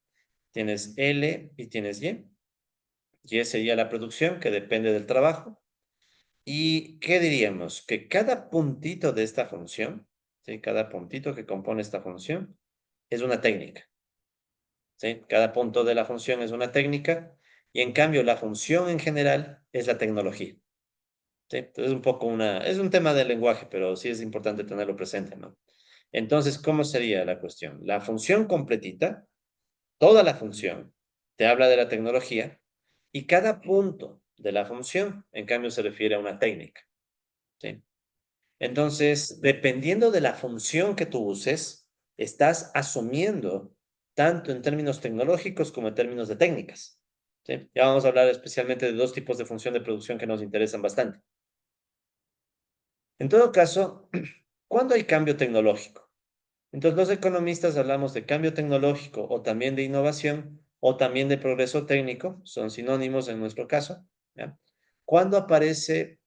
Tienes L y tienes Y. Y sería la producción que depende del trabajo. ¿Y qué diríamos? Que cada puntito de esta función, ¿sí? Cada puntito que compone esta función es una técnica, ¿sí? Cada punto de la función es una técnica y en cambio la función en general es la tecnología. Sí, entonces es un tema del lenguaje, pero sí es importante tenerlo presente, ¿no? Entonces, ¿cómo sería la cuestión? La función completita, toda la función, te habla de la tecnología y cada punto de la función, en cambio, se refiere a una técnica, ¿sí? Entonces, dependiendo de la función que tú uses, estás asumiendo tanto en términos tecnológicos como en términos de técnicas, ¿sí? Ya vamos a hablar especialmente de dos tipos de función de producción que nos interesan bastante. En todo caso, ¿cuándo hay cambio tecnológico? Entonces, los economistas hablamos de cambio tecnológico o también de innovación o también de progreso técnico, son sinónimos en nuestro caso, ¿ya? Cuando aparece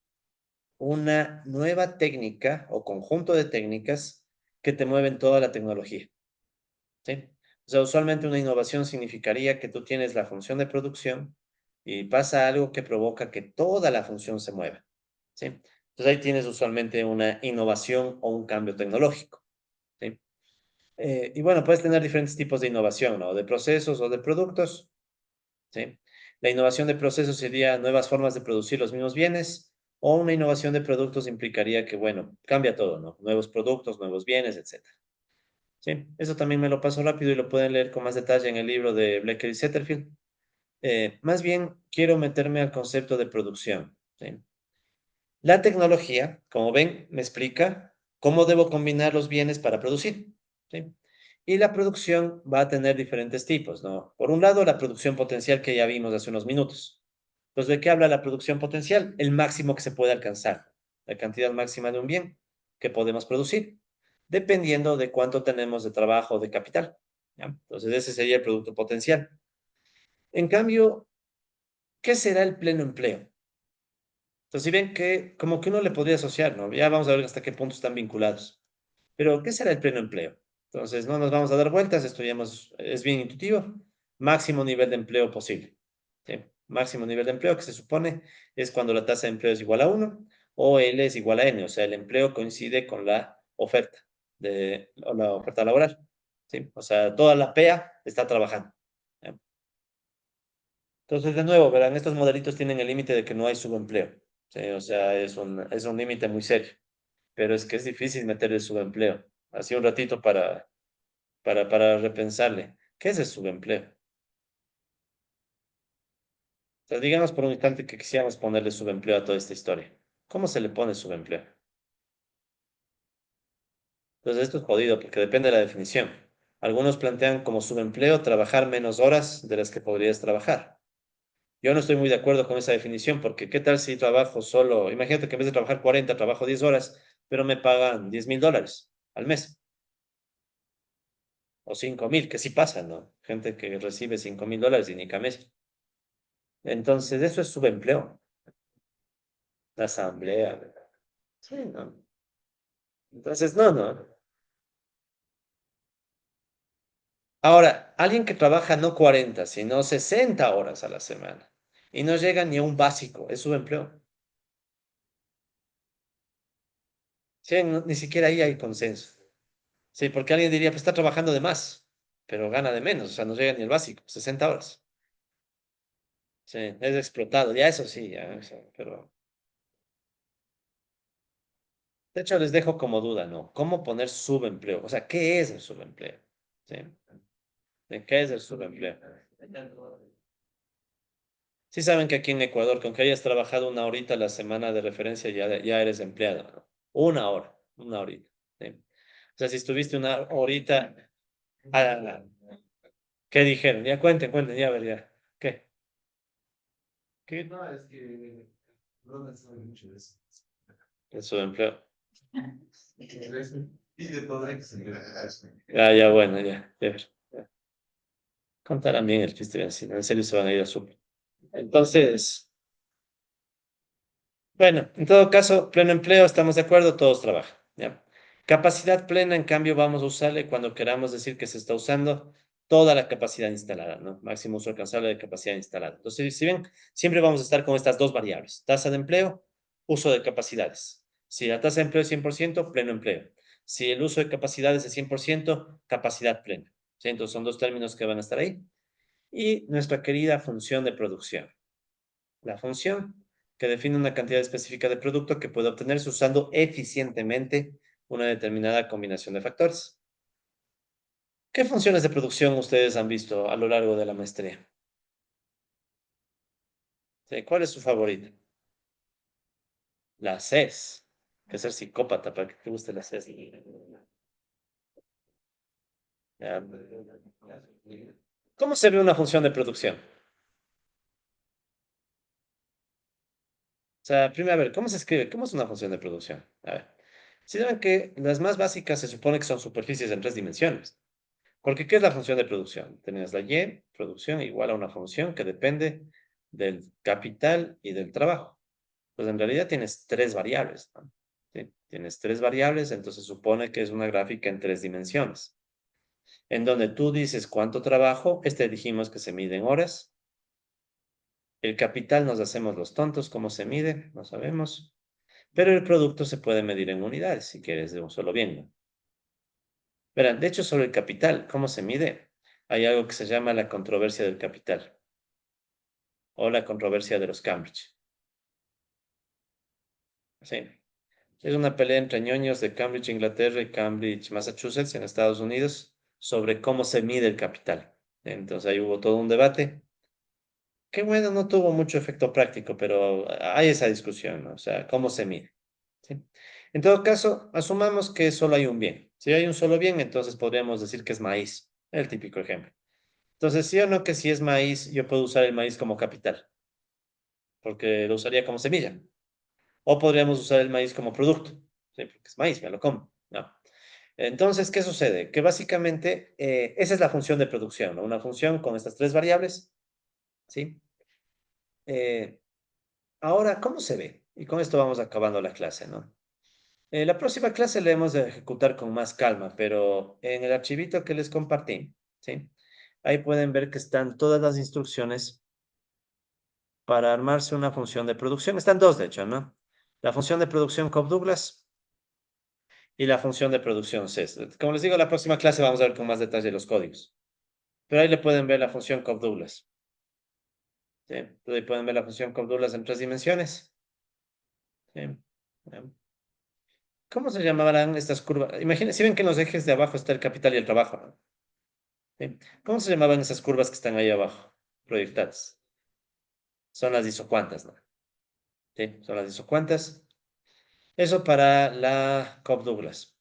una nueva técnica o conjunto de técnicas que te mueven toda la tecnología, ¿sí? O sea, usualmente una innovación significaría que tú tienes la función de producción y pasa algo que provoca que toda la función se mueva. ¿sí? Entonces ahí tienes usualmente una innovación o un cambio tecnológico, ¿sí? Y bueno, puedes tener diferentes tipos de innovación, ¿no? De procesos o de productos, ¿sí? La innovación de procesos sería nuevas formas de producir los mismos bienes, o una innovación de productos implicaría que, bueno, cambia todo, ¿no? Nuevos productos, nuevos bienes, etcétera. Sí, eso también me lo paso rápido y lo pueden leer con más detalle en el libro de Blecker y Setterfield. Más bien, quiero meterme al concepto de producción, ¿sí? La tecnología, como ven, me explica cómo debo combinar los bienes para producir, ¿sí? Y la producción va a tener diferentes tipos, ¿no? Por un lado, la producción potencial que ya vimos hace unos minutos. Entonces, ¿de qué habla la producción potencial? El máximo que se puede alcanzar, la cantidad máxima de un bien que podemos producir, dependiendo de cuánto tenemos de trabajo o de capital, ¿ya? Entonces, ese sería el producto potencial. En cambio, ¿qué será el pleno empleo? Entonces, si ven que como que uno le podría asociar, ¿no? Ya vamos a ver hasta qué punto están vinculados. Pero, ¿qué será el pleno empleo? Entonces, no nos vamos a dar vueltas, esto ya es bien intuitivo. Máximo nivel de empleo posible, ¿sí? Máximo nivel de empleo que se supone es cuando la tasa de empleo es igual a uno o L es igual a N, o sea, el empleo coincide con la oferta, o la oferta laboral, ¿sí? O sea, toda la PEA está trabajando, ¿ya? Entonces, de nuevo, verán, estos modelitos tienen el límite de que no hay subempleo, ¿sí? O sea, es un límite muy serio, pero es que es difícil meter el subempleo. Así un ratito para repensarle. ¿Qué es el subempleo? O sea, digamos por un instante que quisiéramos ponerle subempleo a toda esta historia. ¿Cómo se le pone subempleo? Entonces, esto es jodido porque depende de la definición. Algunos plantean como subempleo trabajar menos horas de las que podrías trabajar. Yo no estoy muy de acuerdo con esa definición porque ¿qué tal si trabajo solo? Imagínate que en vez de trabajar 40 trabajo 10 horas, pero me pagan $10,000 al mes o 5,000, que sí pasa, ¿no? Gente que recibe $5,000 y ni camesa. Entonces, eso es subempleo. La asamblea. Sí, ¿no? Entonces, no, no. Ahora, alguien que trabaja no 40 sino 60 horas a la semana y no llega ni a un básico, es subempleo. Sí, ni siquiera ahí hay consenso. Sí, porque alguien diría, pues está trabajando de más, pero gana de menos, o sea, no llega ni el básico, 60 horas. Sí, es explotado, ya eso sí, ya, o sea, pero de hecho les dejo como duda, ¿no? ¿Cómo poner subempleo? O sea, ¿qué es el subempleo? ¿Sí? ¿De qué es el subempleo? Sí saben que aquí en Ecuador, con que hayas trabajado una horita a la semana de referencia, ya eres empleado, ¿no? Una horita. ¿Sí? O sea, si estuviste una horita, ah, ¿qué dijeron? Ya cuenten, ya a ver, ya. ¿Qué? ¿Qué? No, es que no sabe mucho de eso. El subempleo. Y de todo eso. Ya, ya, bueno, ya ver. Ya. Contarán bien el chiste, en serio se van a ir a súper. Entonces, bueno, en todo caso, pleno empleo, estamos de acuerdo, todos trabajan, ¿ya? Capacidad plena, en cambio, vamos a usarle cuando queramos decir que se está usando toda la capacidad instalada, ¿no? Máximo uso alcanzable de capacidad instalada. Entonces, si ven, siempre vamos a estar con estas dos variables, tasa de empleo, uso de capacidades. Si la tasa de empleo es 100%, pleno empleo. Si el uso de capacidades es 100%, capacidad plena. ¿Sí? Entonces, son dos términos que van a estar ahí. Y nuestra querida función de producción. La función que define una cantidad específica de producto que puede obtenerse usando eficientemente una determinada combinación de factores. ¿Qué funciones de producción ustedes han visto a lo largo de la maestría? ¿Sí? ¿Cuál es su favorita? La CES. Hay que ser psicópata para que te guste la CES. Ya. ¿Cómo se ve una función de producción? O sea, primero, a ver, ¿cómo se escribe? ¿Cómo es una función de producción? A ver, si saben que las más básicas se supone que son superficies en tres dimensiones. Porque, ¿qué es la función de producción? Tenés la Y, producción igual a una función que depende del capital y del trabajo. Pues en realidad tienes tres variables, ¿no? Sí, tienes tres variables, entonces supone que es una gráfica en tres dimensiones, en donde tú dices cuánto trabajo, dijimos que se mide en horas, el capital nos hacemos los tontos, ¿cómo se mide? No sabemos. Pero el producto se puede medir en unidades, si quieres, de un solo bien, ¿no? Verán, de hecho, sobre el capital, ¿cómo se mide? Hay algo que se llama la controversia del capital o la controversia de los Cambridge. Sí. Es una pelea entre ñoños de Cambridge, Inglaterra y Cambridge, Massachusetts, en Estados Unidos, sobre cómo se mide el capital. Entonces ahí hubo todo un debate. Que bueno, no tuvo mucho efecto práctico, pero hay esa discusión, ¿no? O sea, ¿cómo se mide? ¿Sí? En todo caso, asumamos que solo hay un bien. Si hay un solo bien, entonces podríamos decir que es maíz, el típico ejemplo. Entonces, sí o no que si es maíz, yo puedo usar el maíz como capital, porque lo usaría como semilla. O podríamos usar el maíz como producto, ¿sí? Porque es maíz, me lo como, ¿no? Entonces, ¿qué sucede? Que básicamente esa es la función de producción, ¿no? Una función con estas tres variables, ¿sí? Eh, Ahora, ¿cómo se ve? Y con esto vamos acabando la clase, ¿no? La próxima clase la hemos de ejecutar con más calma, pero en el archivito que les compartí, ¿sí? Ahí pueden ver que están todas las instrucciones para armarse una función de producción. Están dos, de hecho, ¿no? La función de producción Cobb-Douglas y la función de producción CES. Como les digo, la próxima clase vamos a ver con más detalle los códigos. Pero ahí le pueden ver la función Cobb-Douglas, ¿sí? Entonces ahí pueden ver la función Cobb-Douglas en tres dimensiones, ¿sí? ¿Cómo se llamarán estas curvas? Imagínense, si ven que en los ejes de abajo está el capital y el trabajo, ¿no? ¿Sí? ¿Cómo se llamaban esas curvas que están ahí abajo, proyectadas? Son las isocuantas, ¿no? Sí, son las isocuantas. Eso para la Cobb-Douglas.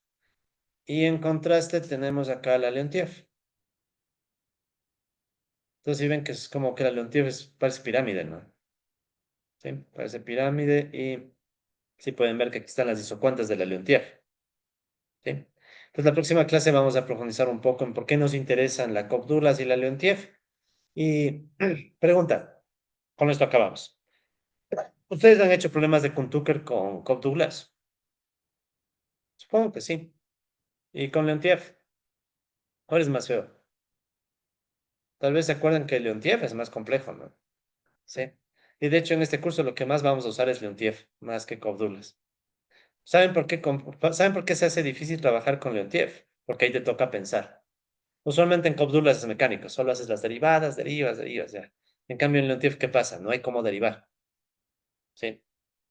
Y en contraste tenemos acá la Leontief. Entonces, si ven que es como que la Leontief parece pirámide, ¿no? Sí, parece pirámide y sí pueden ver que aquí están las isocuantas de la Leontief. ¿Sí? Entonces, la próxima clase vamos a profundizar un poco en por qué nos interesan la Cobb-Douglas y la Leontief. Y pregunta, con esto acabamos. ¿Ustedes han hecho problemas de Kuhn-Tucker con Cobb-Douglas? Supongo que sí. ¿Y con Leontief? ¿Cuál es más feo? Tal vez se acuerdan que Leontief es más complejo, ¿no? Sí. Y de hecho, en este curso lo que más vamos a usar es Leontief, más que Cobb-Douglas. ¿Saben por qué se hace difícil trabajar con Leontief? Porque ahí te toca pensar. Usualmente en Cobb-Douglas es mecánico, solo haces las derivadas, derivas, ya. En cambio, en Leontief, ¿qué pasa? No hay cómo derivar. Sí.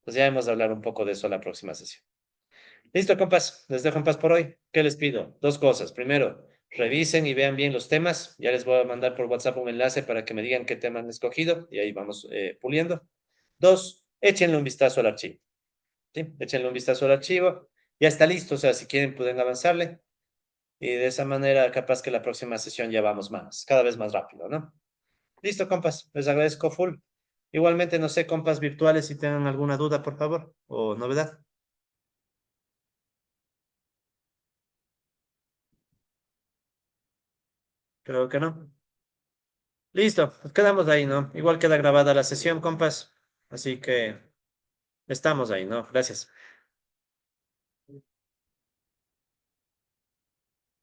Pues ya hemos de hablar un poco de eso la próxima sesión. Listo, compas. Les dejo en paz por hoy. ¿Qué les pido? Dos cosas. Primero, revisen y vean bien los temas. Ya les voy a mandar por WhatsApp un enlace para que me digan qué tema han escogido y ahí vamos puliendo. Dos, échenle un vistazo al archivo. ¿Sí? Échenle un vistazo al archivo. Ya está listo. O sea, si quieren, pueden avanzarle. Y de esa manera, capaz que la próxima sesión ya vamos más, cada vez más rápido, ¿no? Listo, compas. Les agradezco full. Igualmente, no sé, compas virtuales, si tengan alguna duda, por favor, o novedad. Creo que no. Listo, pues quedamos ahí, ¿no? Igual queda grabada la sesión, compas. Así que estamos ahí, ¿no? Gracias.